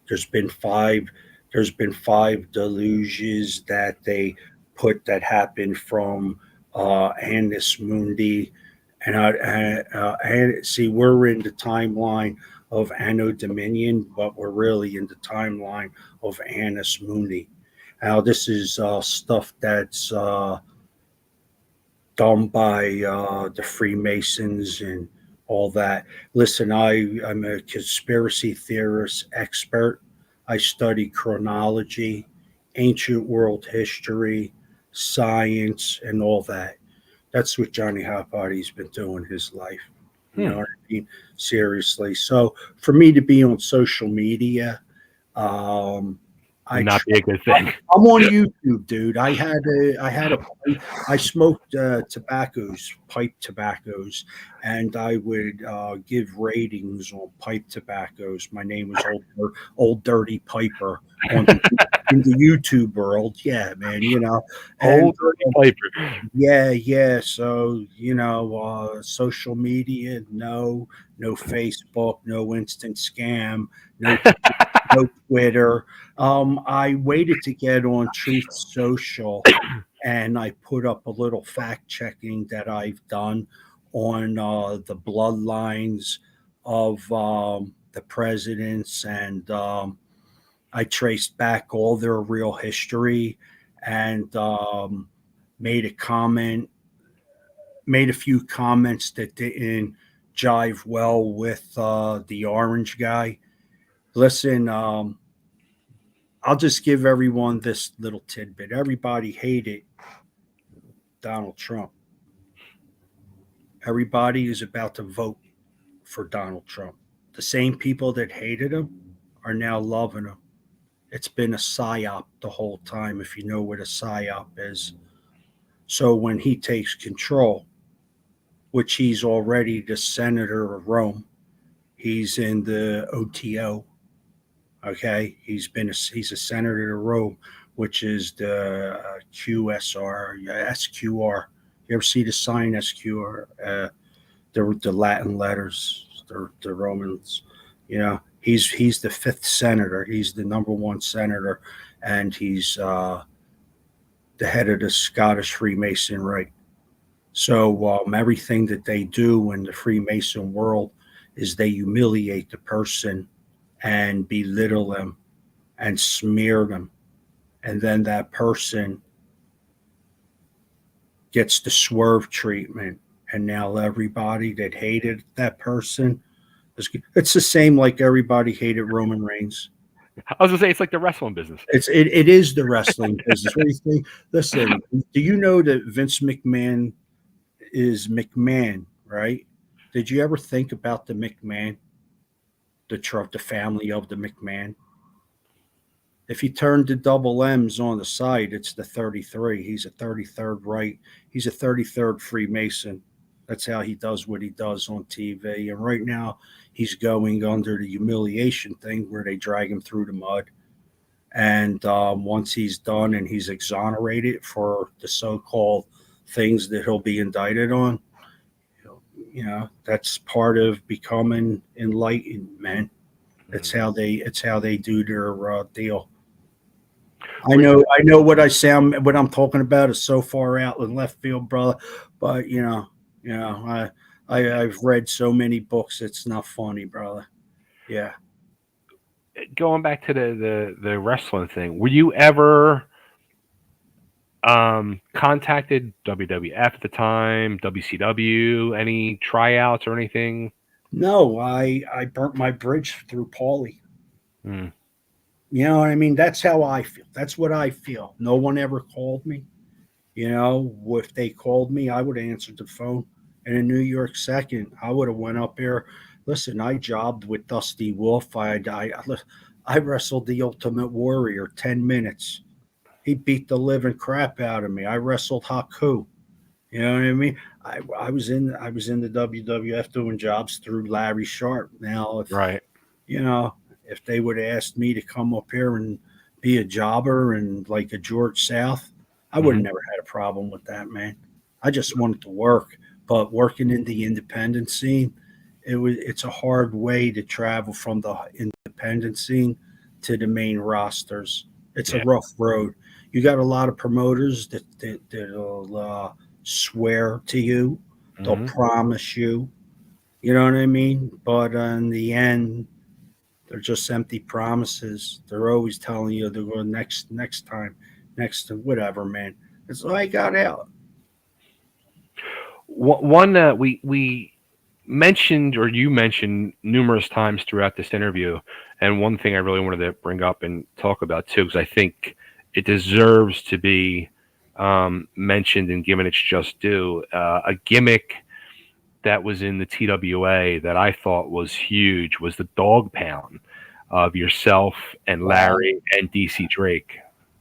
Speaker 2: There's been five. There's been five deluges that they put that happened from Annus Mundi, and see, we're in the timeline of Anno Dominion, but we're really in the timeline of Annus Mundi. Now, this is stuff that's done by the Freemasons and all that. Listen, I'm a conspiracy theorist expert. I study chronology, ancient world history, science, and all that. That's what Johnny Hotbody's been doing his life. You
Speaker 1: Hmm.
Speaker 2: know, being seriously. So for me to be on social media, um,
Speaker 1: Would
Speaker 2: I
Speaker 1: not
Speaker 2: try,
Speaker 1: be a good thing.
Speaker 2: I'm on YouTube, dude. I smoked pipe tobaccos, and I would give ratings on pipe tobaccos. My name was Old Dirty Piper on the in the YouTube world. Yeah, man, and
Speaker 1: Old dirty Piper.
Speaker 2: yeah, yeah. So, social media, no Facebook, no instant scam, no no Twitter. I waited to get on Truth Social, and I put up a little fact checking that I've done on the bloodlines of the presidents, and I traced back all their real history, and made a comment, made a few comments that didn't jive well with the orange guy. Listen, I'll just give everyone this little tidbit. Everybody hated Donald Trump. Everybody is about to vote for Donald Trump. The same people that hated him are now loving him. It's been a psyop the whole time, if you know what a psyop is. So when he takes control, which he's already the senator of Rome, he's in the OTO. Okay, he's a senator of Rome, which is the QSR, SQR. You ever see the sign SQR? The Latin letters, the Romans. He's the fifth senator. He's the number one senator, and he's the head of the Scottish Freemasonry. So everything that they do in the Freemason world is they humiliate the person and belittle them and smear them. And then that person gets the swerve treatment. And now everybody that hated that person it's the same like everybody hated Roman Reigns.
Speaker 1: I was gonna say it's like the wrestling business.
Speaker 2: It is the wrestling business. What do you think? Listen, do you know that Vince McMahon is McMahon, right? Did you ever think about the McMahon, the family of the McMahon? If you turn the double M's on the side, it's the 33. He's a 33rd right. He's a 33rd Freemason. That's how he does what he does on TV. And right now, he's going under the humiliation thing where they drag him through the mud. And once he's done and he's exonerated for the so-called things that he'll be indicted on, that's part of becoming enlightened, man. It's how they do their deal. I know what I'm talking about is so far out in left field, brother. But I've read so many books, it's not funny, brother. Yeah.
Speaker 1: Going back to the wrestling thing, were you ever contacted WWF at the time, WCW, any tryouts or anything?
Speaker 2: No, I burnt my bridge through Paulie.
Speaker 1: Hmm.
Speaker 2: You know what I mean? That's how I feel. That's what I feel. No one ever called me. If they called me, I would have answered the phone. In a New York second, I would have went up there. Listen, I jobbed with Dusty Wolf. I wrestled the Ultimate Warrior 10 minutes. He beat the living crap out of me. I wrestled Haku. You know what I mean? I was in the WWF doing jobs through Larry Sharp. Now,
Speaker 1: Right.
Speaker 2: If they would have asked me to come up here and be a jobber and like a George South, I would have never had a problem with that, man. I just wanted to work, but working in the independent scene, it's a hard way to travel from the independent scene to the main rosters. It's a rough road. You got a lot of promoters that'll swear to you, they'll promise you, you know what I mean? But in the end, they're just empty promises. They're always telling you they're going next time, next to whatever, man. It's like I got out.
Speaker 1: One we mentioned, or you mentioned numerous times throughout this interview, and one thing I really wanted to bring up and talk about too, because I think it deserves to be mentioned and given its just due. A gimmick that was in the TWA that I thought was huge was the dog pound of yourself and
Speaker 2: Wow.
Speaker 1: Larry and DC Drake.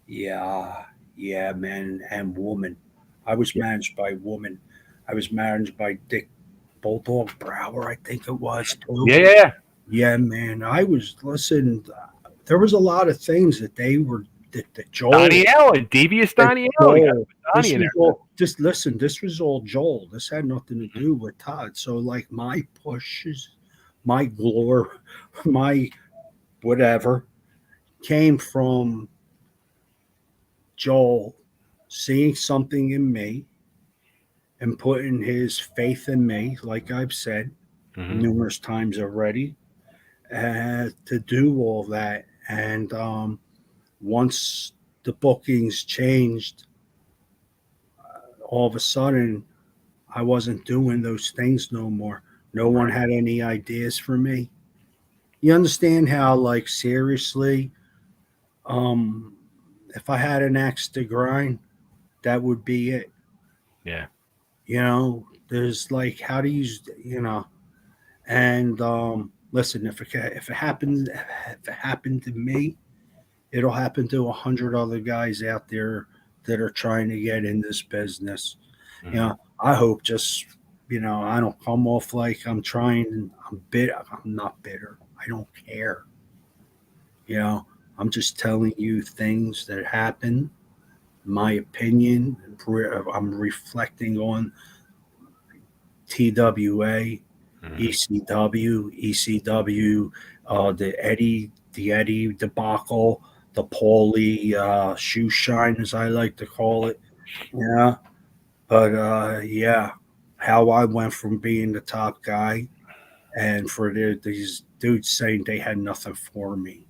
Speaker 2: Yeah, yeah, man, and woman. I was
Speaker 1: Yeah,
Speaker 2: managed by woman. I was managed by Dick Bulldog Brower, I think it was too.
Speaker 1: yeah, yeah.
Speaker 2: Yeah, man. I was listen. There was a lot of things that they were that Joel.
Speaker 1: Donnie Allen, devious
Speaker 2: That
Speaker 1: Donnie Allen. We got to
Speaker 2: Joel.
Speaker 1: put Donnie
Speaker 2: This
Speaker 1: in
Speaker 2: was
Speaker 1: there.
Speaker 2: all. Just listen. This was all Joel. This had nothing to do with Todd. So like my pushes, my glory, my whatever came from Joel seeing something in me and putting his faith in me, like I've said
Speaker 1: Mm-hmm.
Speaker 2: numerous times already, to do all that. And once the bookings changed, all of a sudden, I wasn't doing those things no more. No one had any ideas for me. You understand how, like, seriously, um, if I had an axe to grind, that would be it.
Speaker 1: Yeah.
Speaker 2: There's like, how do and listen, if it happened to me, it'll happen to 100 other guys out there that are trying to get in this business.
Speaker 1: Mm-hmm.
Speaker 2: I hope just I don't come off like I'm trying. I'm bitter. I'm not bitter. I don't care. You know, I'm just telling you things that happen. My opinion. I'm reflecting on TWA,
Speaker 1: Mm-hmm.
Speaker 2: ECW, the Eddie debacle, the Paulie shoe shine, as I like to call it. Yeah, but yeah, how I went from being the top guy and for these dudes saying they had nothing for me.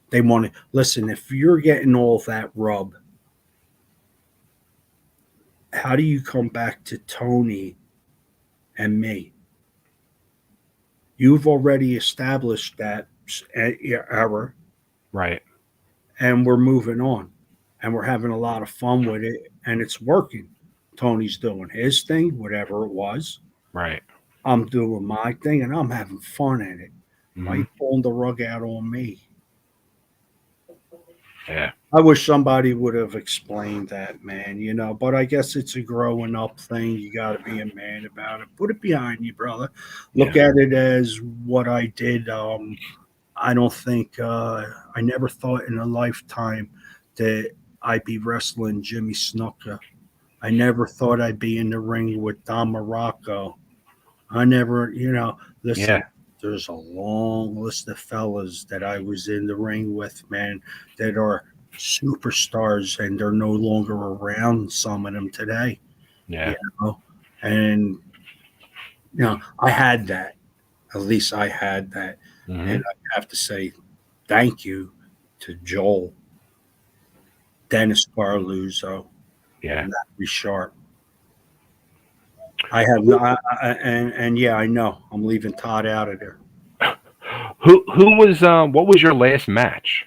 Speaker 2: They want to listen. If you're getting all that rub, how do you come back to Tony and me? You've already established that error,
Speaker 1: Right.
Speaker 2: and we're moving on, and we're having a lot of fun with it, and it's working. Tony's doing his thing, whatever it was.
Speaker 1: Right.
Speaker 2: I'm doing my thing, and I'm having fun at it. Why
Speaker 1: Mm-hmm.
Speaker 2: you pulling the rug out on me?
Speaker 1: Yeah.
Speaker 2: I wish somebody would have explained that, man, but I guess it's a growing up thing. You got to be a man about it. Put it behind you, brother. Look
Speaker 1: Yeah.
Speaker 2: at it as what I did. I don't think, I never thought in a lifetime that I'd be wrestling Jimmy Snuka. I never thought I'd be in the ring with Don Morocco. I never, listen,
Speaker 1: Yeah.
Speaker 2: there's a long list of fellas that I was in the ring with, man, that are superstars and they're no longer around, some of them today,
Speaker 1: Yeah.
Speaker 2: you know. And, I had that. At least I had that.
Speaker 1: Mm-hmm.
Speaker 2: And I have to say thank you to Joel, Dennis Barluzzo,
Speaker 1: Yeah.
Speaker 2: Larry Sharp. I have no, and yeah, I know I'm leaving Todd out of there.
Speaker 1: Who was what was your last match?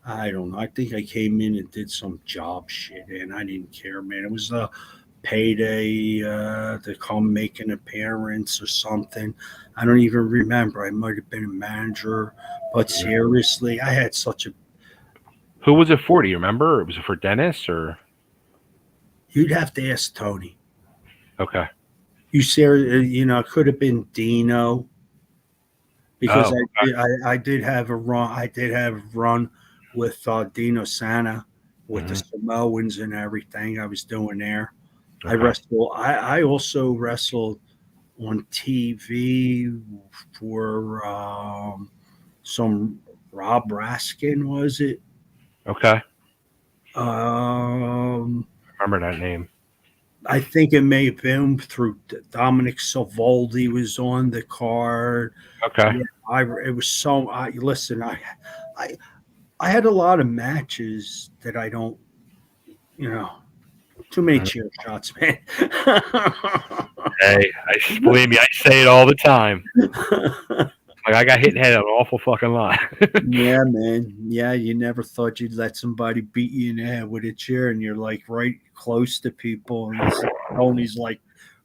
Speaker 2: I don't know. I think I came in and did some job shit, and I didn't care, man. It was a payday to come make an appearance or something. I don't even remember. I might have been a manager, but seriously, I had such a.
Speaker 1: Who was it for? Do you remember? Was it for Dennis or?
Speaker 2: You'd have to ask Tony.
Speaker 1: Okay.
Speaker 2: You serious? It could have been Dino because
Speaker 1: Oh.
Speaker 2: I did have a run. I did have a run with Dino Santa with the
Speaker 1: Mm-hmm.
Speaker 2: Samoans and everything I was doing there. I
Speaker 1: Okay.
Speaker 2: wrestled. I also wrestled on TV for some Rob Raskin, was it?
Speaker 1: Okay.
Speaker 2: Um,
Speaker 1: I remember that name.
Speaker 2: I think it may have been through Dominic Savoldi was on the card.
Speaker 1: Okay.
Speaker 2: Yeah, it was so. Listen, I I had a lot of matches that I don't, you know, too many
Speaker 1: Mhm.
Speaker 2: chair shots, man.
Speaker 1: Hey, believe me, I say it all the time. Like I got hit in the head an awful fucking lot.
Speaker 2: Yeah, man. Yeah, you never thought you'd let somebody beat you in the head with a chair, and you're like right close to people, and Tony's like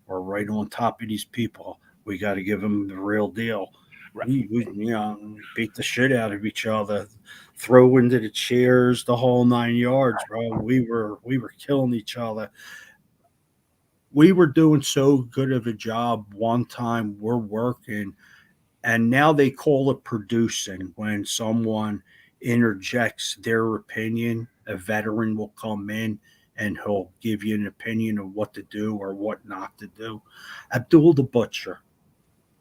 Speaker 2: are right on top of these people. We got to give them the real deal.
Speaker 1: Right.
Speaker 2: We beat the shit out of each other, throw into the chairs, the whole 9 yards, bro. We were killing each other. We were doing so good of a job one time. We're working, and now they call it producing when someone interjects their opinion. A veteran will come in and he'll give you an opinion of what to do or what not to do. Abdul the Butcher,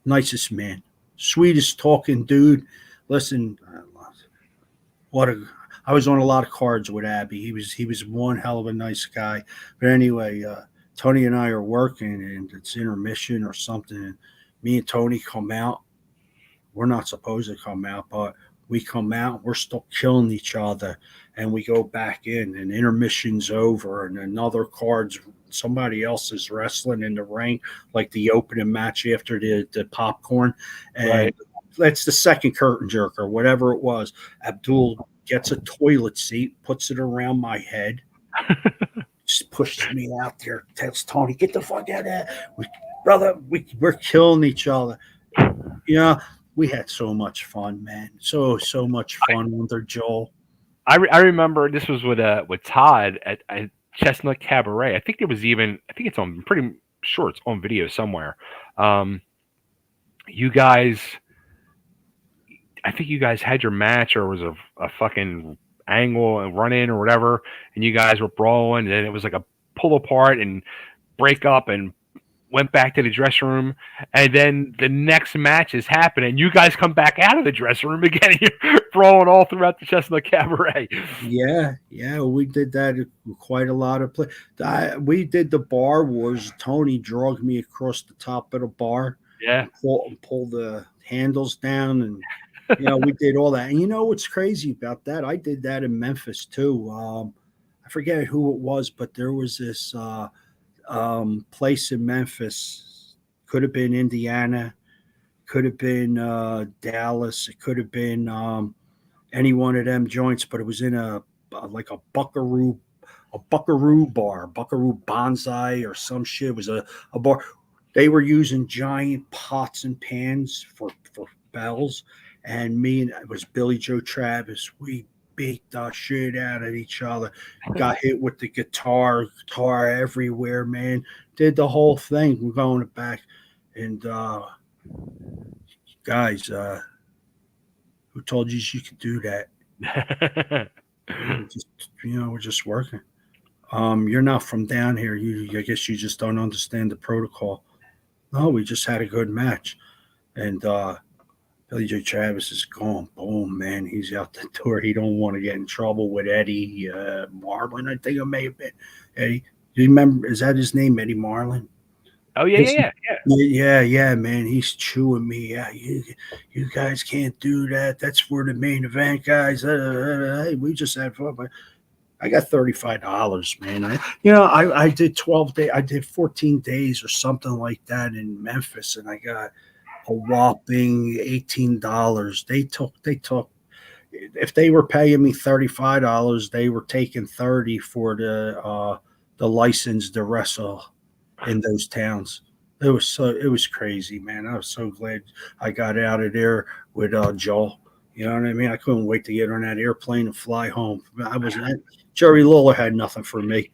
Speaker 2: nicest man, sweetest talking dude. Listen, what a I was on a lot of cards with Abby. He was one hell of a nice guy. But anyway, Tony and I are working, and it's intermission or something. And me and Tony come out. We're not supposed to come out, but we come out. We're still killing each other, and we go back in. And intermission's over, and another card's somebody else is wrestling in the ring, like the opening match after the popcorn, and
Speaker 1: Right.
Speaker 2: that's the second curtain jerk or whatever it was. Abdul gets a toilet seat, puts it around my head, just pushes me out there, tells Tony, "Get the fuck out of there, brother. We're killing each other." You know, we had so much fun, man. So much fun under Joel.
Speaker 1: I remember this was with Todd at Chestnut Cabaret. I think I think it's on, pretty sure it's on video somewhere. Um, you guys, I think you guys had your match, or it was a fucking angle and run in or whatever, and you guys were brawling, and then it was like a pull apart and break up, and went back to the dressing room, and then the next match is happening. You guys come back out of the dressing room again, and you're brawling all throughout the Chestnut Cabaret.
Speaker 2: Yeah, we did that quite a lot of play. We did the bar wars. Tony dragged me across the top of the bar,
Speaker 1: Yeah.
Speaker 2: pull the handles down, and we did all that. And you know what's crazy about that? I did that in Memphis too. I forget who it was, but there was this place in Memphis. Could have been Indiana, could have been Dallas, it could have been any one of them joints, but it was in like a buckaroo bar, buckaroo bonsai or some shit. It was a bar. They were using giant pots and pans for bells, and me and it was Billy Joe Travis. We beat the shit out of each other. Got hit with the guitar everywhere, man. Did the whole thing. We're going back, and guys, who told you could do that? Just, we're just working. You're not from down here. I guess you just don't understand the protocol. No, we just had a good match, and Billy Joe Travis is gone. Boom, man. He's out the door. He don't want to get in trouble with Eddie Marlin. I think it may have been Eddie. Do you remember? Is that his name, Eddie Marlin?
Speaker 1: Oh yeah.
Speaker 2: Yeah, man. He's chewing me. Yeah, you guys can't do that. That's for the main event, guys. Hey, we just had fun. But I got $35, man. I did 12 days. I did 14 days or something like that in Memphis, and I got a whopping $18. They took. If they were paying me $35, they were taking 30 for the license to wrestle in those towns. It was crazy, man. I was so glad I got out of there with Joel. You know what I mean? I couldn't wait to get on that airplane and fly home. Jerry Lawler had nothing for me.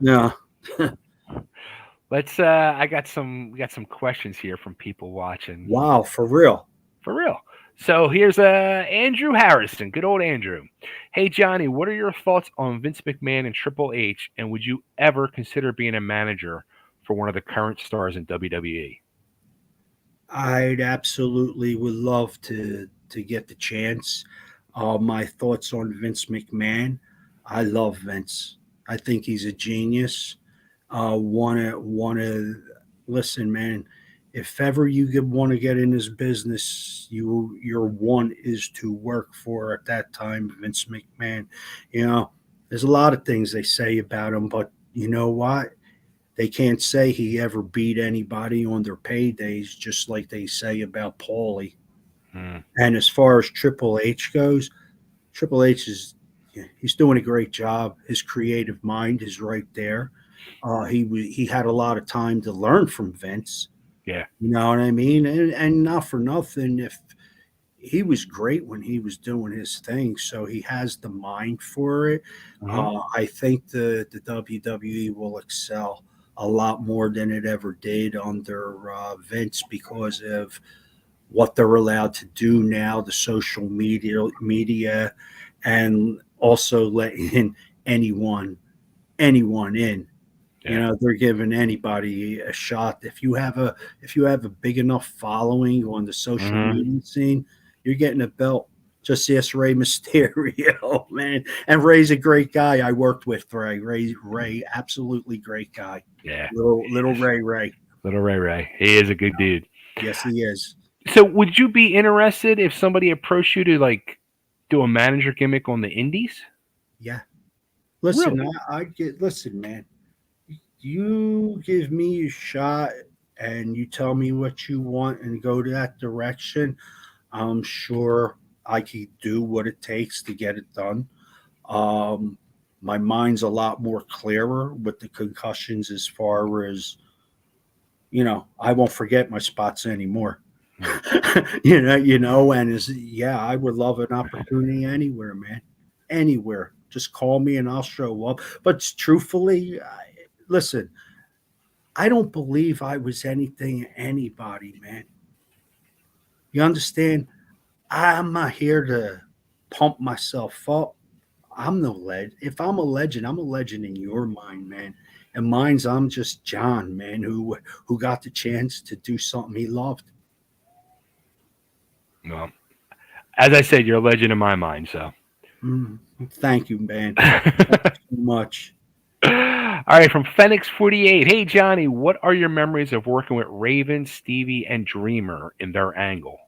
Speaker 2: No.
Speaker 1: Let's we got some questions here from people watching.
Speaker 2: Wow, for real.
Speaker 1: For real. So here's Andrew Harrison, good old Andrew. Hey Johnny, what are your thoughts on Vince McMahon and Triple H, and would you ever consider being a manager for one of the current stars in WWE?
Speaker 2: I'd absolutely would love to get the chance. My thoughts on Vince McMahon. I love Vince. I think he's a genius. Wanna listen, man. If ever you want to get in this business, your one is to work for at that time Vince McMahon. There's a lot of things they say about him, but you know what? They can't say he ever beat anybody on their paydays, just like they say about Paulie. And as far as Triple H goes, Triple H he's doing a great job. His creative mind is right there. He had a lot of time to learn from Vince.
Speaker 1: Yeah.
Speaker 2: You know what I mean? And not for nothing, if he was great when he was doing his thing, so he has the mind for it.
Speaker 1: Hmm.
Speaker 2: I think the WWE will excel a lot more than it ever did under Vince because of what they're allowed to do now, the social media, and also letting anyone in. You
Speaker 1: Yeah.
Speaker 2: know, they're giving anybody a shot. If you have a big enough following on the social
Speaker 1: Hmm.
Speaker 2: media scene, you're getting a belt. Just ask Rey Mysterio, man. And Ray's a great guy. I worked with Ray. Ray, absolutely great guy.
Speaker 1: Yeah.
Speaker 2: Little Ray.
Speaker 1: Little Ray Ray. He is a good dude.
Speaker 2: Yes, he is.
Speaker 1: So, would you be interested if somebody approached you to like do a manager gimmick on the Indies?
Speaker 2: Yeah. Listen,
Speaker 1: Really?
Speaker 2: I get. Listen, man. You give me a shot, and you tell me what you want, and go to that direction. I'm sure I could do what it takes to get it done. Um, my mind's a lot more clearer with the concussions as far as, I won't forget my spots anymore.
Speaker 1: Hmm.
Speaker 2: And yeah, I would love an opportunity anywhere, man. Anywhere. Just call me and I'll show up. But truthfully, listen, I don't believe I was anything anybody, man. You understand? I'm not here to pump myself up. I'm no legend. If I'm a legend, I'm a legend in your mind, man. And mine's I'm just John, man, who got the chance to do something he loved.
Speaker 1: Well, as I said, you're a legend in my mind. So.
Speaker 2: Mm, thank you, man.
Speaker 1: All
Speaker 2: Thank you so much.
Speaker 1: right, from Phoenix 48. Hey Johnny, what are your memories of working with Raven, Stevie, and Dreamer in their angle?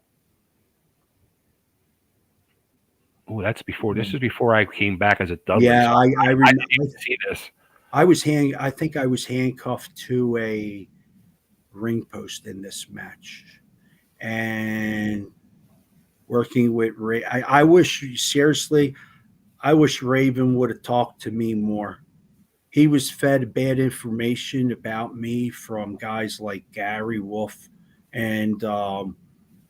Speaker 1: Oh, that's before. This is before I came back as a Dudley,
Speaker 2: Yeah,
Speaker 1: so I didn't even see this.
Speaker 2: I think I was handcuffed to a ring post in this match, and working with Ray. I wish seriously, I wish Raven would have talked to me more. He was fed bad information about me from guys like Gary Wolf and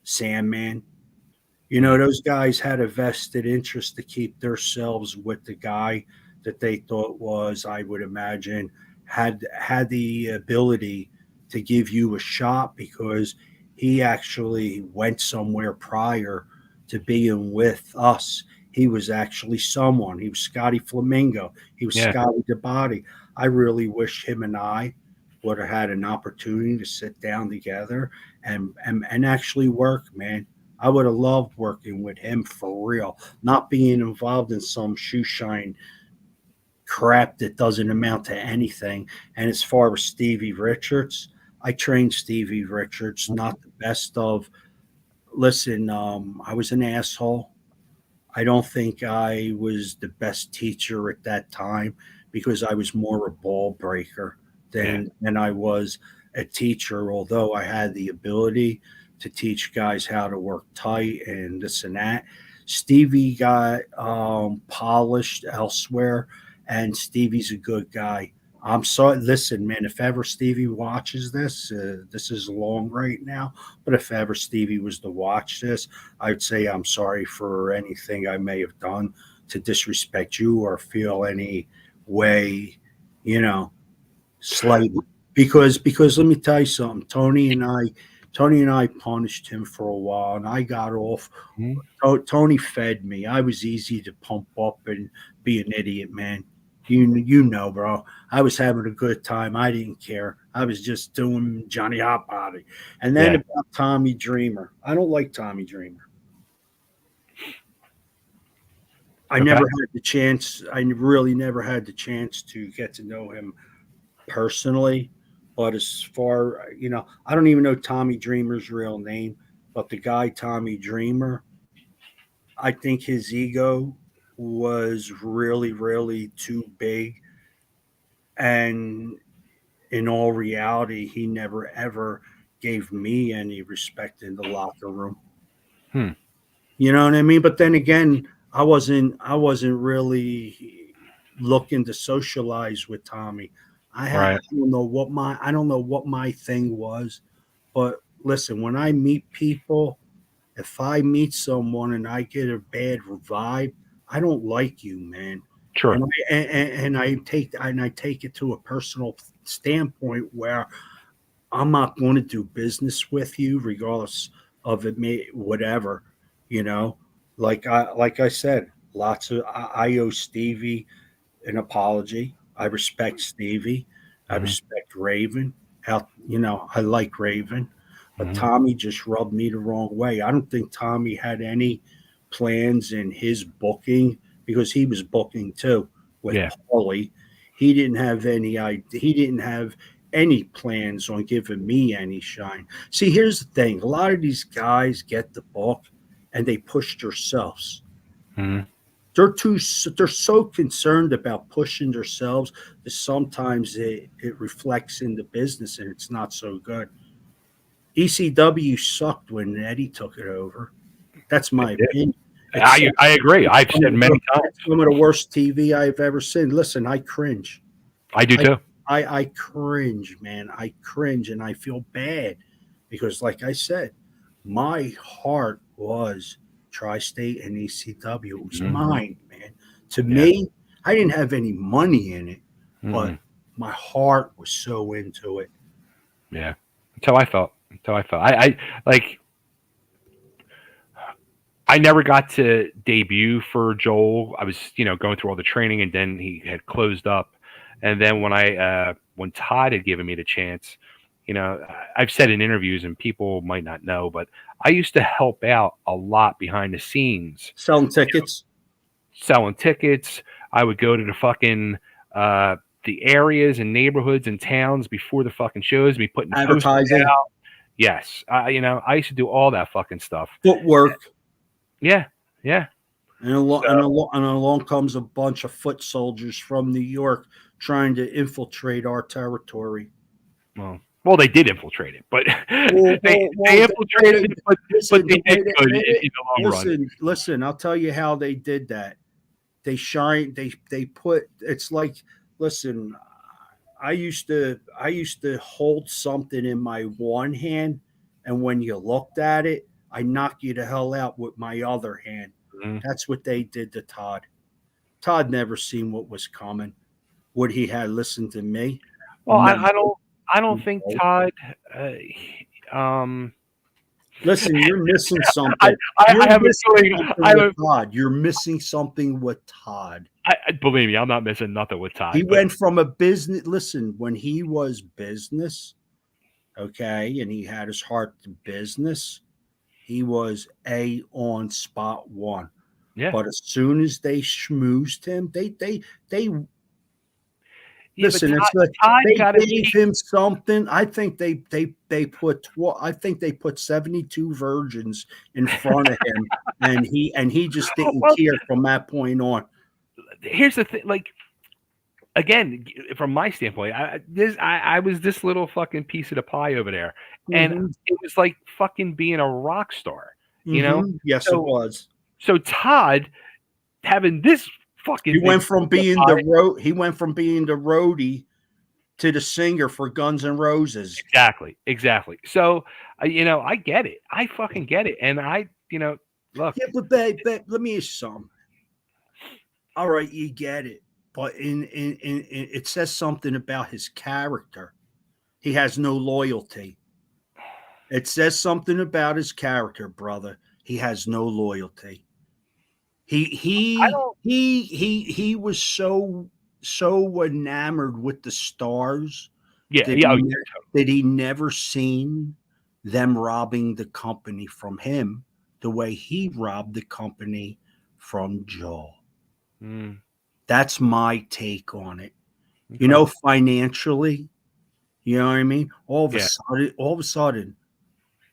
Speaker 2: Sandman.
Speaker 1: Hmm.
Speaker 2: Those guys had a vested interest to keep themselves with the guy that they thought was, I would imagine, had the ability to give you a shot because he actually went somewhere prior to being with us. He was actually someone. He was Scotty Flamingo. He was
Speaker 1: Yeah,
Speaker 2: Scotty DeBody. I really wish him and I would have had an opportunity to sit down together and actually work, man. I would have loved working with him for real, not being involved in some shoe shine crap that doesn't amount to anything. And as far as Stevie Richards, I trained Stevie Richards, not the best of. Listen, I was an asshole. I don't think I was the best teacher at that time because I was more a ball breaker
Speaker 1: yeah,
Speaker 2: than I was a teacher, although I had the ability to teach guys how to work tight and this and that. Stevie got polished elsewhere, and Stevie's a good guy. I'm sorry. Listen, man, if ever Stevie watches this, this is long right now, but if ever Stevie was to watch this, I'd say I'm sorry for anything I may have done to disrespect you or feel any way, you know, slighted. Because let me tell you something, Tony and I punished him for a while, and I got off.
Speaker 1: mhm,
Speaker 2: Tony fed me. I was easy to pump up and be an idiot, man. You know, bro. I was having a good time. I didn't care. I was just doing Johnny Hot Body. And then
Speaker 1: yeah.
Speaker 2: about Tommy Dreamer. I don't like Tommy Dreamer. I
Speaker 1: Okay.
Speaker 2: never had the chance. I really never had the chance to get to know him personally. But as far, I don't even know Tommy Dreamer's real name. But the guy, Tommy Dreamer, I think his ego was really, really too big. And in all reality, he never ever gave me any respect in the locker room.
Speaker 1: Hmm.
Speaker 2: You know what I mean? But then again, I wasn't really looking to socialize with Tommy.
Speaker 1: Right.
Speaker 2: I don't know what my thing was, but listen, when I meet people, if I meet someone and I get a bad vibe, I don't like you, man.
Speaker 1: Sure.
Speaker 2: And I take it to a personal standpoint where I'm not going to do business with you, regardless of it may whatever, you know. Like I said, lots of I owe Stevie an apology. I respect Stevie. I
Speaker 1: Hmm.
Speaker 2: respect Raven. I like Raven, but
Speaker 1: Hmm.
Speaker 2: Tommy just rubbed me the wrong way. I don't think Tommy had any plans in his booking because he was booking too with
Speaker 1: Yeah.
Speaker 2: Paulie. He didn't have any idea. He didn't have any plans on giving me any shine. See, here's the thing: a lot of these guys get the book and they push themselves.
Speaker 1: Hmm.
Speaker 2: They're so concerned about pushing themselves that sometimes it reflects in the business and it's not so good. ECW sucked when Eddie took it over. That's my opinion. It's
Speaker 1: I agree. I've said many times.
Speaker 2: it's some of the worst TV I've ever seen. Listen, I cringe.
Speaker 1: I do
Speaker 2: I
Speaker 1: too.
Speaker 2: I cringe, man. I cringe and I feel bad because, like I said, my heart was Tri-State and ECW. It was
Speaker 1: Hmm.
Speaker 2: mine, man. To
Speaker 1: Yeah.
Speaker 2: me, I didn't have any money in it, but
Speaker 1: Mm-mm.
Speaker 2: my heart was so into it.
Speaker 1: Yeah. That's how I felt. That's how I felt. I like. I never got to debut for Joel. I was, going through all the training, and then he had closed up. And then when Todd had given me the chance, I've said in interviews, and people might not know, but I used to help out a lot behind the scenes,
Speaker 2: Selling tickets,
Speaker 1: selling tickets. I would go to the fucking the areas and neighborhoods and towns before the fucking shows, be putting posters
Speaker 2: advertising,
Speaker 1: out. Yes, I used to do all that fucking stuff.
Speaker 2: footwork,
Speaker 1: Yeah, yeah.
Speaker 2: and along comes a bunch of foot soldiers from New York trying to infiltrate our territory.
Speaker 1: Well, they did infiltrate it, but
Speaker 2: Well,
Speaker 1: they
Speaker 2: well,
Speaker 1: they
Speaker 2: well,
Speaker 1: infiltrated it, but
Speaker 2: listen,
Speaker 1: they did good in the long run.
Speaker 2: listen. I'll tell you how they did that. They shine. They put. It's like, listen. I used to hold something in my one hand, and when you looked at it, I knock you the hell out with my other hand.
Speaker 1: Mhm.
Speaker 2: That's what they did to Todd. Todd never seen what was coming. Would he have listened to me?
Speaker 1: Well,
Speaker 2: No.
Speaker 1: I don't think
Speaker 2: No.
Speaker 1: Todd. Um,
Speaker 2: Listen, you're missing
Speaker 1: I,
Speaker 2: something.
Speaker 1: I
Speaker 2: You're
Speaker 1: have a
Speaker 2: missing
Speaker 1: feeling.
Speaker 2: something with Todd. You're missing something with Todd.
Speaker 1: Believe me, I'm not missing nothing with
Speaker 2: He
Speaker 1: Todd. But
Speaker 2: went from a business. Listen, when he was business, okay, and he had his heart to business, he was a on spot one.
Speaker 1: yeah,
Speaker 2: But as soon as they schmoozed him, they
Speaker 1: yeah, but
Speaker 2: listen. It's like
Speaker 1: Todd
Speaker 2: they
Speaker 1: got to
Speaker 2: gave
Speaker 1: be.
Speaker 2: him something. I think they put I think they put 72 virgins in front of him, and he just didn't
Speaker 1: Well,
Speaker 2: care from that point on.
Speaker 1: here's the thing. Like again, from my standpoint, I was this little fucking piece of the pie over there, and
Speaker 2: Hmm.
Speaker 1: it was like fucking being a rock star, you know.
Speaker 2: Hmm. Yes, it
Speaker 1: So
Speaker 2: was.
Speaker 1: so Todd having this fucking big piece of pie.
Speaker 2: He went from being the roadie to the singer for Guns N' Roses.
Speaker 1: Exactly, exactly. So I get it. I fucking get it, and look,
Speaker 2: Yeah, but let me ask you something. All right, you get it, but it says something about his character. He has no loyalty. It says something about his character, brother. He has no loyalty. He
Speaker 1: I
Speaker 2: he
Speaker 1: don't.
Speaker 2: he was so enamored with the stars
Speaker 1: Yeah,
Speaker 2: that
Speaker 1: yeah, oh,
Speaker 2: he never seen them robbing the company from him the way he robbed the company from Joel.
Speaker 1: mm,
Speaker 2: That's my take on it. You
Speaker 1: okay,
Speaker 2: know, financially, you know what I mean?
Speaker 1: yeah,
Speaker 2: All of a sudden,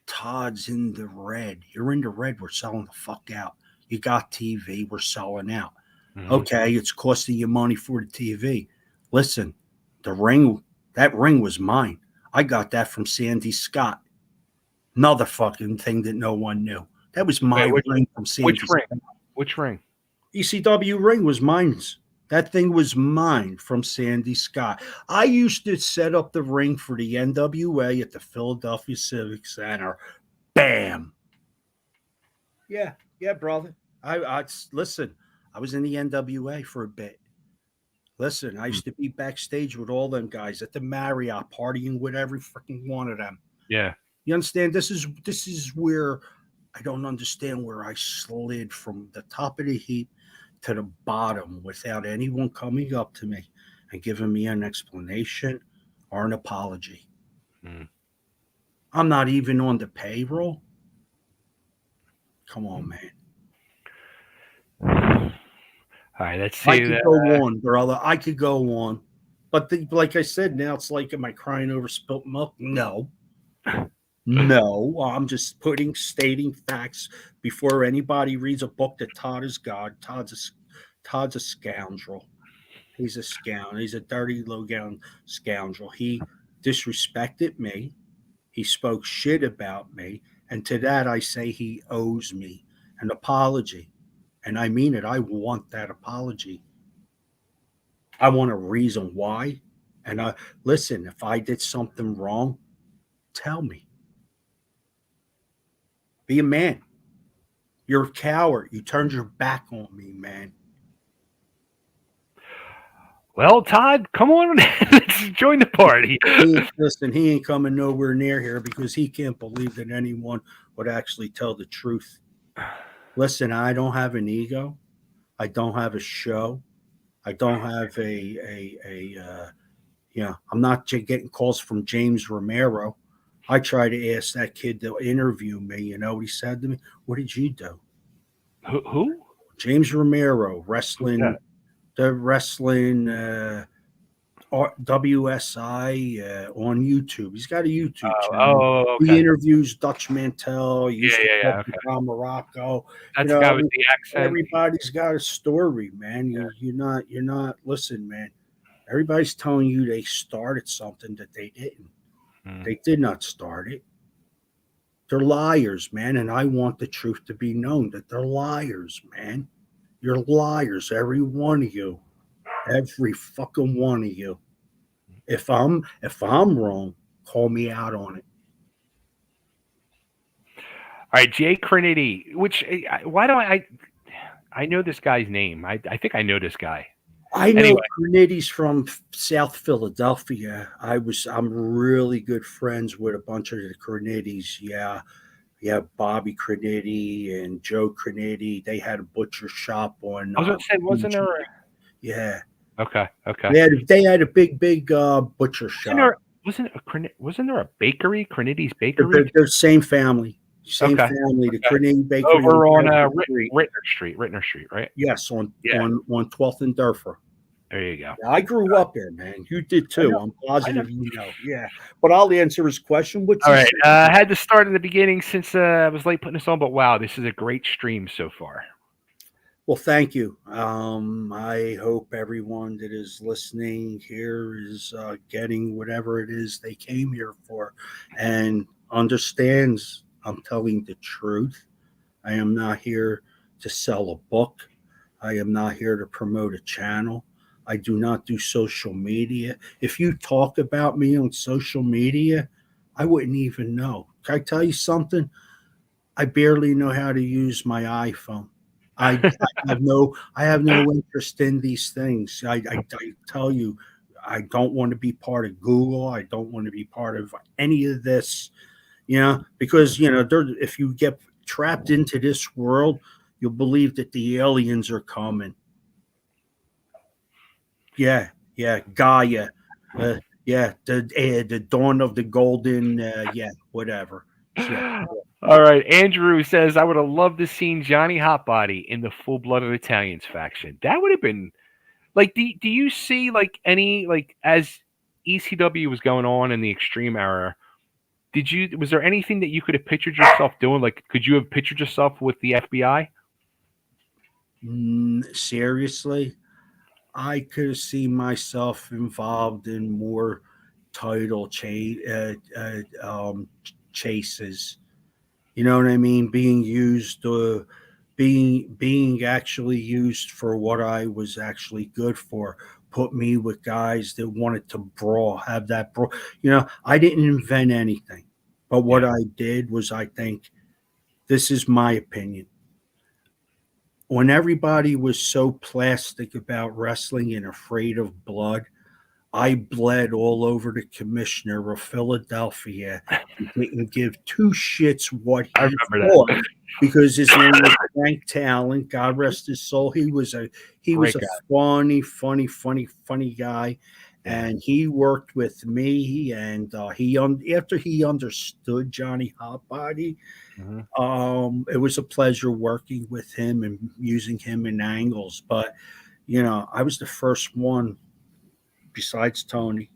Speaker 2: Todd's in the red. You're in the red. We're selling the fuck out. You got TV. We're selling out.
Speaker 1: hmm,
Speaker 2: Okay, it's costing you money for the TV. Listen, the ring, that ring was mine. I got that from Sandy Scott. Another fucking thing that no one knew. That was
Speaker 1: okay.
Speaker 2: my
Speaker 1: Which
Speaker 2: ring from
Speaker 1: which
Speaker 2: Sandy
Speaker 1: ring?
Speaker 2: Scott.
Speaker 1: Which ring?
Speaker 2: ECW ring was mine. That thing was mine from Sandy Scott. I used to set up the ring for the NWA at the Philadelphia Civic Center. Bam. Yeah, yeah, brother. I listen. I was in the NWA for a bit. Listen, I used to be backstage with all them guys at the Marriott, partying with every freaking one of them.
Speaker 1: Yeah.
Speaker 2: You understand? This is where I don't understand where I slid from the top of the heap to the bottom without anyone coming up to me and giving me an explanation or an apology.
Speaker 1: Mm.
Speaker 2: I'm not even on the payroll. Come on, man.
Speaker 1: All right, let's
Speaker 2: I
Speaker 1: see
Speaker 2: could
Speaker 1: that.
Speaker 2: go on, brother. I could go on. But like I said, now it's like, am I crying over spilt milk? No. No. I'm just stating facts before anybody reads a book that Todd is God. Todd's a scoundrel. He's a scoundrel. He's a dirty, low down scoundrel. He disrespected me. He spoke shit about me. And to that, I say he owes me an apology. And I mean it. I want that apology. I want a reason why. And listen, if I did something wrong, tell me. Be a man. You're a coward. You turned your back on me, man.
Speaker 1: Well, Todd, come on, let's join the party.
Speaker 2: Listen, he ain't coming nowhere near here because he can't believe that anyone would actually tell the truth. Listen, I don't have an ego. I don't have a show. I don't have I'm not getting calls from James Romero. I tried to ask that kid to interview me. You know what he said to me? What did you do?
Speaker 1: Who?
Speaker 2: James Romero, wrestling, the wrestling WSI on YouTube. He's got a YouTube channel.
Speaker 1: Okay.
Speaker 2: He interviews Dutch Mantel. He used to
Speaker 1: Yeah.
Speaker 2: talk to Tom Morocco.
Speaker 1: That's the guy with the accent.
Speaker 2: Everybody's got a story, man. You're not. Listen, man. Everybody's telling you they started something that they didn't. They did not start it. They're liars, man. And I want the truth to be known that they're liars, man. You're liars, every one of you. Every fucking one of you. If I'm wrong, call me out on it.
Speaker 1: All right, Jay Crinity. Which why do I know this guy's name? I think I know this guy.
Speaker 2: I know
Speaker 1: Anyway.
Speaker 2: Criniti's from South Philadelphia. I'm really good friends with a bunch of the Crinitis. Yeah. Bobby Criniti and Joe Criniti. They had a butcher shop on.
Speaker 1: I was going to say, wasn't there?
Speaker 2: Yeah.
Speaker 1: Okay.
Speaker 2: They had a big butcher shop.
Speaker 1: Wasn't there a bakery, Criniti's Bakery?
Speaker 2: They're same family. Same family. The Criniti Bakery
Speaker 1: over on Rittner Street, right?
Speaker 2: Yes, on 12th and Durford.
Speaker 1: There you go.
Speaker 2: I grew up there, man. You did too. I'm positive you know. Yeah, but I'll answer his question. All
Speaker 1: right. I had to start in the beginning since I was late putting this on, but wow, this is a great stream so far.
Speaker 2: Well, thank you. I hope everyone that is listening here is getting whatever it is they came here for and understands I'm telling the truth. I am not here to sell a book. I am not here to promote a channel. I do not do social media. If you talk about me on social media, I wouldn't even know. Can I tell you something? I barely know how to use my iPhone. I have no interest in these things. I tell you, I don't want to be part of Google. I don't want to be part of any of this, because if you get trapped into this world, you'll believe that the aliens are coming. Yeah, Gaia. The dawn of the golden. Whatever. Yeah.
Speaker 1: All right, Andrew says I would have loved to seen Johnny Hotbody in the full-blooded Italians faction. That would have been like. Do you see like any as ECW was going on in the Extreme era? Was there anything that you could have pictured yourself doing? Like, could you have pictured yourself with the FBI?
Speaker 2: Seriously, I could have seen myself involved in more title chases. You know what I mean? Being used being actually used for what I was actually good for. Put me with guys that wanted to brawl, have that brawl. I didn't invent anything, but what
Speaker 1: Yeah.
Speaker 2: I did was, I think, this is my opinion. When everybody was so plastic about wrestling and afraid of blood, I bled all over the commissioner of Philadelphia. He didn't give two shits what
Speaker 1: I
Speaker 2: he
Speaker 1: remember
Speaker 2: thought,
Speaker 1: that.
Speaker 2: because his name was Frank Talent. God rest his soul. He was
Speaker 1: Great
Speaker 2: a
Speaker 1: guy.
Speaker 2: funny guy,
Speaker 1: Yeah.
Speaker 2: and he worked with me. And after he understood Johnny Hotbody,
Speaker 1: Mhm.
Speaker 2: it was a pleasure working with him and using him in angles. But I was the first one besides Tony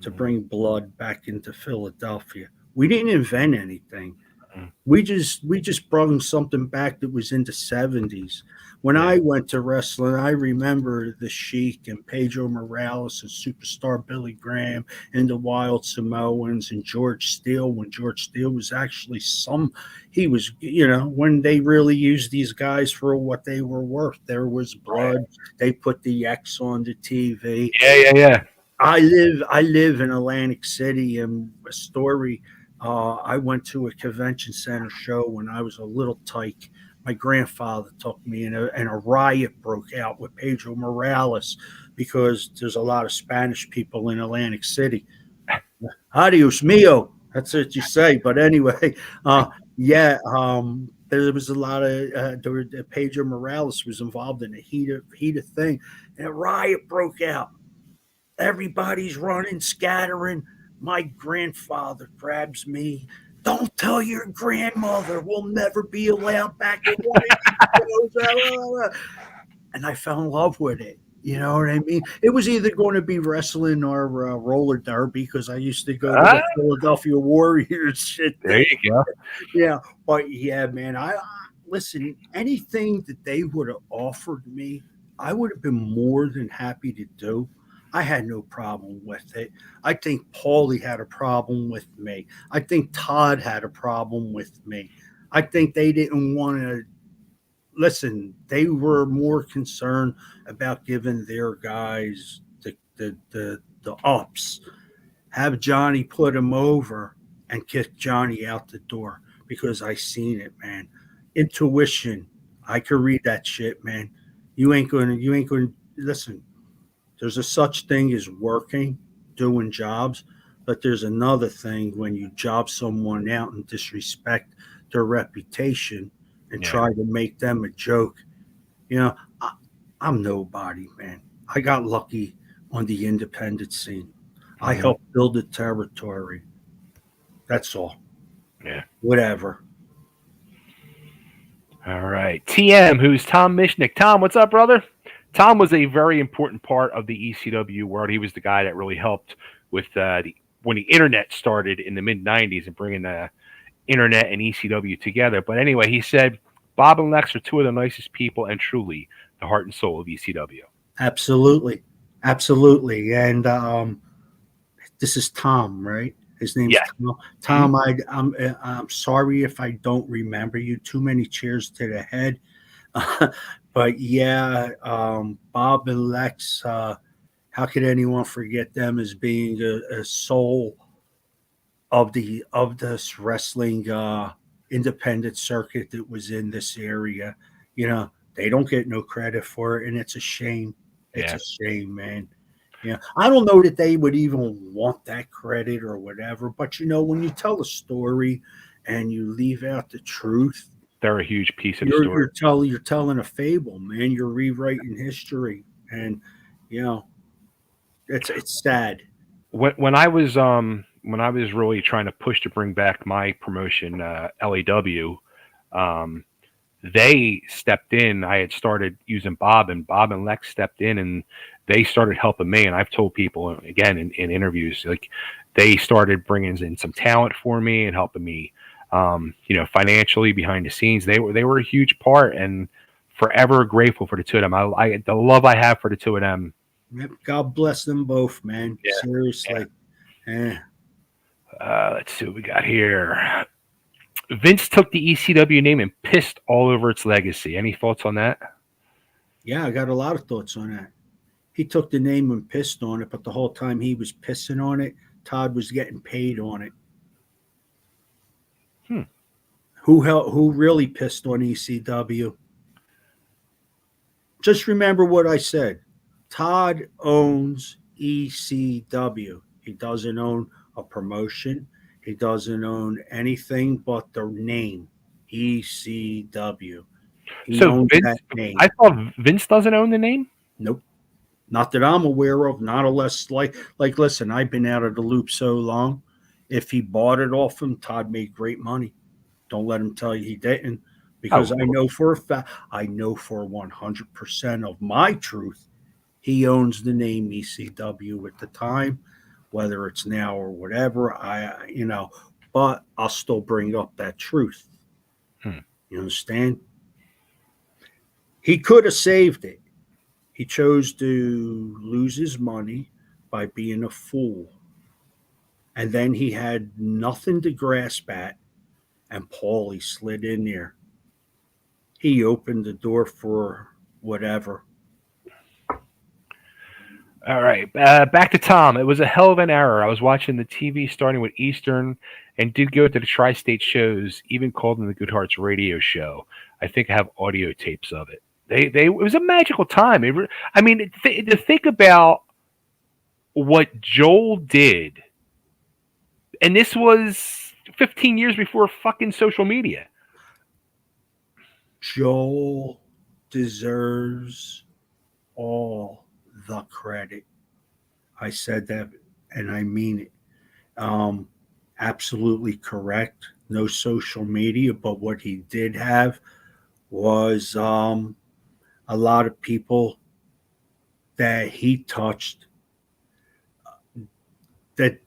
Speaker 2: to
Speaker 1: Mhm.
Speaker 2: bring blood back into Philadelphia. We didn't invent anything.
Speaker 1: Mhm.
Speaker 2: We just brought something back that was in the 70s. When
Speaker 1: Yeah.
Speaker 2: I went to wrestling, I remember the Sheik and Pedro Morales and Superstar Billy Graham and the Wild Samoans and George Steele, when George Steele was actually he was, when they really used these guys for what they were worth. There was
Speaker 1: Right.
Speaker 2: blood. They put the X on the TV.
Speaker 1: Yeah.
Speaker 2: I live in Atlantic City, and a story. I went to a convention center show when I was a little tyke. My grandfather took me, and a riot broke out with Pedro Morales, because there's a lot of Spanish people in Atlantic City. Adios mio. That's what you say. But anyway, yeah, there was a lot of Pedro Morales was involved in a heated thing, and a riot broke out. Everybody's running, scattering. My grandfather grabs me. Don't tell your grandmother. We'll never be allowed back in one of these shows. And I fell in love with it. You know what I mean? It was either going to be wrestling or roller derby, because I used to go to
Speaker 1: Ah,
Speaker 2: the Philadelphia Warriors shit
Speaker 1: there
Speaker 2: thing.
Speaker 1: you go.
Speaker 2: Yeah, but yeah, man. Listen. Anything that they would have offered me, I would have been more than happy to do. I had no problem with it. I think Paulie had a problem with me. I think Todd had a problem with me. I think they didn't want to listen. They were more concerned about giving their guys the ups, have Johnny put him over and kick Johnny out the door, because I seen it, man. Intuition. I could read that shit, man. You ain't gonna listen. There's a such thing as working, doing jobs, but there's another thing when you job someone out and disrespect their reputation and
Speaker 1: Yeah.
Speaker 2: try to make them a joke. You know, I, I'm nobody, man. I got lucky on the independent scene. I
Speaker 1: Mhm.
Speaker 2: helped build the territory. That's all.
Speaker 1: Yeah.
Speaker 2: Whatever.
Speaker 1: All right. TM, who's Tom Mishnick. Tom, what's up, brother? Tom was a very important part of the ECW world. He was the guy that really helped with when the internet started in the mid 90s and bringing the internet and ECW together. But anyway, he said Bob and Lex are two of the nicest people and truly the heart and soul of ECW.
Speaker 2: Absolutely. Absolutely. And this is Tom, right? His name's
Speaker 1: Yeah.
Speaker 2: Tom.
Speaker 1: Mhm.
Speaker 2: Tom, I'm sorry if I don't remember you. Too many cheers to the head. But yeah, Bob and Lex. How could anyone forget them as being a soul of this wrestling independent circuit that was in this area? They don't get no credit for it, and it's a shame. It's
Speaker 1: Yeah.
Speaker 2: a shame, man. I don't know that they would even want that credit or whatever, but when you tell a story and you leave out the truth,
Speaker 1: They're a huge piece of the
Speaker 2: you're
Speaker 1: story.
Speaker 2: you're telling you're telling a fable, man. You're rewriting history, and you know it's sad.
Speaker 1: When I was really trying to push to bring back my promotion, LAW, um, they stepped in. I had started using Bob, and Bob and Lex stepped in, and they started helping me. And I've told people again in interviews, like they started bringing in some talent for me and helping me, financially behind the scenes. They were a huge part, and forever grateful for the two of them. The love I have for the two of them.
Speaker 2: Yep, God bless them both, man.
Speaker 1: Yeah.
Speaker 2: Seriously. Eh,
Speaker 1: Let's see what we got here. Vince took the ECW name and pissed all over its legacy. Any thoughts on that?
Speaker 2: Yeah, I got a lot of thoughts on that. He took the name and pissed on it, but the whole time he was pissing on it, Todd was getting paid on it.
Speaker 1: Hmm.
Speaker 2: Who really pissed on ECW? Just remember what I said. Todd owns ECW. He doesn't own a promotion. He doesn't own anything but the name ECW. He
Speaker 1: So
Speaker 2: owns
Speaker 1: Vince,
Speaker 2: that name.
Speaker 1: I thought Vince doesn't own the name.
Speaker 2: Nope. Not that I'm aware of. Not unless listen, I've been out of the loop so long. If he bought it off him, Todd made great money. Don't let him tell you he didn't, because
Speaker 1: Oh,
Speaker 2: I know for a fact, I know for 100% of my truth, he owns the name ECW at the time, whether it's now or whatever. But I'll still bring up that truth.
Speaker 1: hmm.
Speaker 2: You understand? He could have saved it. He chose to lose his money by being a fool. And then he had nothing to grasp at, and Paulie slid in there. He opened the door for whatever.
Speaker 1: All right, back to Tom. It was a hell of an error. I was watching the TV starting with Eastern and did go to the tri-state shows, even called in the Good Hearts radio show. I think I have audio tapes of it. It was a magical time. I mean, to think about what Joel did, and this was 15 years before fucking social media.
Speaker 2: Joel deserves all the credit. I said that and I mean it. Um, Absolutely correct. No social media, but what he did have was a lot of people that he touched that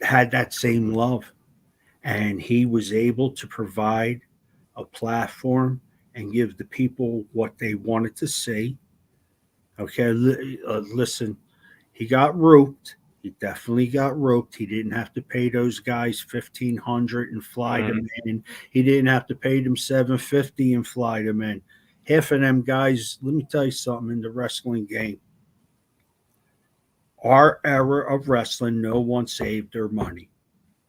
Speaker 2: had that same love. And he was able to provide a platform and give the people what they wanted to see. Okay, listen, he got roped. He definitely got roped. He didn't have to pay those guys 1,500 and fly
Speaker 1: Mm,
Speaker 2: them in. He didn't have to pay them 750 and fly them in. Half of them guys, let me tell you something in the wrestling game. Our era of wrestling, no one saved their money.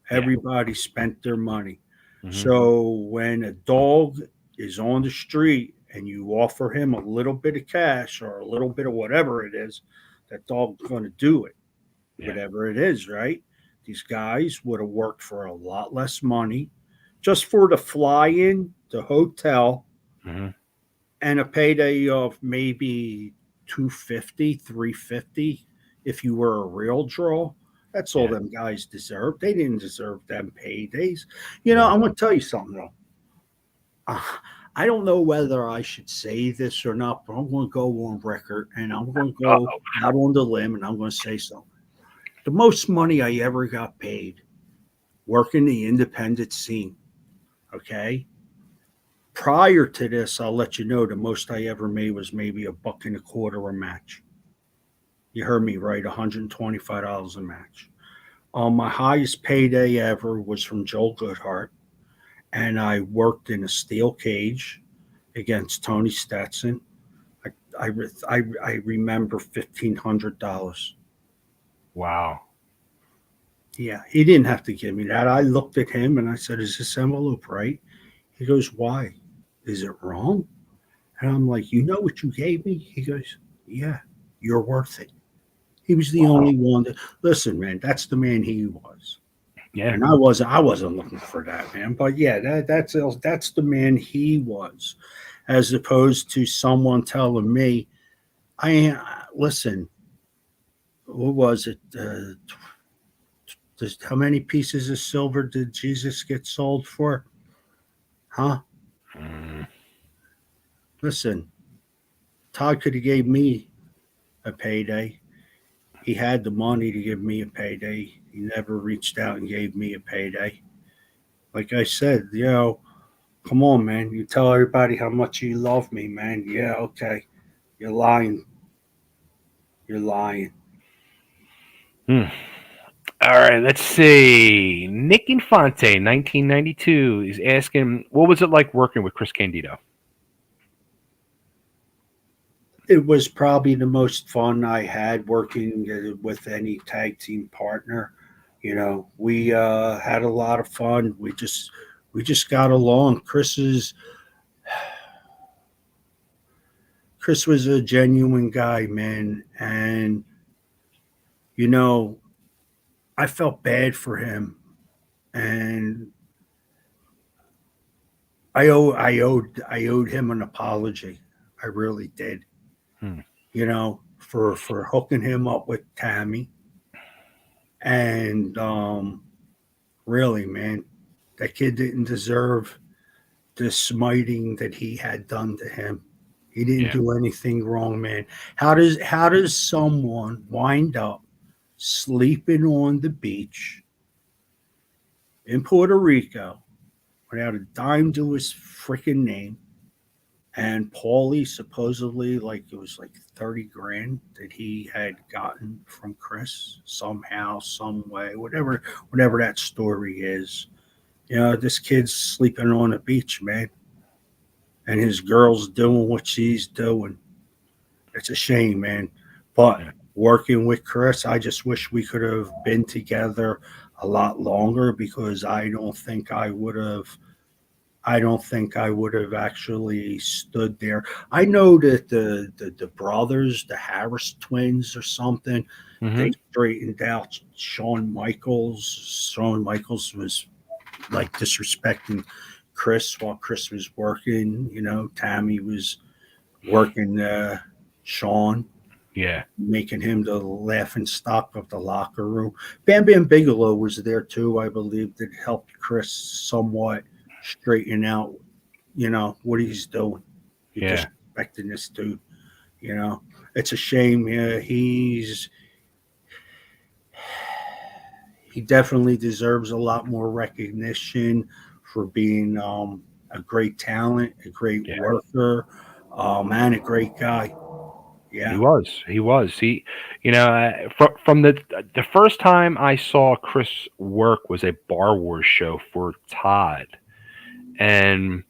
Speaker 1: yeah.
Speaker 2: Everybody spent their money.
Speaker 1: Hmm.
Speaker 2: So when a dog is on the street and you offer him a little bit of cash or a little bit of whatever it is, that dog's going to do it,
Speaker 1: Yeah.
Speaker 2: whatever it is, right? These guys would have worked for a lot less money just for the fly in, the hotel,
Speaker 1: Hmm.
Speaker 2: and a payday of maybe 250, 350 if you were a real draw. That's all
Speaker 1: Yeah.
Speaker 2: them guys deserved. They didn't deserve them paydays.
Speaker 1: No.
Speaker 2: I'm going to tell you something though. Uh, I don't know whether I should say this or not, but I'm going to go on record and I'm going to go
Speaker 1: Uh-oh.
Speaker 2: out on the limb and I'm going to say something. The most money I ever got paid working the independent scene, okay? Prior to this, I'll let you know the most I ever made was maybe a buck and a quarter a match. You heard me right, $125 a match. My highest payday ever was from Joel Goodhart, and I worked in a steel cage against Tony Stetson. I remember $1,500.
Speaker 1: Wow.
Speaker 2: Yeah, he didn't have to give me that. I looked at him and I said, "Is this envelope right?" He goes, "Why? Is it wrong?" And I'm like, "You know what you gave me?" He goes, "Yeah, you're worth it." He was the
Speaker 1: Wow.
Speaker 2: only one that listen, man. That's the man he was,
Speaker 1: Yeah.
Speaker 2: and I wasn't looking for that man. But yeah, that's the man he was, as opposed to someone telling me, "I listen." What was it? How many pieces of silver did Jesus get sold for? Huh?
Speaker 1: Mm,
Speaker 2: Listen, Todd could have gave me a payday. He had the money to give me a payday. He never reached out and gave me a payday. Like I said, come on, man. You tell everybody how much you love me, man. Yeah, okay. You're lying. You're lying.
Speaker 1: mm. All right, let's see. Nick Infante, 1992, is asking, what was it like working with Chris Candido?
Speaker 2: It was probably the most fun I had working with any tag team partner. We had a lot of fun. We just got along. Chris was a genuine guy, man, and you know I felt bad for him, and I owed him an apology. I really did.
Speaker 1: Hmm.
Speaker 2: For hooking him up with Tammy, and really, man, that kid didn't deserve the smiting that he had done to him. He didn't
Speaker 1: Yeah,
Speaker 2: do anything wrong, man. How does someone wind up sleeping on the beach in Puerto Rico without a dime to his freaking name? And Paulie supposedly, like, it was like 30 grand that he had gotten from Chris somehow, some way, whatever that story is. This kid's sleeping on a beach, man, and his girl's doing what she's doing. It's a shame, man. But
Speaker 1: yeah,
Speaker 2: working with Chris, I just wish we could have been together a lot longer, because I don't think I would have actually stood there. I know that the brothers, the Harris twins or something,
Speaker 1: hmm,
Speaker 2: they straightened out Shawn Michaels. Shawn Michaels was like disrespecting Chris while Chris was working. Tammy was working Shawn,
Speaker 1: yeah,
Speaker 2: making him the laughing stock of the locker room. Bam Bam Bigelow was there too, I believe, that helped Chris somewhat straighten out, what he's doing. You're
Speaker 1: yeah,
Speaker 2: disrespecting this dude. You know, it's a shame. Yeah, he definitely deserves a lot more recognition for being a great talent, a great
Speaker 1: yeah.
Speaker 2: worker, and a great guy.
Speaker 1: He
Speaker 2: Yeah.
Speaker 1: was. He was. From the first time I saw Chris work was a Bar Wars show for Todd, and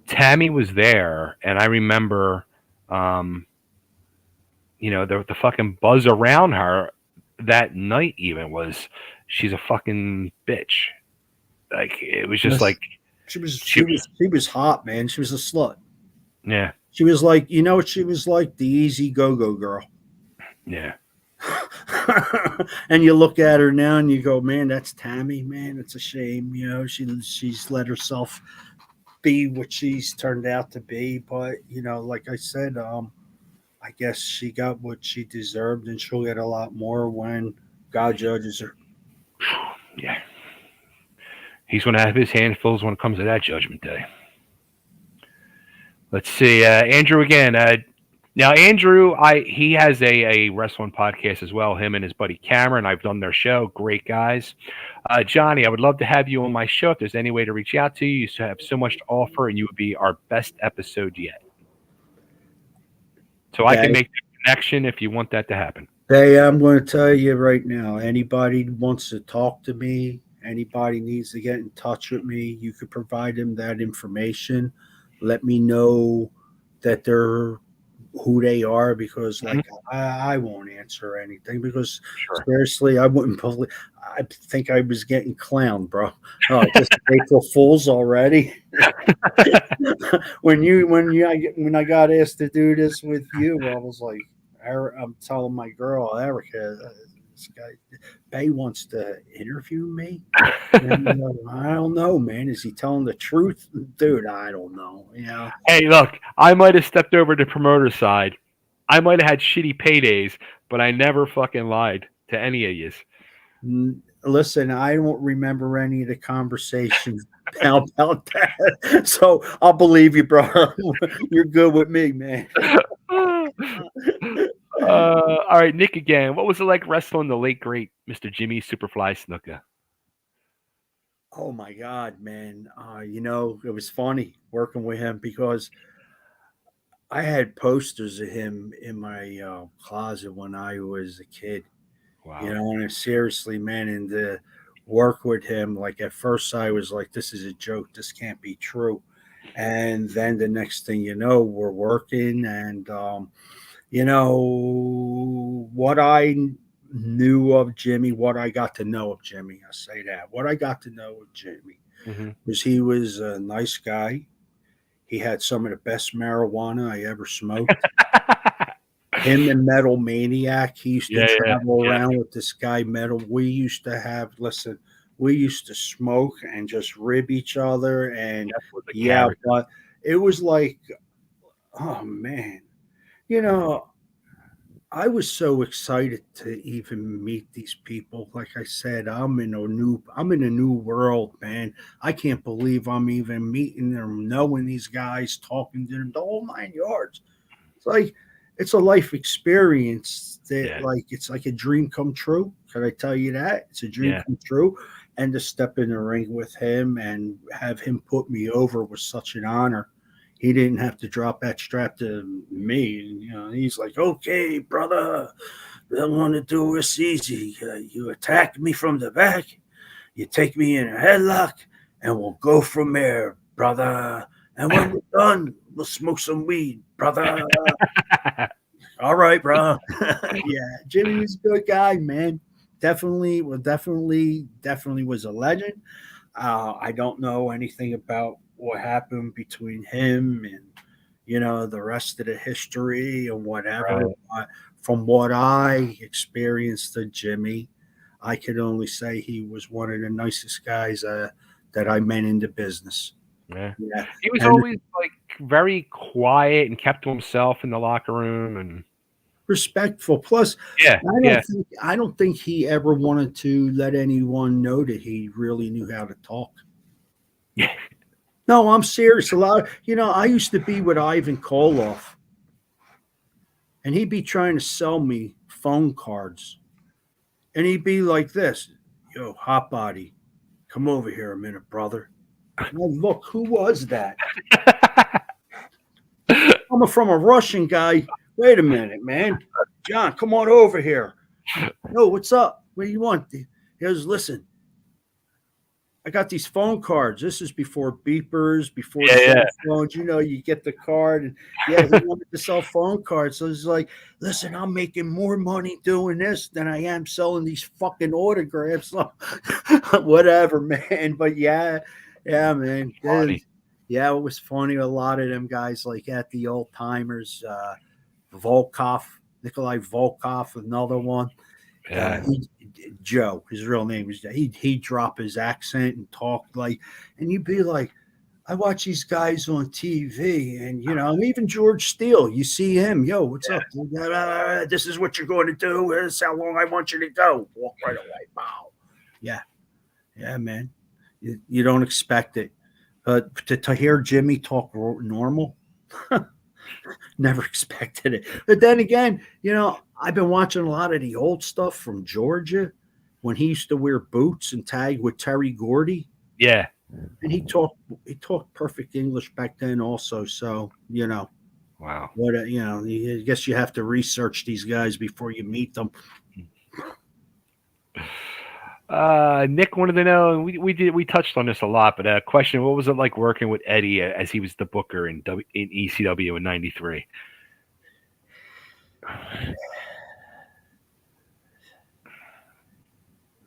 Speaker 1: Tammy was there, and I remember, um, the fucking buzz around her that night even was, she's a fucking bitch. Like it was just
Speaker 2: Yes.
Speaker 1: like
Speaker 2: She was
Speaker 1: she
Speaker 2: she
Speaker 1: was.
Speaker 2: was she was hot, man. She was a slut.
Speaker 1: Yeah,
Speaker 2: She was like, what she was like? The easy go-go girl.
Speaker 1: yeah,
Speaker 2: And you look at her now and you go, man, that's Tammy, man. It's a shame, she's let herself be what she's turned out to be. But like I said, I guess she got what she deserved, and she'll get a lot more when God judges her.
Speaker 1: yeah. He's going to have his hands full when it comes to that judgment day. Let's see, Andrew again. Now, Andrew, he has a wrestling podcast as well. Him and his buddy Cameron. I've done their show. Great guys. Johnny, I would love to have you on my show. If there's any way to reach out to you, you have so much to offer, and you would be our best episode yet. So I can
Speaker 2: Okay.
Speaker 1: make the connection if you want that to happen.
Speaker 2: Hey, I'm going to tell you right now, anybody wants to talk to me, anybody needs to get in touch with me, you could provide them that information. Let me know that they're who they are, because
Speaker 1: Mhm.
Speaker 2: like I won't answer anything, because
Speaker 1: Sure.
Speaker 2: seriously, I wouldn't believe. I think I was getting clowned, bro. Oh, this is April Fools already. When I got asked to do this with you, I was like, I'm telling my girl Erica, this guy Bay wants to interview me. And I don't know, man. Is he telling the truth, dude? I don't know.
Speaker 1: Hey, look, I might have stepped over to promoter side. I might have had shitty paydays, but I never fucking lied to any of you.
Speaker 2: Listen, I don't remember any of the conversations about that, so I'll believe you, bro. You're good with me, man.
Speaker 1: All right, Nick again. What was it like wrestling the late great Mr. Jimmy Superfly Snuka?
Speaker 2: Oh my God, man. It was funny working with him, because I had posters of him in my closet when I was a kid. You
Speaker 1: Wow.
Speaker 2: know, and seriously, man, and to work with him, like at first I was like, this is a joke. This can't be true. And then the next thing you know, we're working, and you know what I knew of Jimmy, what I got to know of Jimmy. I say that what I got to know of Jimmy
Speaker 1: Hmm.
Speaker 2: was he was a nice guy. He had some of the best marijuana I ever smoked. Him and Metal Maniac, he used to
Speaker 1: Yeah, yeah,
Speaker 2: travel
Speaker 1: yeah.
Speaker 2: around with this guy Metal. We used to have listen, we used to smoke and just rib each other, and
Speaker 1: Jeff was a
Speaker 2: yeah,
Speaker 1: character.
Speaker 2: but it was like, oh man, you know, I was so excited to even meet these people. Like I said, I'm in a new world, man. I can't believe I'm even meeting them, knowing these guys, talking to them, the whole 9 yards. It's like it's a life experience that
Speaker 1: Yeah,
Speaker 2: like it's like a dream come true. Can I tell you that? It's a dream
Speaker 1: yeah.
Speaker 2: come true. And to step in the ring with him and have him put me over was such an honor. He didn't have to drop that strap to me. You know, he's like, okay, brother, I want to do this easy. You attack me from the back, you take me in a headlock, and we'll go from there, brother. And when we're done, we'll smoke some weed, brother. All right, bro. Yeah, Jimmy was a good guy, man. Definitely was a legend. I don't know anything about what happened between him and the rest of the history and whatever.
Speaker 1: Right.
Speaker 2: But from what I experienced of Jimmy, I could only say he was one of the nicest guys that I met in the business.
Speaker 1: Yeah.
Speaker 2: Yeah,
Speaker 1: He was
Speaker 2: and
Speaker 1: always like very quiet and kept to himself in the locker room, and
Speaker 2: respectful. Plus,
Speaker 1: yeah, yeah.
Speaker 2: I don't think he ever wanted to let anyone know that he really knew how to talk. No, I'm serious. A lot, I used to be with Ivan Koloff, and he'd be trying to sell me phone cards, and he'd be like this, "Yo, hot body, come over here a minute, brother." Well, look, who was that? Coming from a Russian guy. Wait a minute, man. John, come on over here. No, what's up? What do you want? He goes, listen, I got these phone cards. This is before beepers, before
Speaker 1: Yeah,
Speaker 2: cell
Speaker 1: yeah.
Speaker 2: phones. You get the card, and yeah, he wanted to sell phone cards. So it's like, listen, I'm making more money doing this than I am selling these fucking autographs. So, whatever, man. But yeah, man.
Speaker 1: Funny.
Speaker 2: Yeah, it was funny. A lot of them guys, like at the old timers, Volkov, Nikolai Volkov, another one.
Speaker 1: Yeah.
Speaker 2: He Joe, his real name was he'd drop his accent and talk like, and you'd be like, I watch these guys on TV, and even George Steele, you see him, yo, what's up? This is what you're going to do. This is how long I want you to go. Walk right away. Wow. Yeah, yeah, man. You don't expect it. To hear Jimmy talk normal, never expected it. But then again, I've been watching a lot of the old stuff from Georgia when he used to wear boots and tag with Terry Gordy,
Speaker 1: Yeah.
Speaker 2: and he talked perfect English back then also. So
Speaker 1: Wow.
Speaker 2: what I guess you have to research these guys before you meet them.
Speaker 1: Nick wanted to know, and we touched on this a lot, but question: what was it like working with Eddie as he was the booker in ECW in '93?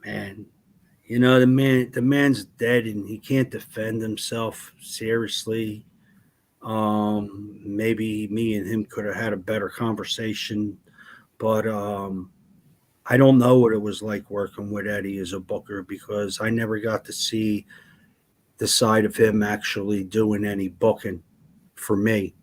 Speaker 2: Man, the man's dead and he can't defend himself seriously. Maybe me and him could have had a better conversation, but I don't know what it was like working with Eddie as a booker because I never got to see the side of him actually doing any booking for me.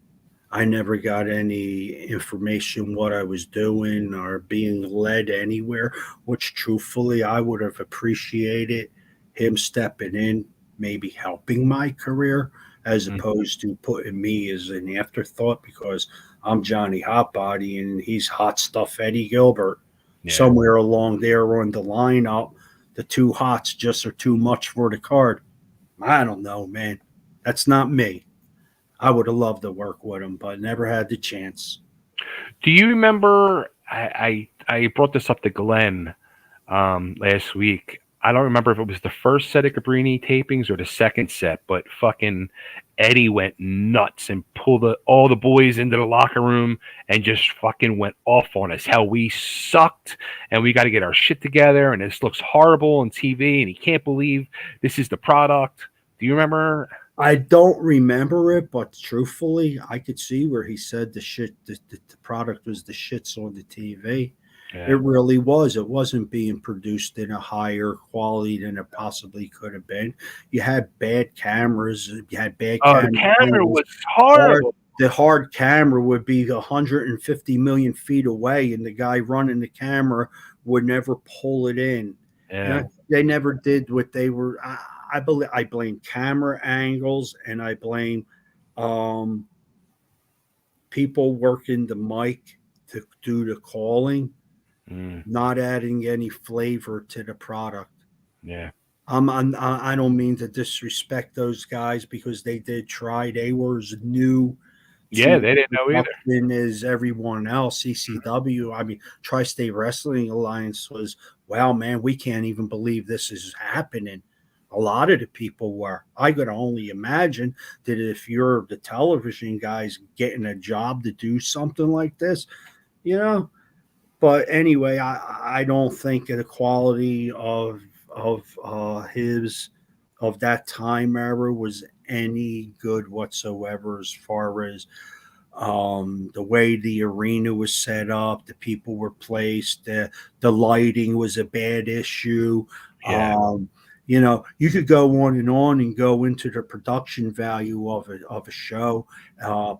Speaker 2: I never got any information what I was doing or being led anywhere, which truthfully I would have appreciated him stepping in, maybe helping my career as
Speaker 1: Mm.
Speaker 2: opposed to putting me as an afterthought because I'm Johnny Hotbody and he's Hot Stuff Eddie Gilbert.
Speaker 1: Yeah.
Speaker 2: Somewhere along there on the lineup, the two hots just are too much for the card. I don't know, man. That's not me. I would have loved to work with him, but never had the chance.
Speaker 1: Do you remember? I brought this up to Glenn. last week. I don't remember if it was the first set of Cabrini tapings or the second set, but fucking Eddie went nuts and pulled all the boys into the locker room and just fucking went off on us. How we sucked and we got to get our shit together and this looks horrible on TV and he can't believe this is the product. Do you remember?
Speaker 2: I don't remember it, but truthfully, I could see where he said the product was the shits on the TV. It
Speaker 1: Yeah.
Speaker 2: really was. It wasn't being produced in a higher quality than it possibly could have been. You had bad cameras. You had bad
Speaker 1: Oh, the
Speaker 2: camera
Speaker 1: camera
Speaker 2: angles.
Speaker 1: was
Speaker 2: Hard,
Speaker 1: horrible.
Speaker 2: the hard camera would be 150 million feet away, and the guy running the camera would never pull it in.
Speaker 1: Yeah.
Speaker 2: They never did what they were. I blame camera angles, and I blame um, people working the mic to do the calling,
Speaker 1: Mm,
Speaker 2: not adding any flavor to the product.
Speaker 1: yeah.
Speaker 2: I don't mean to disrespect those guys because they did try. They were as new
Speaker 1: Yeah,
Speaker 2: to
Speaker 1: they didn't know either.
Speaker 2: production as everyone else. ECW, I mean, Tri-State Wrestling Alliance was, wow, man, we can't even believe this is happening. A lot of the people were. I could only imagine that if you're the television guys getting a job to do something like this, you know. But anyway, I don't think the quality of of that time era was any good whatsoever as far as the way the arena was set up, the people were placed, the lighting was a bad issue.
Speaker 1: Yeah.
Speaker 2: Um, you could go on and go into the production value of a show,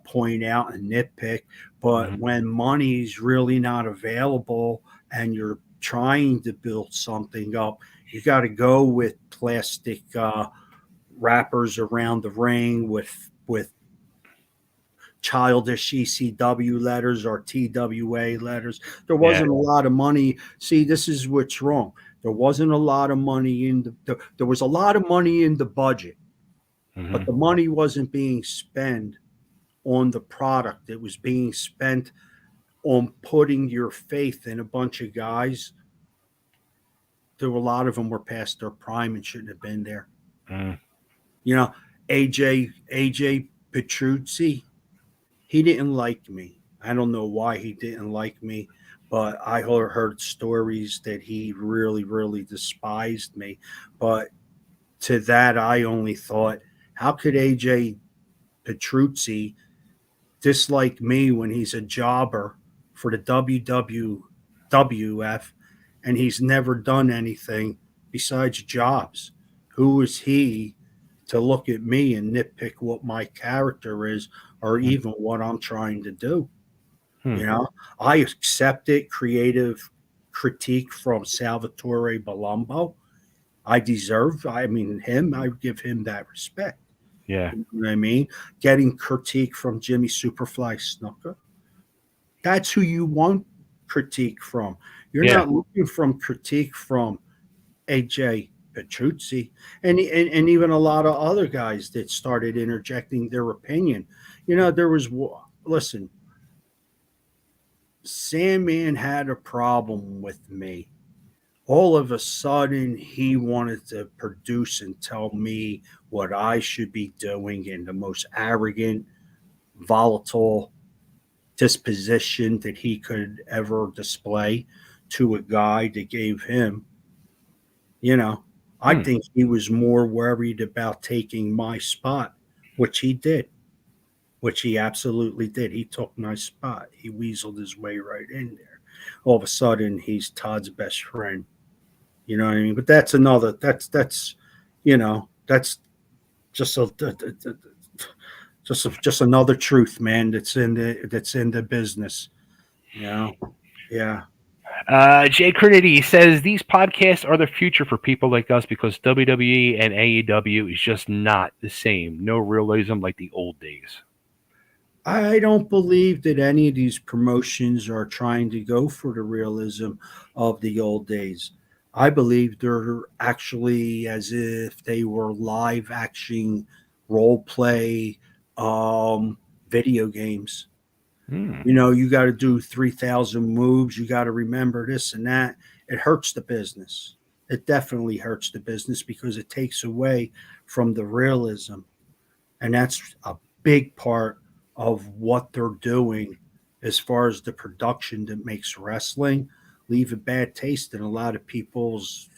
Speaker 2: point out and nitpick, but
Speaker 1: Mhm.
Speaker 2: when money's really not available and you're trying to build something up, you got to go with plastic wrappers around the ring with childish ECW letters or TWA letters. There
Speaker 1: Yeah.
Speaker 2: wasn't a lot of money. See, this is what's wrong. There wasn't a lot of money in there was a lot of money in the budget, but
Speaker 1: Mhm.
Speaker 2: the money wasn't being spent on the product. It was being spent on putting your faith in a bunch of guys. There were a lot of them were past their prime and shouldn't have been there.
Speaker 1: Mm.
Speaker 2: You know, AJ Petrucci, he didn't like me. I don't know why he didn't like me, but I heard stories that he really, really despised me. But to that, I only thought, how could AJ Petrucci dislike me when he's a jobber for the WWF and he's never done anything besides jobs? Who is he to look at me and nitpick what my character is or
Speaker 1: Mm.
Speaker 2: even what I'm trying to do?
Speaker 1: Hmm.
Speaker 2: You know, I accepted creative critique from Salvatore Balombo. I mean, I give him that respect.
Speaker 1: Yeah.
Speaker 2: You know what I mean? Getting critique from Jimmy Superfly Snooker. That's who you want critique from. You're
Speaker 1: Yeah.
Speaker 2: not looking from critique from AJ Petrucci and even a lot of other guys that started interjecting their opinion. There was, listen, Sandman had a problem with me. All of a sudden, he wanted to produce and tell me what I should be doing in the most arrogant, volatile disposition that he could ever display to a guy that gave him, you know, I
Speaker 1: Hmm.
Speaker 2: think he was more worried about taking my spot, which he did, which he absolutely did. He took my spot. He weaseled his way right in there. All of a sudden, he's Todd's best friend. You know what I mean? But that's just just another truth, man. That's in the business. You know? Yeah.
Speaker 1: Jay Crinity says these podcasts are the future for people like us because WWE and AEW is just not the same. No realism like the old days.
Speaker 2: I don't believe that any of these promotions are trying to go for the realism of the old days. I believe they're actually as if they were live action role play um, video games.
Speaker 1: Hmm.
Speaker 2: You know, you got to do 3,000 moves. You got to remember this and that. It hurts the business. It definitely hurts the business because it takes away from the realism. And that's a big part of what they're doing as far as the production that makes wrestling leave a bad taste in a lot of people's,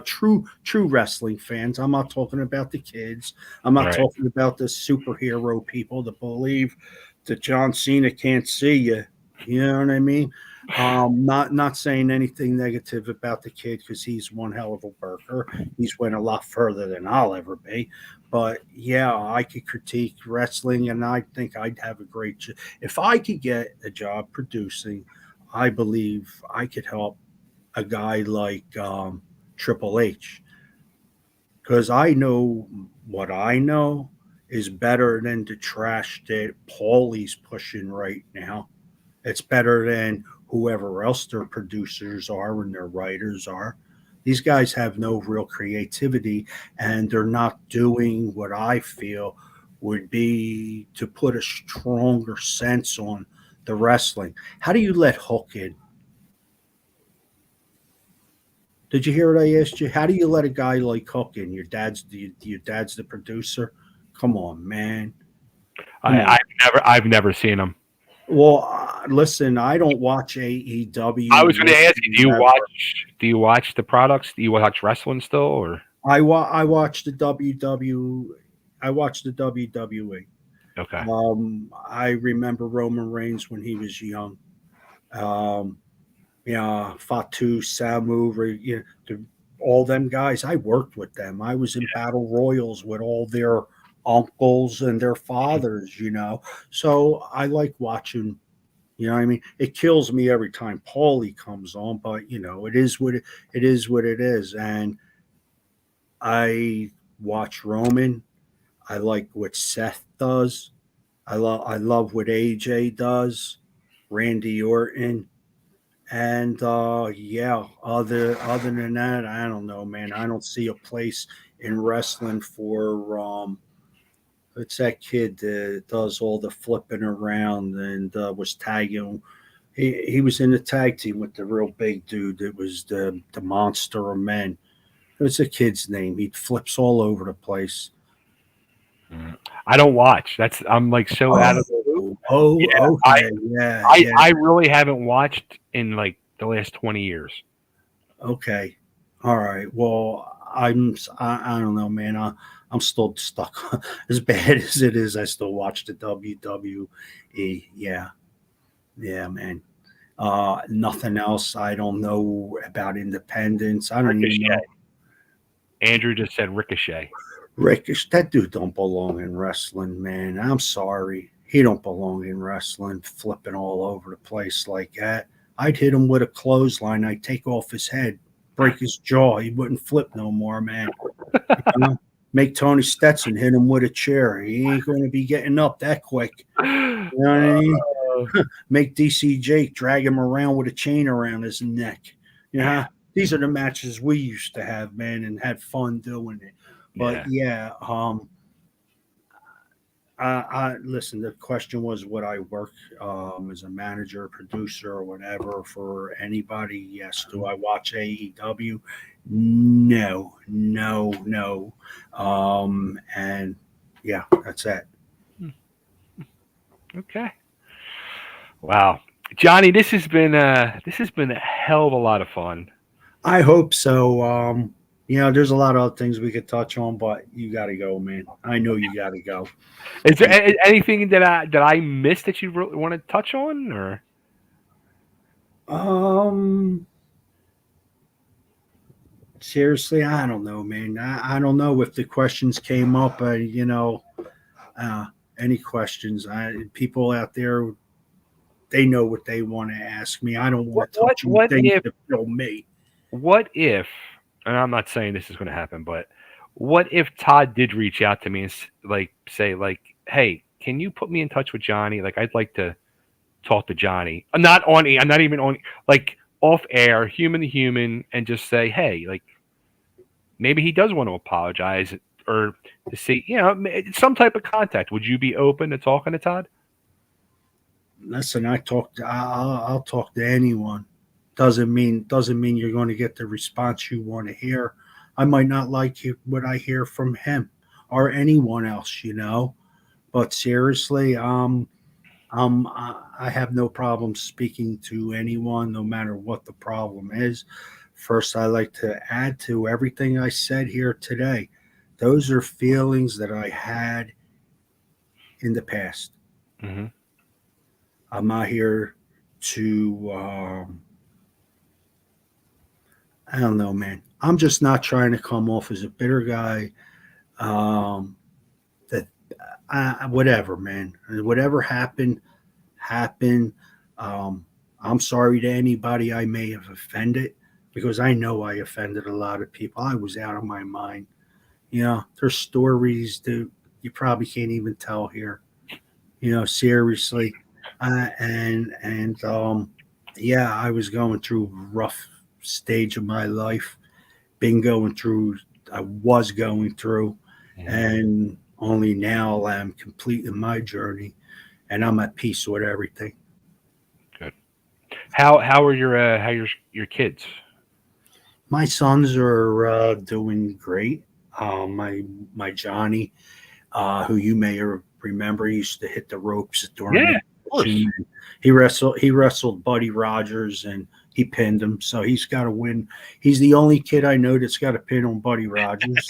Speaker 2: true wrestling fans. I'm not talking about the kids. I'm not
Speaker 1: Right.
Speaker 2: talking about the superhero people that believe that John Cena can't see you. You know what I mean? Not saying anything negative about the kid because he's one hell of a worker. He's went a lot further than I'll ever be. But yeah, I could critique wrestling, and I think I'd have a great. If I could get a job producing, I believe I could help a guy like Triple H because I know what I know is better than the trash that Paulie's pushing right now. It's better than whoever else their producers are and their writers are. These guys have no real creativity, and they're not doing what I feel would be to put a stronger sense on the wrestling. How do you let Hook in? Did you hear what I asked you? How do you let a guy like Hook in? Your dad's the producer. Come on, man. Come on.
Speaker 1: I've never seen him.
Speaker 2: Well, listen, I don't watch
Speaker 1: I
Speaker 2: AEW
Speaker 1: was going to ask you,
Speaker 2: whatsoever.
Speaker 1: do you watch the products? Do you watch wrestling still, or
Speaker 2: I watched the WW. I watched the WWE.
Speaker 1: okay?
Speaker 2: I remember Roman Reigns when he was young. Um, Fatu, Samu, all them guys. I worked with them. I was in battle royals with all their uncles and their fathers. So I like watching. You know what I mean? It kills me every time Paulie comes on, but it is it is what it is. And I watch Roman. I like what Seth does. I love what AJ does. Randy Orton. And yeah, other than that, I don't know, man. I don't see a place in wrestling for it's that kid that does all the flipping around and was tagging. He was in the tag team with the real big dude that was the monster of men. What's the kid's name? He flips all over the place.
Speaker 1: Mm. I don't watch. I'm like so out of the loop. Yeah,
Speaker 2: Okay, yeah,
Speaker 1: I
Speaker 2: yeah,
Speaker 1: I really haven't watched in like the last 20 years.
Speaker 2: okay, all right. Well, I don't know, man. I'm still stuck. As bad as it is, I still watch the WWE. Yeah, yeah, man. Nothing else. I don't know about independence. I don't even know.
Speaker 1: Ricochet. Andrew just said Ricochet.
Speaker 2: Rickish, that dude don't belong in wrestling, man. I'm sorry. He don't belong in wrestling, flipping all over the place like that. I'd hit him with a clothesline. I'd take off his head, break his jaw. He wouldn't flip no more, man. You know? Make Tony Stetson hit him with a chair. He ain't going to be getting up that quick. You know what I mean? Make DC Jake drag him around with a chain around his neck. Yeah, these are the matches we used to have, man, and had fun doing it. But
Speaker 1: Yeah.
Speaker 2: yeah, I listen. The question was, would I work as a manager, producer, or whatever for anybody? Yes. Do I watch AEW? No, no, no. And yeah, that's it.
Speaker 1: Okay. Wow. Johnny, this has been a hell of a lot of fun.
Speaker 2: I hope so. There's a lot of other things we could touch on, but you got to go, man. I know you got to go.
Speaker 1: Is there anything that I missed that you really want to touch on, or
Speaker 2: Um, Seriously, I don't know, man. I don't know if the questions came up. Uh, any questions? People out there, they know what they want to ask me. I don't want to touch
Speaker 1: what
Speaker 2: anything
Speaker 1: if
Speaker 2: to fill me.
Speaker 1: what if? And I'm not saying this is going to happen, but what if Todd did reach out to me and like say like, hey, can you put me in touch with Johnny? Like, I'd like to talk to Johnny. I'm not even on like off air, human to human, and just say, hey, like maybe he does want to apologize or to see, some type of contact. Would you be open to talking to Todd?
Speaker 2: listen, I'll talk to anyone. Doesn't mean you're going to get the response you want to hear. I might not like what I hear from him or anyone else, But seriously, I have no problem speaking to anyone, no matter what the problem is. First, I like to add to everything I said here today. Those are feelings that I had in the past.
Speaker 1: Hmm.
Speaker 2: I'm not here to, I don't know, man. I'm just not trying to come off as a bitter guy. Um, that whatever, man. Whatever happened. Um, I'm sorry to anybody I may have offended because I know I offended a lot of people. I was out of my mind. There's stories that you probably can't even tell here. Seriously. And yeah, I was going through a rough stage of my life. I was going through,
Speaker 1: Hmm.
Speaker 2: and only now I'm completing my journey, and I'm at peace with everything.
Speaker 1: Good. How are your kids?
Speaker 2: My sons are doing great. My Johnny, who you may remember, he used to hit the ropes during
Speaker 1: Yeah,
Speaker 2: the
Speaker 1: of course.
Speaker 2: competition. He wrestled Buddy Rogers and he pinned him. So he's got to win. He's the only kid I know that's got a pin on Buddy Rogers.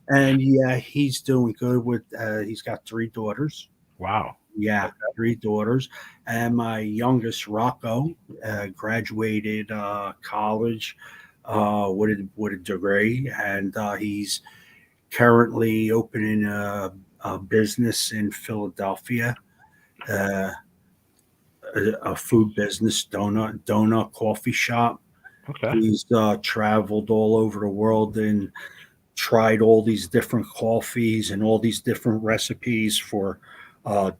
Speaker 2: And yeah, he's doing good with. He's got three daughters.
Speaker 1: Wow.
Speaker 2: Yeah,
Speaker 1: Okay.
Speaker 2: three daughters. And my youngest, Rocco, graduated college with a degree, and he's currently opening a business in Philadelphia, uh, a food business, donut coffee shop.
Speaker 1: Okay.
Speaker 2: He's traveled all over the world and tried all these different coffees and all these different recipes for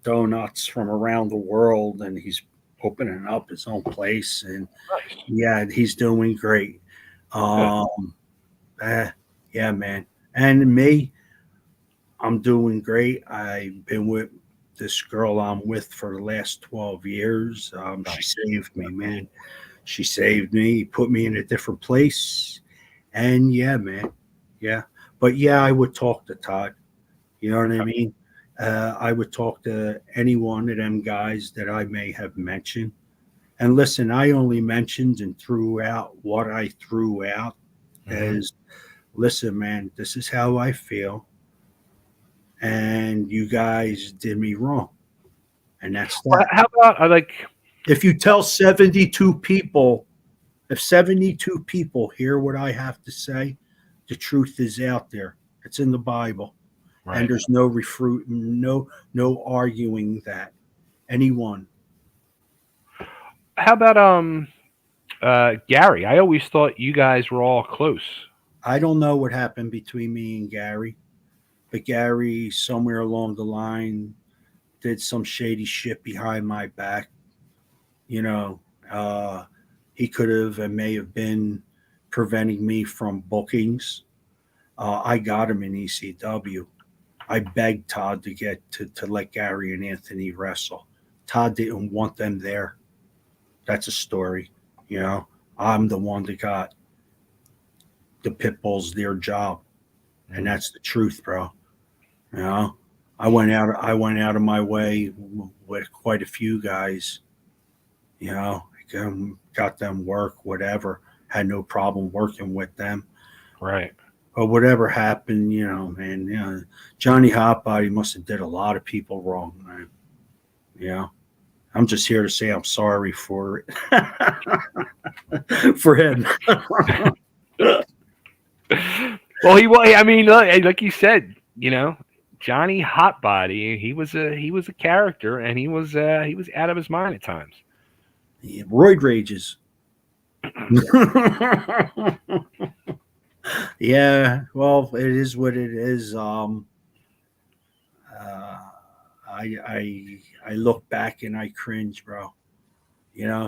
Speaker 2: donuts from around the world, and he's opening up his own place. And
Speaker 1: Nice.
Speaker 2: yeah, he's doing great.
Speaker 1: Good.
Speaker 2: Um, eh, yeah, man. And me, I'm doing great. I've been with this girl I'm with for the last 12 years. She
Speaker 1: Nice.
Speaker 2: saved me, man. She saved me, put me in a different place. And yeah, man. Yeah. But yeah, I would talk to Todd. You know what I
Speaker 1: Okay.
Speaker 2: mean? I would talk to any one of them guys that I may have mentioned. And listen, I only mentioned and threw out what I threw out
Speaker 1: Hmm.
Speaker 2: as listen, man, this is how I feel. And you guys did me wrong. And that's
Speaker 1: Well,
Speaker 2: that.
Speaker 1: how about I like
Speaker 2: If you tell 72 people, if 72 people hear what I have to say, the truth is out there. It's in the Bible. And
Speaker 1: right?
Speaker 2: there's no no arguing that. Anyone.
Speaker 1: How about Gary? I always thought you guys were all close.
Speaker 2: I don't know what happened between me and Gary, but Gary, somewhere along the line, did some shady shit behind my back. You know, uh, he could have and may have been preventing me from bookings. I got him in ECW. I begged Todd to let Gary and Anthony wrestle. Todd didn't want them there. That's a story. You know, I'm the one that got the pit bulls their job, and
Speaker 1: Mm.
Speaker 2: that's the truth, bro. You know, I went out of my way with quite a few guys. You know, got them work, whatever. Had no problem working with them.
Speaker 1: Right.
Speaker 2: But whatever happened, man, Johnny Hotbody must have did a lot of people wrong, man. You know, I'm just here to say I'm sorry for it, for him.
Speaker 1: Well, I mean, like you said, Johnny Hotbody. He was a character, and he was out of his mind at times.
Speaker 2: Roid rages. Yeah, well, it is what it is. Uh, I look back and I cringe, bro.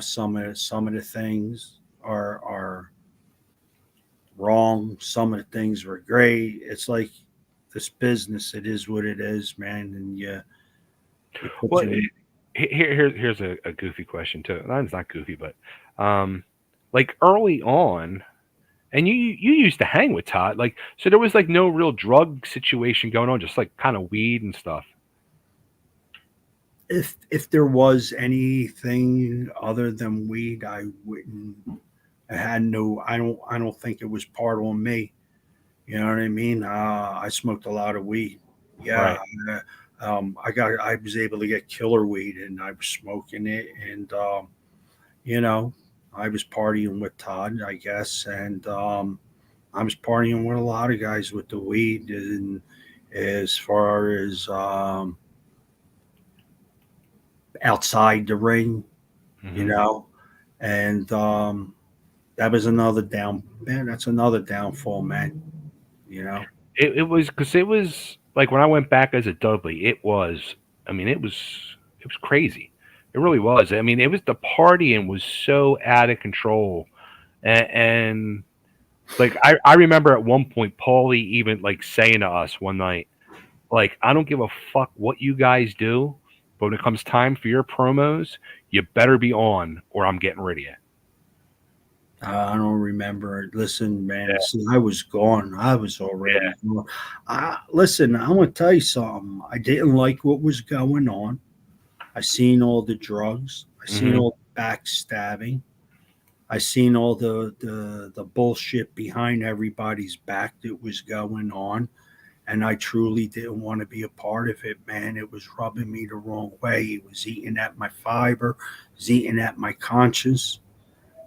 Speaker 2: Some of the things are wrong. Some of the things were great. It's like this business. It is what it is, man. And you put
Speaker 1: Well,
Speaker 2: your
Speaker 1: Here's a goofy question too. No, it's not goofy, but um, like early on, and you used to hang with Todd, like so there was like no real drug situation going on, just like kind of weed and stuff.
Speaker 2: If there was anything other than weed, I wouldn't. I had no. I don't think it was part on me. You know what I mean? I smoked a lot of weed. Yeah.
Speaker 1: Right.
Speaker 2: I was able to get killer weed, and I was smoking it, and you know, I was partying with Todd, I guess, and I was partying with a lot of guys with the weed, and as far as outside the ring, you
Speaker 1: Hmm.
Speaker 2: know, and that was another down, man. That's another downfall, man. You know.
Speaker 1: It was because it was like when I went back as a Dudley, it was. I mean, it was crazy. It really was. I mean, it was the partying was so out of control, and like I remember at one point, Paulie even like saying to us one night, like, I don't give a fuck what you guys do, but when it comes time for your promos, you better be on, or I'm getting rid of you.
Speaker 2: I don't remember. Listen, man.
Speaker 1: Yeah,
Speaker 2: See, I was gone. I was
Speaker 1: yeah.
Speaker 2: already gone. Listen, I'm gonna tell you something. I didn't like what was going on. I seen all the drugs. I seen
Speaker 1: Hmm.
Speaker 2: all the backstabbing. I seen all the bullshit behind everybody's back that was going on, and I truly didn't want to be a part of it, man. It was rubbing me the wrong way. It was eating at my fiber. It was eating at my conscience,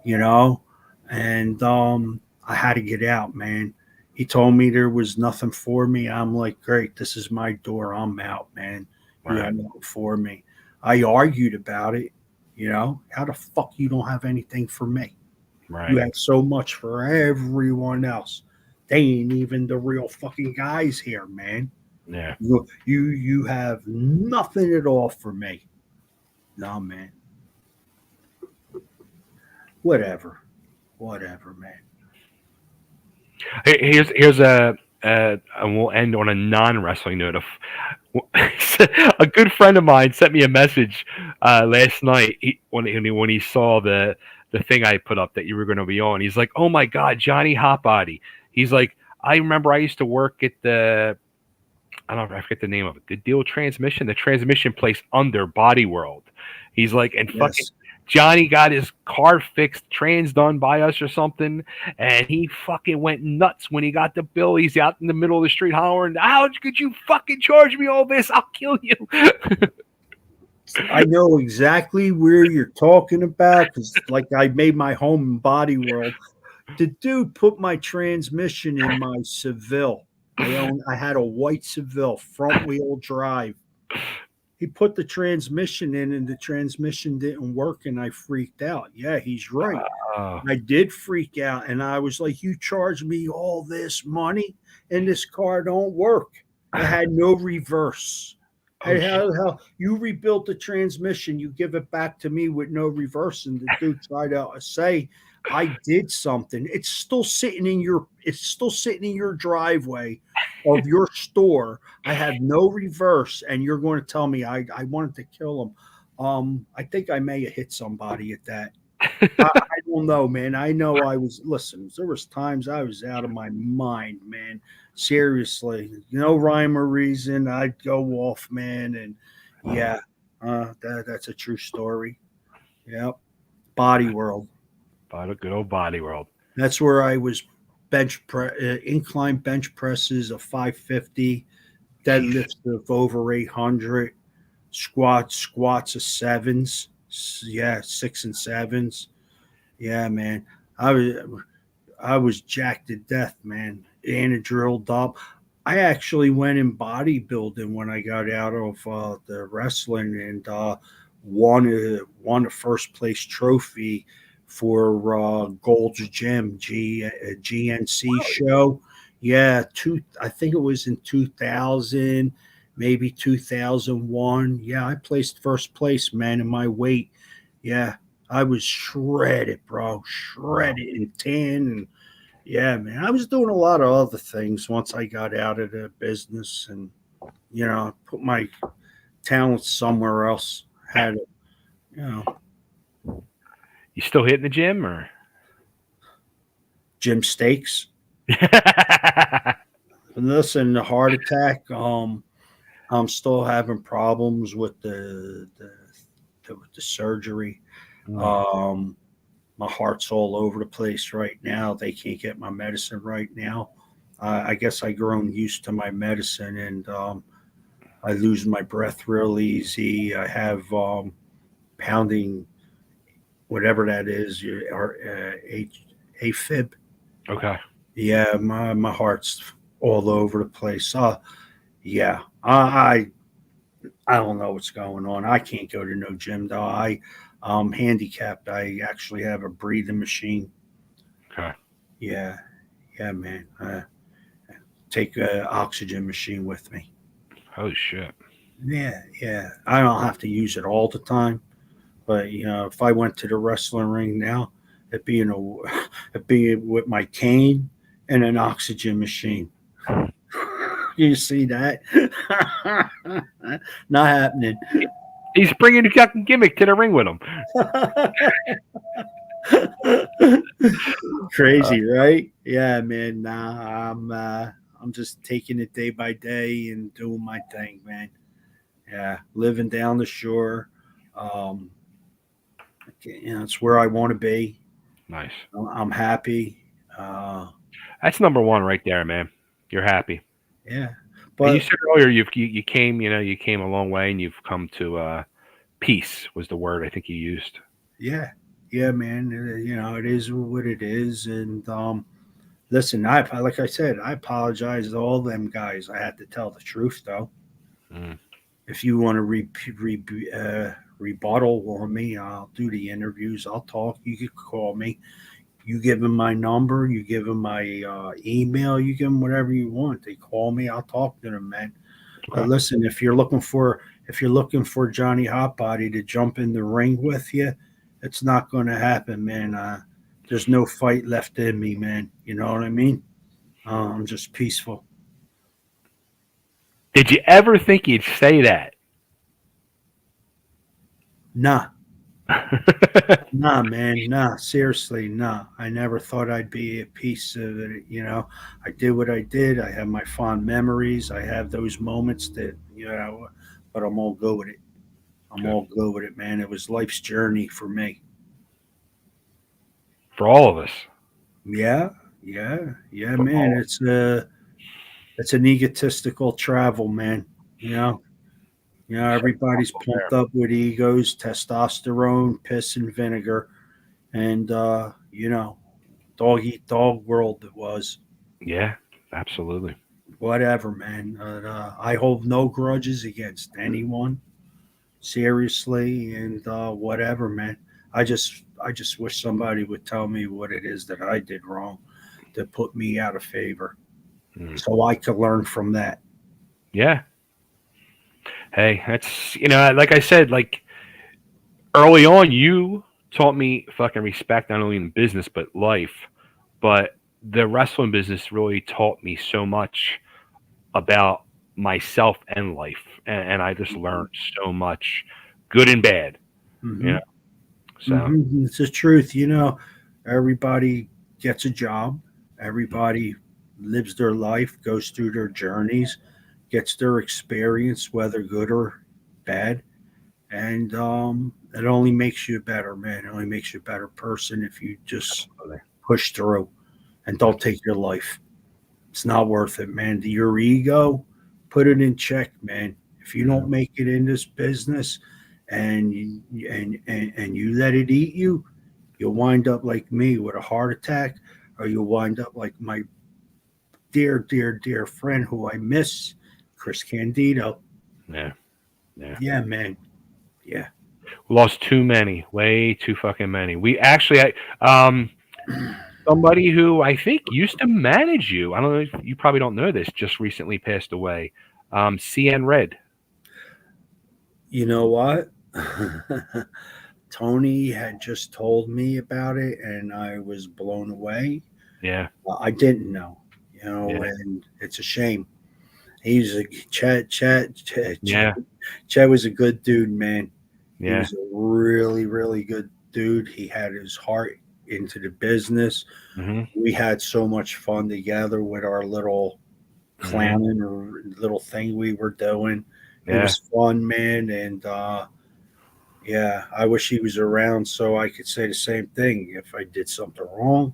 Speaker 2: you know. And I had to get out, man. He told me there was nothing for me. I'm like, great, this is my door. I'm out, man. You have
Speaker 1: Right,
Speaker 2: nothing for me. I argued about it, you know. How the fuck you don't have anything for me? You
Speaker 1: right.
Speaker 2: have so much for everyone else. They ain't even the real fucking guys here, man.
Speaker 1: Yeah.
Speaker 2: You have nothing at all for me. No, man. Whatever. Whatever, man.
Speaker 1: Here's and we'll end on a non wrestling note. A good friend of mine sent me a message last night when he saw the thing I put up that you were going to be on. He's like, "Oh my God, Johnny Hotbody." He's like, "I remember I used to work at the I don't know, I forget the name of it. Good Deal Transmission, the transmission place under Body World." He's like, and fucking
Speaker 2: Yes.
Speaker 1: Johnny got his car fixed, trans done by us or something, and he fucking went nuts when he got the bill. He's out in the middle of the street hollering, "How could you fucking charge me all this? I'll kill you."
Speaker 2: I know exactly where you're talking about because, like, I made my home in Body World. The dude put my transmission in my Seville. I had a white Seville front wheel drive. He put the transmission in, and the transmission didn't work, and I freaked out. Yeah, he's right.
Speaker 1: Oh,
Speaker 2: I did freak out, and I was like, "You charged me all this money, and this car don't work. It had no reverse.
Speaker 1: oh
Speaker 2: Hey,
Speaker 1: shit.
Speaker 2: how you rebuilt the transmission? You give it back to me with no reverse?" And the dude tried to say, "I did something. It's still sitting in your driveway of your store. I have no reverse, and you're going to tell me I wanted to kill him." I think I may have hit somebody at that. I don't know, man. I know I was listen, there was times I was out of my mind, man. Seriously. No rhyme or reason. I'd go off, man, and yeah, that's a true story. Yep. Body World.
Speaker 1: By the good old Body World.
Speaker 2: That's where I was incline bench presses of 550,
Speaker 1: Jeez.
Speaker 2: deadlifts of over 800, squats of sevens. Yeah, six and sevens. Yeah, man. I was I was jacked to death, man. And drilled up. I actually went in bodybuilding when I got out of the wrestling and won a first place trophy for Gold's Gym GNC show. Yeah, I think it was in 2000, maybe 2001. Yeah, I placed first place, man, in my weight. Yeah, I was shredded, bro,
Speaker 1: Wow.
Speaker 2: shredded and tan. And yeah, man, I was doing a lot of other things once I got out of the business and, put my talents somewhere else. had, you know,
Speaker 1: You still hitting the gym or?
Speaker 2: gym steaks. Listen, the heart attack. I'm still having problems with the surgery.
Speaker 1: Mm,
Speaker 2: Um, my heart's all over the place right now. They can't get my medicine right now. I guess I grown used to my medicine, and I lose my breath real easy. I have pounding, whatever that is, or AFib.
Speaker 1: okay.
Speaker 2: Yeah, my heart's all over the place. Yeah, I don't know what's going on. I can't go to no gym though. I'm handicapped. I actually have a breathing machine.
Speaker 1: Okay.
Speaker 2: Yeah, yeah, man. Take a oxygen machine with me.
Speaker 1: Holy shit.
Speaker 2: Yeah, yeah. I don't have to use it all the time, but if I went to the wrestling ring now, it'd be it'd be with my cane and an oxygen machine. You see that? Not happening.
Speaker 1: He's bringing a fucking gimmick to the ring with him.
Speaker 2: Crazy, right? Yeah, man. Nah, I'm just taking it day by day and doing my thing, man. Yeah, living down the shore. Um, it's where I want to be.
Speaker 1: Nice.
Speaker 2: I'm happy. Uh,
Speaker 1: That's number one right there, man. You're happy.
Speaker 2: yeah,
Speaker 1: And you
Speaker 2: but
Speaker 1: said earlier you came, you came a long way and you've come to peace was the word I think you used.
Speaker 2: yeah, yeah, man. It is what it is, and listen, like I said, I apologize to all them guys. I had to tell the truth though.
Speaker 1: Mm,
Speaker 2: If you want to rebuttal on me, I'll do the interviews. I'll talk. You can call me. You give them my number. You give them my email. You give them whatever you want. They call me. I'll talk to them, man.
Speaker 1: okay.
Speaker 2: Listen, if you're looking for Johnny Hotbody to jump in the ring with you, it's not going to happen, man. There's no fight left in me, man. You know what I mean? I'm just peaceful.
Speaker 1: Did you ever think you'd say that?
Speaker 2: Nah, nah, man. Nah, seriously, nah. I never thought I'd be a piece of it. I did what I did. I have my fond memories. I have those moments but I'm all good with it. I'm
Speaker 1: Good.
Speaker 2: all good with it, man. It was life's journey for me.
Speaker 1: For all of us.
Speaker 2: Yeah, yeah, yeah,
Speaker 1: For
Speaker 2: man.
Speaker 1: all.
Speaker 2: It's an egotistical travel, man. You know, everybody's pumped up with egos, testosterone, piss, and vinegar, and dog eat dog world it was.
Speaker 1: Yeah, absolutely.
Speaker 2: Whatever, man. I hold no grudges against anyone, seriously, and whatever, man. I just wish somebody would tell me what it is that I did wrong to put me out of favor,
Speaker 1: Mm.
Speaker 2: so I could learn from that.
Speaker 1: Yeah. Hey, that's like I said, like early on, you taught me fucking respect not only in business but life. But the wrestling business really taught me so much about myself and life, and I just
Speaker 2: Mm-hmm.
Speaker 1: learned so much, good and bad. You
Speaker 2: Mm-hmm.
Speaker 1: know, so
Speaker 2: Mm-hmm. It's the truth. Everybody gets a job. Everybody lives their life, goes through their journeys, gets their experience, whether good or bad. And it only makes you a better man. It only makes you a better person if you just
Speaker 1: absolutely,
Speaker 2: push through and don't take your life. It's not worth it, man. Your ego, put it in check, man. If you
Speaker 1: yeah,
Speaker 2: don't make it in this business and you let it eat you, you'll wind up like me with a heart attack, or you'll wind up like my dear, dear, dear friend who I miss, Chris Candido.
Speaker 1: yeah, yeah.
Speaker 2: Yeah, man. Yeah.
Speaker 1: We lost too many, way too fucking many. We actually, somebody who I think used to manage you. I don't know. If, you probably don't know this. Just recently passed away. CN Red.
Speaker 2: You know what? Tony had just told me about it, and I was blown away.
Speaker 1: Yeah,
Speaker 2: I didn't know,
Speaker 1: yeah,
Speaker 2: and it's a shame. He's a Chad.
Speaker 1: yeah.
Speaker 2: Chad was a good dude, man. He
Speaker 1: Yeah.
Speaker 2: was a really, really good dude. He had his heart into the business.
Speaker 1: Hmm.
Speaker 2: We had so much fun together with our little
Speaker 1: Hmm.
Speaker 2: clowning or little thing we were doing. It
Speaker 1: Yeah.
Speaker 2: was fun, man. And yeah, I wish he was around so I could say the same thing. If I did something wrong,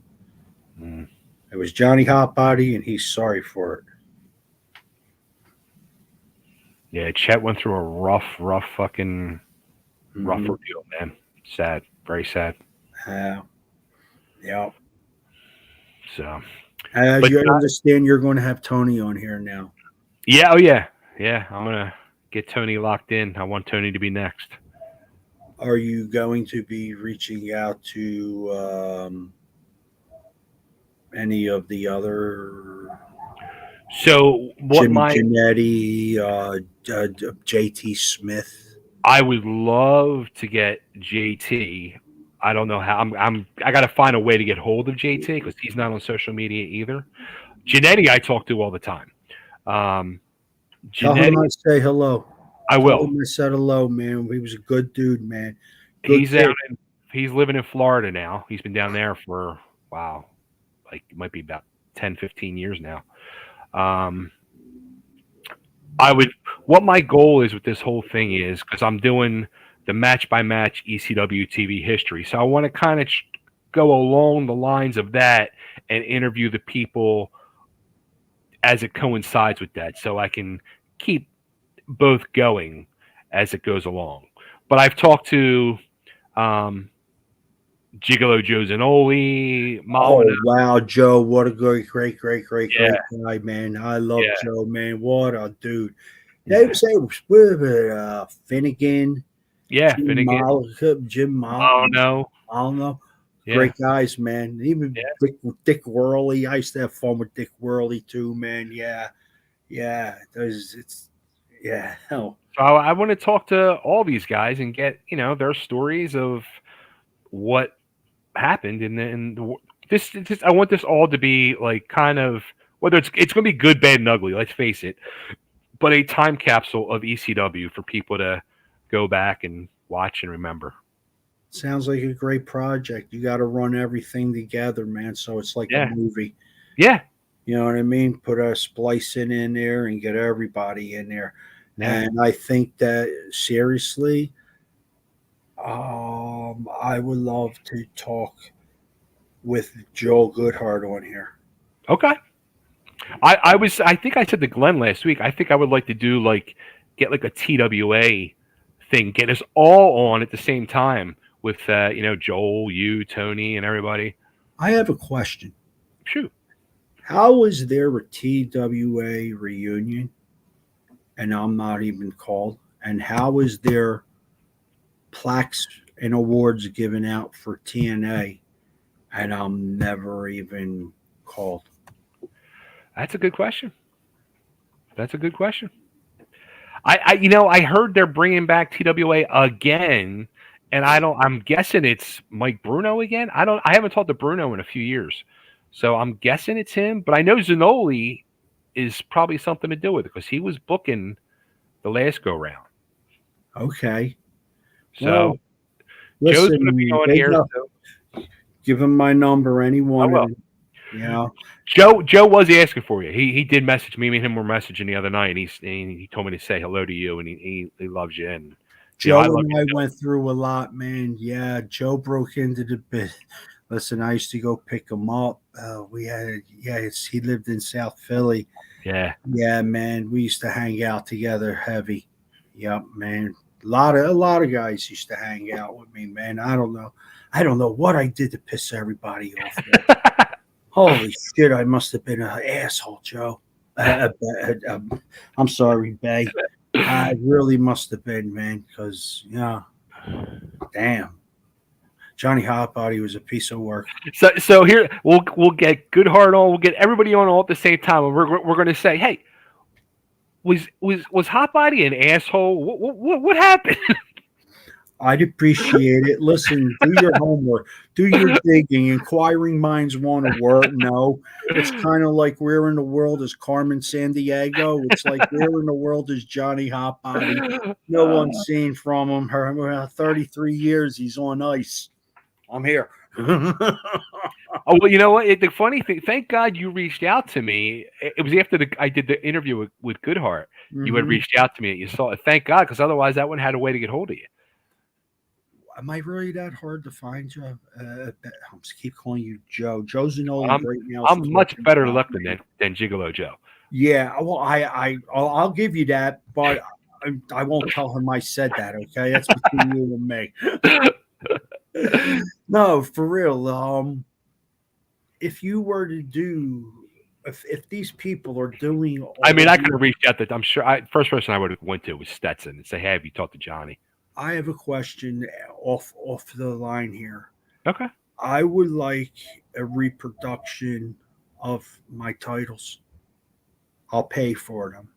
Speaker 1: Mm.
Speaker 2: it was Johnny Hotbody, and he's sorry for it.
Speaker 1: Yeah. Chet went through a rough fucking rough
Speaker 2: Mm-hmm.
Speaker 1: ordeal, man. Sad. Very sad.
Speaker 2: Yeah.
Speaker 1: So,
Speaker 2: As
Speaker 1: but
Speaker 2: you understand, you're going to have Tony on here now.
Speaker 1: yeah. Oh, yeah. Yeah. I'm going to get Tony locked in. I want Tony to be next.
Speaker 2: Are you going to be reaching out to any of the other
Speaker 1: So, what
Speaker 2: Jimmy
Speaker 1: my
Speaker 2: Janetti, JT Smith?
Speaker 1: I would love to get JT. I don't know how. I got to find a way to get hold of JT because he's not on social media either. Janetti, I talk to all the time. Um,
Speaker 2: Tell him
Speaker 1: Janetti,
Speaker 2: I say hello.
Speaker 1: I
Speaker 2: Tell
Speaker 1: will.
Speaker 2: him I said hello, man. He was a good dude, man. Good
Speaker 1: He's out
Speaker 2: kid.
Speaker 1: in. He's living in Florida now. He's been down there for wow, like it might be about 10, 15 years now. Um, I would. What my goal is with this whole thing is because I'm doing the match by match ECW TV history, so I want to kind of go along the lines of that and interview the people as it coincides with that, so I can keep both going as it goes along. But I've talked to um, Gigolo Joe Zanoli, Malvin.
Speaker 2: Oh wow, Joe! What a
Speaker 1: Yeah,
Speaker 2: great guy, man. I love
Speaker 1: yeah,
Speaker 2: Joe, man. What a dude. They
Speaker 1: yeah,
Speaker 2: say it was with Finnegan,
Speaker 1: yeah. Finnegan.
Speaker 2: Jim
Speaker 1: Oh no.
Speaker 2: I don't know.
Speaker 1: Yeah,
Speaker 2: Great guys, man. Even
Speaker 1: yeah.
Speaker 2: Dick Worley. I used to have fun with Dick Worley too, man. Yeah, yeah. It's yeah. Hell,
Speaker 1: So I want to talk to all these guys and get their stories of what happened this. I want this all to be like kind of whether it's going to be good, bad, and ugly. Let's face it, but a time capsule of ECW for people to go back and watch and remember.
Speaker 2: sounds like a great project. You got to run everything together, man. So it's like a
Speaker 1: Yeah,
Speaker 2: movie.
Speaker 1: yeah,
Speaker 2: You know what I mean? Put a splicing in there and get everybody in there.
Speaker 1: yeah.
Speaker 2: And I think that seriously, I would love to talk with Joel Goodhart on here.
Speaker 1: Okay. I think I said to Glenn last week. I think I would like to do like get like a TWA thing, get us all on at the same time with Joel, you, Tony, and everybody.
Speaker 2: I have a question.
Speaker 1: Shoot.
Speaker 2: How is there a TWA reunion and I'm not even called? And how is there plaques and awards given out for TNA and I'm never even called?
Speaker 1: That's a good question. That's a good question. I heard they're bringing back TWA again, and I don't. I'm guessing it's Mike Bruno again. I don't. I haven't talked to Bruno in a few years, so I'm guessing it's him. But I know Zanoli is probably something to do with it because he was booking the last go round.
Speaker 2: Okay.
Speaker 1: So
Speaker 2: Well,
Speaker 1: Joe's going to be
Speaker 2: listen,
Speaker 1: on
Speaker 2: they
Speaker 1: here.
Speaker 2: know.
Speaker 1: So
Speaker 2: Give him my number,
Speaker 1: I
Speaker 2: anyone.
Speaker 1: will.
Speaker 2: You know,
Speaker 1: Joe was asking for you. He did message me. Me and him were messaging the other night, and he told me to say hello to you, and he loves you, and I
Speaker 2: Joe
Speaker 1: love
Speaker 2: and
Speaker 1: you
Speaker 2: I
Speaker 1: too.
Speaker 2: went through a lot, man. Yeah, Joe broke into the bit. Listen, I used to go pick him up. He lived in South Philly.
Speaker 1: Yeah.
Speaker 2: Yeah, man, we used to hang out together heavy. Yep, man. A lot of guys used to hang out with me, man. I don't know what I did to piss everybody off. Man. Holy shit, I must have been an asshole, Joe. I'm sorry, Bay. I really must have been, man, because damn, Johnny Hotbody was a piece of work.
Speaker 1: So here we'll get Goodhart on. We'll get everybody on all at the same time, and we're going to say, hey, was Hot Body an asshole? What happened?
Speaker 2: I'd appreciate it. Listen, do your homework, do your digging. Inquiring minds want to work. No, it's kind of like where in the world is Carmen Sandiego? It's like where in the world is Johnny Hotbody? No one's seen from him. 33 years he's on ice. I'm here.
Speaker 1: Oh well, you know what? The funny thing. Thank God you reached out to me. It was after I did the interview with Goodhart. You had
Speaker 2: Mhm.
Speaker 1: reached out to me. You saw it. Thank God, because otherwise that one had a way to get hold of you.
Speaker 2: Am I really that hard to find, Joe? I'm just keep calling you Joe. Joe's an old
Speaker 1: I'm
Speaker 2: right now.
Speaker 1: I'm much
Speaker 2: Talking
Speaker 1: better
Speaker 2: about
Speaker 1: looking
Speaker 2: me.
Speaker 1: than Gigolo Joe.
Speaker 2: Yeah, well, I'll give you that, but I won't tell him I said that. Okay, that's between you and me. No, for real. If you were to do, if these people are doing
Speaker 1: I mean,
Speaker 2: all
Speaker 1: I could
Speaker 2: these,
Speaker 1: have reached out. That I'm sure. First person I would have went to was Stetson and say, "Hey, have you talked to Johnny?"
Speaker 2: I have a question off the line here.
Speaker 1: Okay.
Speaker 2: I would like a reproduction of my titles. I'll pay for them.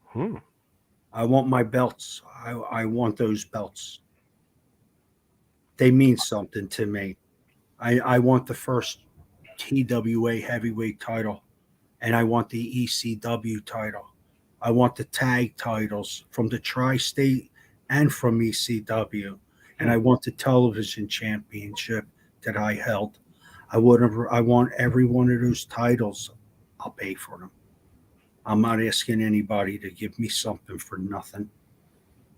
Speaker 1: Hmm.
Speaker 2: I want my belts. I want those belts. They mean something to me. I want the first TWA heavyweight title, and I want the ECW title. I want the tag titles from the Tri State and from ECW, and
Speaker 1: Hmm.
Speaker 2: I want the television championship that I held. I want every one of those titles. I'll pay for them. I'm not asking anybody to give me something for nothing.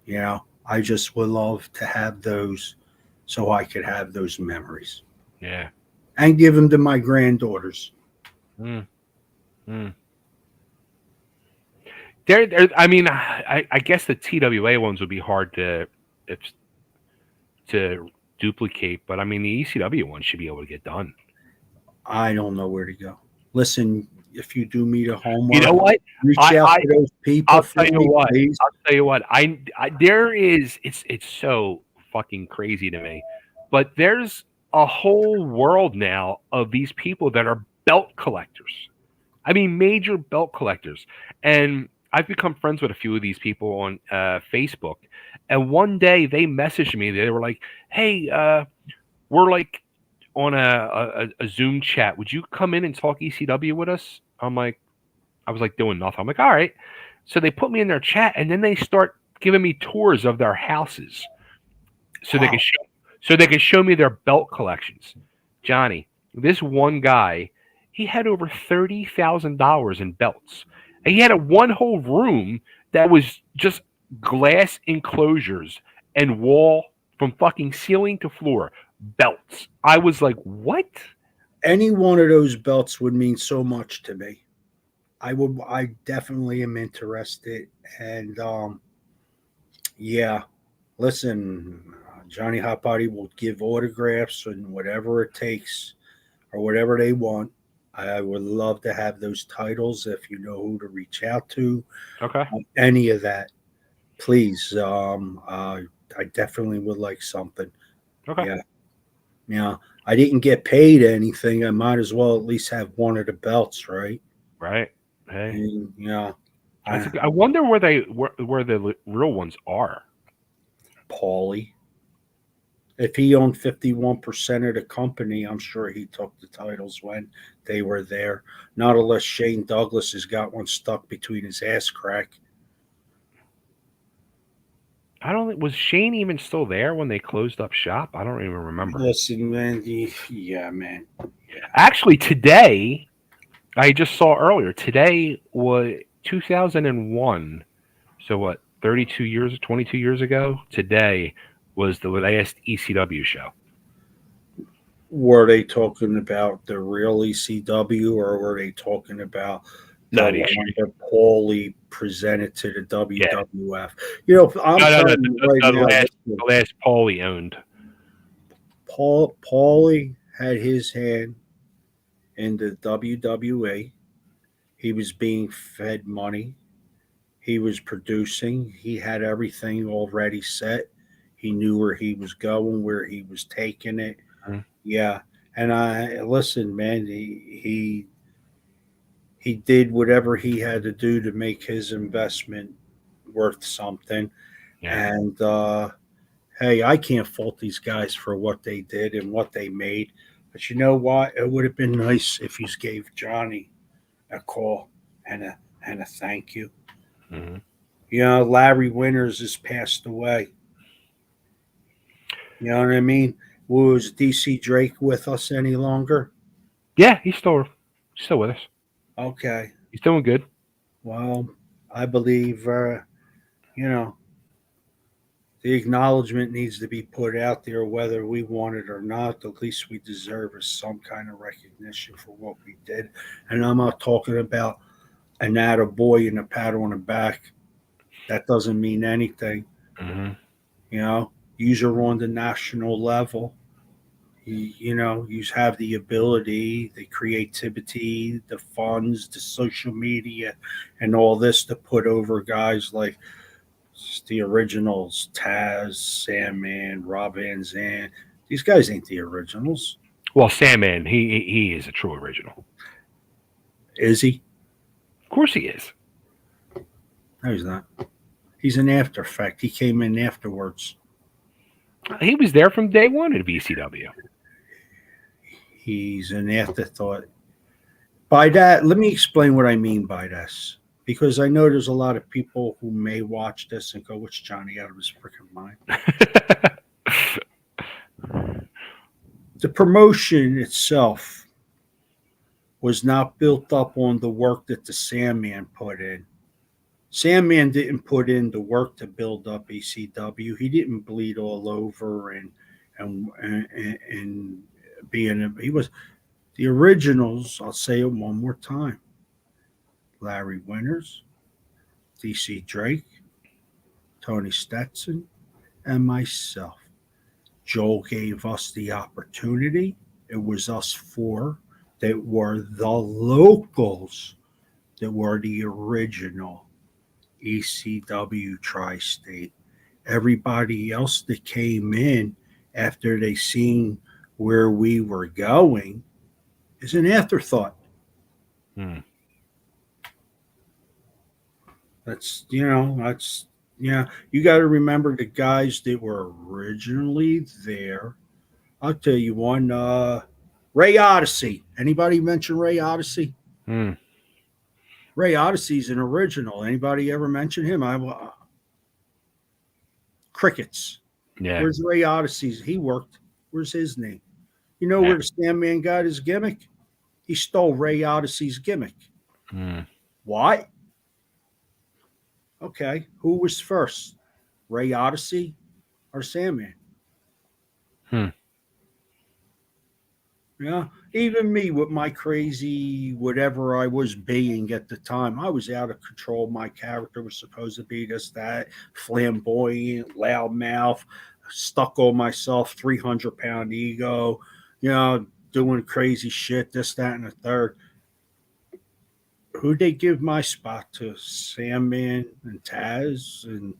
Speaker 2: You know, I just would love to have those so I could have those memories
Speaker 1: Yeah.
Speaker 2: and give them to my granddaughters.
Speaker 1: Hmm. Hmm. I mean, I guess the TWA ones would be hard if, to duplicate, but I mean, the ECW one should be able to get done.
Speaker 2: I don't know where to go. Listen, if you do me the
Speaker 1: You know
Speaker 2: homework,
Speaker 1: what?
Speaker 2: reach
Speaker 1: I,
Speaker 2: out
Speaker 1: I
Speaker 2: to those people
Speaker 1: I'll
Speaker 2: for
Speaker 1: tell you
Speaker 2: me,
Speaker 1: what.
Speaker 2: please.
Speaker 1: I'll tell you what. There is. It's so fucking crazy to me, but there's a whole world now of these people that are belt collectors. I mean, major belt collectors, and I've become friends with a few of these people on Facebook. And one day they messaged me. They were like, "Hey, we're like on a Zoom chat. Would you come in and talk ECW with us?" I was like doing nothing. I'm like, all right. So they put me in their chat, and then they start giving me tours of their houses, so they can
Speaker 2: Wow.
Speaker 1: show me their belt collections. Johnny, this one guy, he had over $30,000 in belts, and he had a one whole room that was just glass enclosures and wall from fucking ceiling to floor belts. I was like, what?
Speaker 2: Any one of those belts would mean so much to me. I definitely am interested. And yeah, listen, Johnny Hotbody will give autographs and whatever it takes or whatever they want. I would love to have those titles if you know who to reach out to,
Speaker 1: Okay.
Speaker 2: any of that. Please, I definitely would like something.
Speaker 1: Okay.
Speaker 2: Yeah, yeah. I didn't get paid anything. I might as well at least have one of the belts, right?
Speaker 1: Right. Hey.
Speaker 2: And
Speaker 1: That's a
Speaker 2: I
Speaker 1: good, I wonder where the real ones are.
Speaker 2: Paulie. If he owned 51% of the company, I'm sure he took the titles when they were there. Not unless Shane Douglas has got one stuck between his ass crack.
Speaker 1: I don't think was Shane even still there when they closed up shop. I don't even remember.
Speaker 2: Listen, man. Yeah, man. Yeah.
Speaker 1: Actually, today I just saw earlier. Today was 2001. So what? 32 years, 22 years ago. Today was the last ECW show.
Speaker 2: Were they talking about the real ECW or were they talking about the
Speaker 1: No, the
Speaker 2: one
Speaker 1: exchange.
Speaker 2: that Paulie presented to the
Speaker 1: Yeah.
Speaker 2: WWF? You know, I'm
Speaker 1: No, no, no.
Speaker 2: telling you right now, listen,
Speaker 1: The last Paulie owned.
Speaker 2: Paulie had his hand in the WWE. He was being fed money. He was producing. He had everything already set. He knew where he was going, where he was taking it.
Speaker 1: Mhm.
Speaker 2: Yeah. And I listen, man. He did whatever he had to do to make his investment worth something.
Speaker 1: Yeah.
Speaker 2: And Hey, I can't fault these guys for what they did and what they made. But you know what? It would have been nice if you gave Johnny a call and a thank you.
Speaker 1: Hmm.
Speaker 2: You know, Larry Winters has passed away. You know what I mean? Was DC Drake with us any longer?
Speaker 1: Yeah, he's still with us.
Speaker 2: Okay.
Speaker 1: He's doing good.
Speaker 2: Well, I believe you know, the acknowledgement needs to be put out there whether we want it or not. The least we deserve is some kind of recognition for what we did. And I'm not talking about an attaboy and a pat on the back. That doesn't mean anything.
Speaker 1: Hmm.
Speaker 2: You know, you're on the national level. You know, you have the ability, the creativity, the funds, the social media, and all this to put over guys like the originals, Taz, Sandman, Rob Van Zant. These guys ain't the originals.
Speaker 1: Well, Sandman, he is a true original.
Speaker 2: Is he?
Speaker 1: Of course he is.
Speaker 2: No, he's not. He's an after effect. He came in afterwards.
Speaker 1: He was there from day one at VCW.
Speaker 2: He's an afterthought. By that, let me explain what I mean by this. Because I know there's a lot of people who may watch this and go, "What's Johnny out of his freaking mind?" The promotion itself was not built up on the work that the Sandman put in. Sandman didn't put in the work to build up ECW. He didn't bleed all over and being he was the originals. I'll say it one more time: Larry Winters, DC Drake, Tony Stetson, and myself. Joel gave us the opportunity. It was us four that were the locals that were the original ECW Tri State. Everybody else that came in after they seen where we were going is an afterthought.
Speaker 1: Hmm.
Speaker 2: That's you got to remember the guys that were originally there. I'll tell you one, Ray Odyssey. Anybody mention Ray Odyssey?
Speaker 1: Hmm.
Speaker 2: Ray Odyssey's an original. Anybody ever mention him? Crickets.
Speaker 1: Yeah.
Speaker 2: Where's Ray Odyssey's? He worked. Where's his name? You know
Speaker 1: Yeah.
Speaker 2: where the Sandman got his gimmick? He stole Ray Odyssey's gimmick.
Speaker 1: Hmm.
Speaker 2: What? Okay. Who was first? Ray Odyssey or Sandman?
Speaker 1: Hmm.
Speaker 2: Yeah. Even me with my crazy whatever I was being at the time, I was out of control. My character was supposed to be this, that, flamboyant, loudmouth, stuck on myself, 300-pound ego, doing crazy shit, this, that, and the third. Who'd they give my spot to? Sandman and Taz, and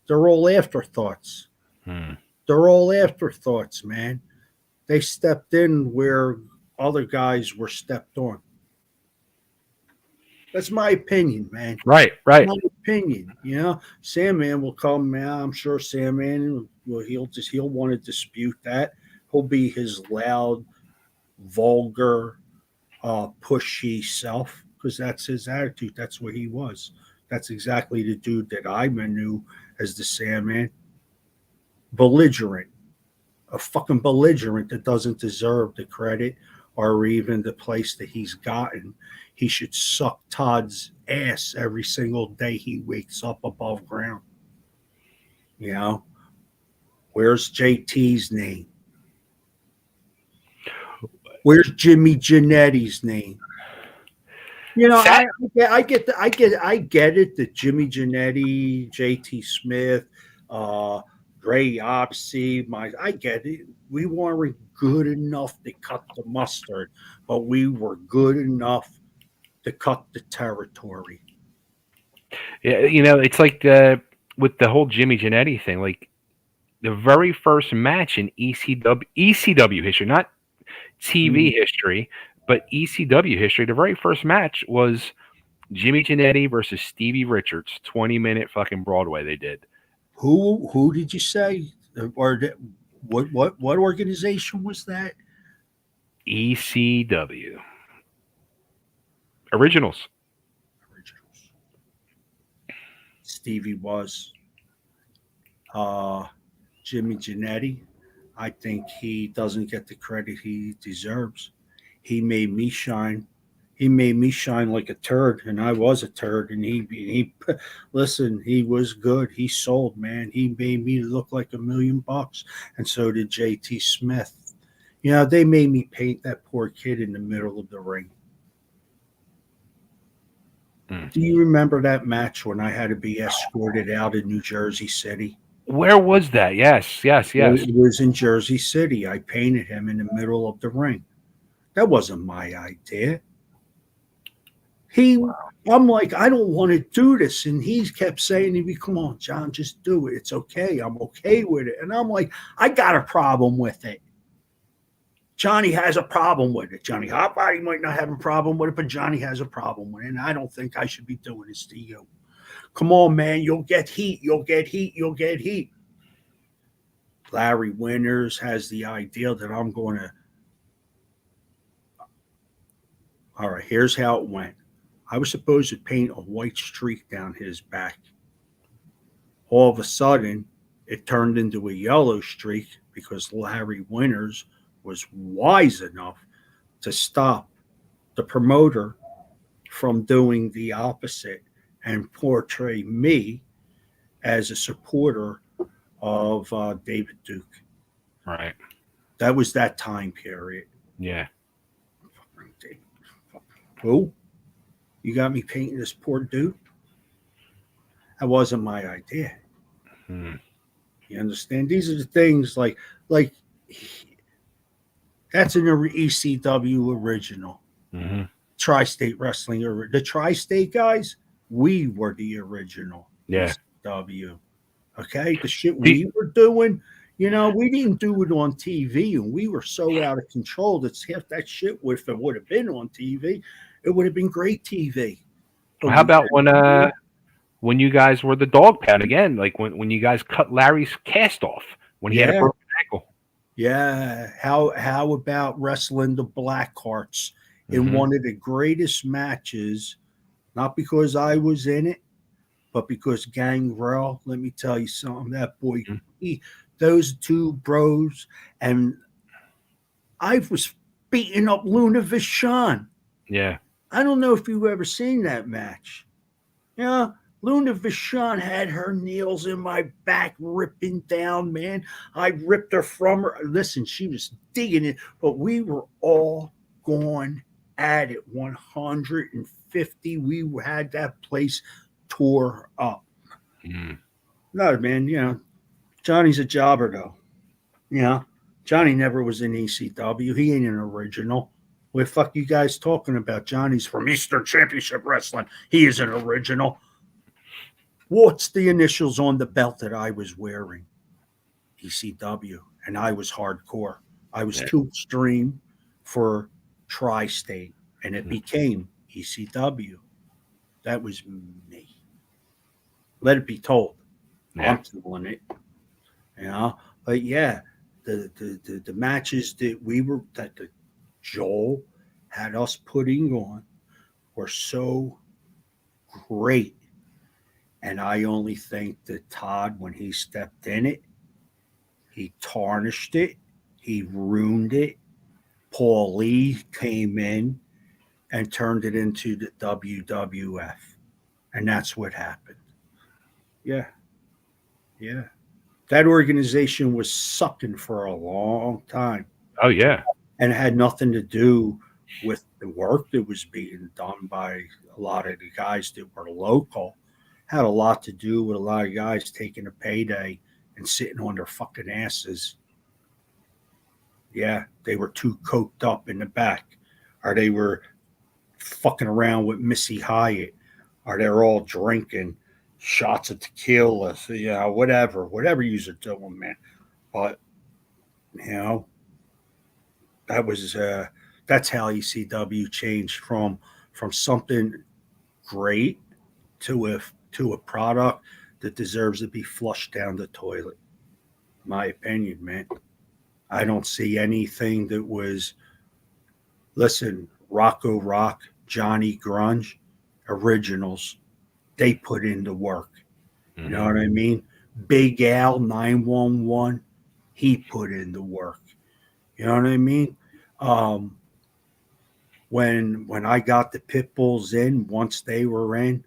Speaker 2: they're all afterthoughts.
Speaker 1: Hmm.
Speaker 2: They're all afterthoughts, man. They stepped in where other guys were stepped on. That's my opinion, man.
Speaker 1: Right. Right.
Speaker 2: My opinion. Sandman will come out. I'm sure Sandman will. He'll want to dispute that. He'll be his loud, vulgar, pushy self because that's his attitude. That's what he was. That's exactly the dude that I knew as the Sandman. Belligerent, a fucking belligerent that doesn't deserve the credit or even the place that he's gotten. He should suck Todd's ass every single day he wakes up above ground. You know, where's JT's name? Where's Jimmy Janetti's name?
Speaker 1: Sat-
Speaker 2: I get it that Jimmy Janetti, JT Smith, Ray Odyssey, I get it. We weren't good enough to cut the mustard, but we were good enough to cut the territory.
Speaker 1: Yeah, it's like with the whole Jimmy Janetti thing. Like the very first match in ECW history, not TV
Speaker 2: Mm.
Speaker 1: history, but ECW history. The very first match was Jimmy Janetti versus Stevie Richards, 20-minute fucking Broadway. They did.
Speaker 2: Who did you say? what organization was that?
Speaker 1: ECW Originals.
Speaker 2: Originals. Stevie was Jimmy Janetti. I think he doesn't get the credit he deserves. He made me shine. He made me shine like a turd, and I was a turd. And he listen. He was good. He sold, man. He made me look like $1,000,000, and so did JT Smith. You know, they made me paint that poor kid in the middle of the ring. Do you remember that match when I had to be escorted out of New Jersey City?
Speaker 1: Where was that? Yes, yes, yes.
Speaker 2: It was in Jersey City. I painted him in the middle of the ring. That wasn't my idea. I'm like, I don't want to do this. And he kept saying to me, come on, John, just do it. It's okay. I'm okay with it. And I'm like, I got a problem with it. Johnny has a problem with it. Johnny Hotbody might not have a problem with it, but Johnny has a problem with it. And I don't think I should be doing this to you. Come on, man. You'll get heat. You'll get heat. You'll get heat. Larry Winters has the idea that I'm going to. All right, here's how it went. I was supposed to paint a white streak down his back. All of a sudden, it turned into a yellow streak because Larry Winters was wise enough to stop the promoter from doing the opposite and portray me as a supporter of David Duke.
Speaker 1: Right.
Speaker 2: That was that time period.
Speaker 1: Yeah.
Speaker 2: Who? You got me painting this poor dude? That wasn't my idea. You understand? These are the things like that's an ECW original. Tri-State Wrestling. The Tri-State guys, we were the original ECW. Okay? The shit we were doing, you know, we didn't do it on TV, and we were so out of control that half that shit, if it would have been on TV, it would have been great TV.
Speaker 1: Well, how about when you guys were the dog pound again? Like when you guys cut Larry's cast off when he had a broken ankle.
Speaker 2: Yeah. How about wrestling the Blackhearts in one of the greatest matches? Not because I was in it, but because Gangrel. Let me tell you something. That boy, those two bros, and I was beating up Luna Vachon.
Speaker 1: Yeah.
Speaker 2: I don't know if you've ever seen that match. Yeah, Luna Vachon had her nails in my back ripping down, man. I ripped her from her. Listen, she was digging it, but we were all going at it 150. We had that place tore up. No, man, you know, Johnny's a jobber, though. You know, Johnny never was in ECW. He ain't an original. What the fuck you guys talking about? Johnny's from Eastern Championship Wrestling. He is an original. What's the initials on the belt that I was wearing? ECW. And I was hardcore. I was too extreme for Tri-State. And it became ECW. That was me. Let it be told. I'm telling it. You know? But yeah, the matches that Joel had us putting on were so great. And I only think that Todd, when he stepped in it, he tarnished it. He ruined it. Paul Lee came in and turned it into the WWF. And that's what happened. Yeah. Yeah. That organization was sucking for a long time.
Speaker 1: Oh, yeah.
Speaker 2: And it had nothing to do with the work that was being done by a lot of the guys that were local. Had a lot to do with a lot of guys taking a payday and sitting on their fucking asses. Yeah, they were too coked up in the back. Or they were fucking around with Missy Hyatt. Or they're all drinking shots of tequila. So, yeah, whatever you're doing, man. But, you know, that's how ECW changed from something great to a product that deserves to be flushed down the toilet. My opinion, man. I don't see anything that was, listen, Rocco Rock, Johnny Grunge, originals. They put in the work. You know what I mean? Big Al 911, he put in the work. You know what I mean? Um, when I got the pit bulls in, once they were in,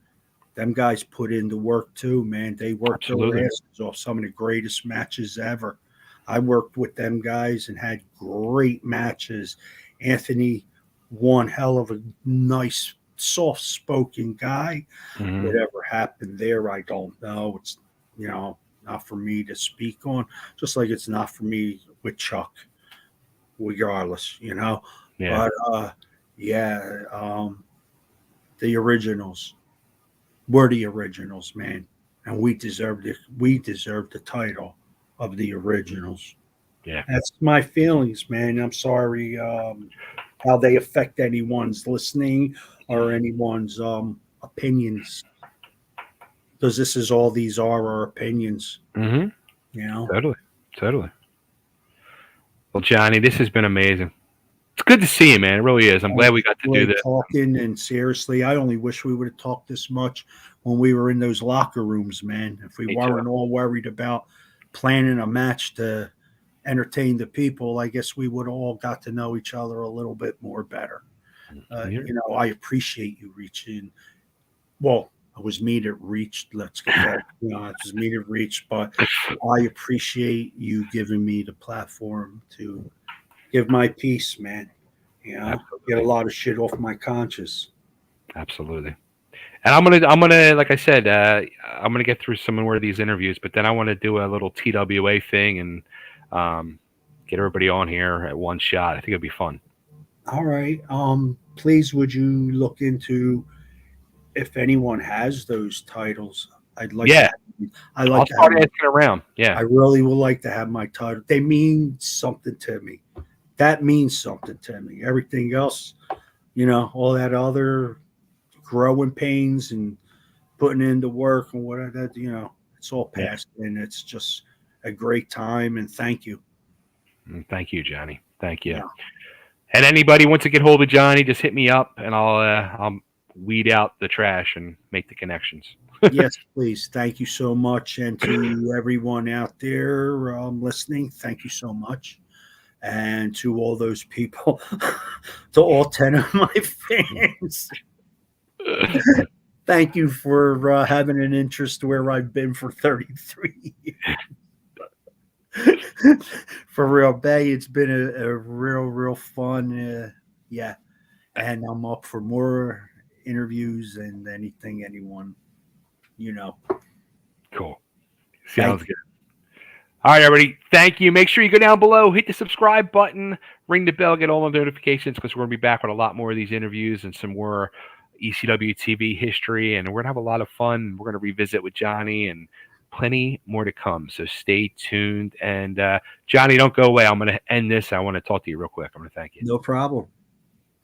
Speaker 2: them guys put in the work too, man. They worked
Speaker 1: Absolutely.
Speaker 2: their asses off. Some of the greatest matches ever. I worked with them guys and had great matches. Anthony, one hell of a nice, soft spoken guy.
Speaker 1: Mm-hmm.
Speaker 2: Whatever happened there, I don't know. It's, not for me to speak on, just like it's not for me with Chuck, regardless.
Speaker 1: Yeah.
Speaker 2: But yeah, the originals were the originals, man, and we deserved it. We deserved the title of the originals.
Speaker 1: Yeah.
Speaker 2: That's my feelings, man. I'm sorry how they affect anyone's listening or anyone's opinions, because this is all these are our opinions.
Speaker 1: Mm-hmm.
Speaker 2: You know,
Speaker 1: Totally. Totally. Well, Johnny, this has been amazing. It's good to see you, man. It really is. I'm glad we got to do this.
Speaker 2: talking, and seriously, I only wish we would have talked this much when we were in those locker rooms, man. If we
Speaker 1: Me
Speaker 2: weren't
Speaker 1: too.
Speaker 2: all worried about planning a match to entertain the people, I guess we would all got to know each other a little bit more better.
Speaker 1: Yeah.
Speaker 2: I appreciate you reaching. Well, it was me that reached. Let's get that. It was me that reached, but I appreciate you giving me the platform to give my piece, man. Get a
Speaker 1: Absolutely.
Speaker 2: lot of shit off my conscience.
Speaker 1: Absolutely. And I'm gonna, like I said, I'm gonna get through some more of these interviews, but then I want to do a little TWA thing and um, get everybody on here at one shot. I think it'd be fun.
Speaker 2: All right. Please, would you look into if anyone has those titles? I'd like to.
Speaker 1: Yeah,
Speaker 2: I like
Speaker 1: I'll
Speaker 2: to have
Speaker 1: start asking around.
Speaker 2: I
Speaker 1: Yeah,
Speaker 2: really would like to have my title. They mean something to me. That means something to me. Everything else, all that other growing pains and putting in the work and whatever it's all
Speaker 1: yeah.
Speaker 2: past, and it's just a great time. And thank you.
Speaker 1: Thank you, Johnny. Thank you.
Speaker 2: Yeah.
Speaker 1: And anybody wants to get hold of Johnny, just hit me up, and I'll weed out the trash and make the connections.
Speaker 2: Yes, please. Thank you so much. And to everyone out there listening, thank you so much. And to all those people, to all 10 of my fans, thank you for having an interest where I've been for 33 years. For real, Bay, it's been a real, real fun. Yeah. And I'm up for more interviews and anything anyone, you know.
Speaker 1: Cool.
Speaker 2: Thank
Speaker 1: Sounds good. All right, everybody. Thank you. Make sure you go down below, hit the subscribe button, ring the bell, get all the notifications because we're going to be back with a lot more of these interviews and some more ECW TV history. And we're going to have a lot of fun. We're going to revisit with Johnny and plenty more to come. So stay tuned. And Johnny, don't go away. I'm going to end this. I want to talk to you real quick. I'm going to thank you.
Speaker 2: No problem.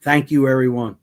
Speaker 2: Thank you, everyone.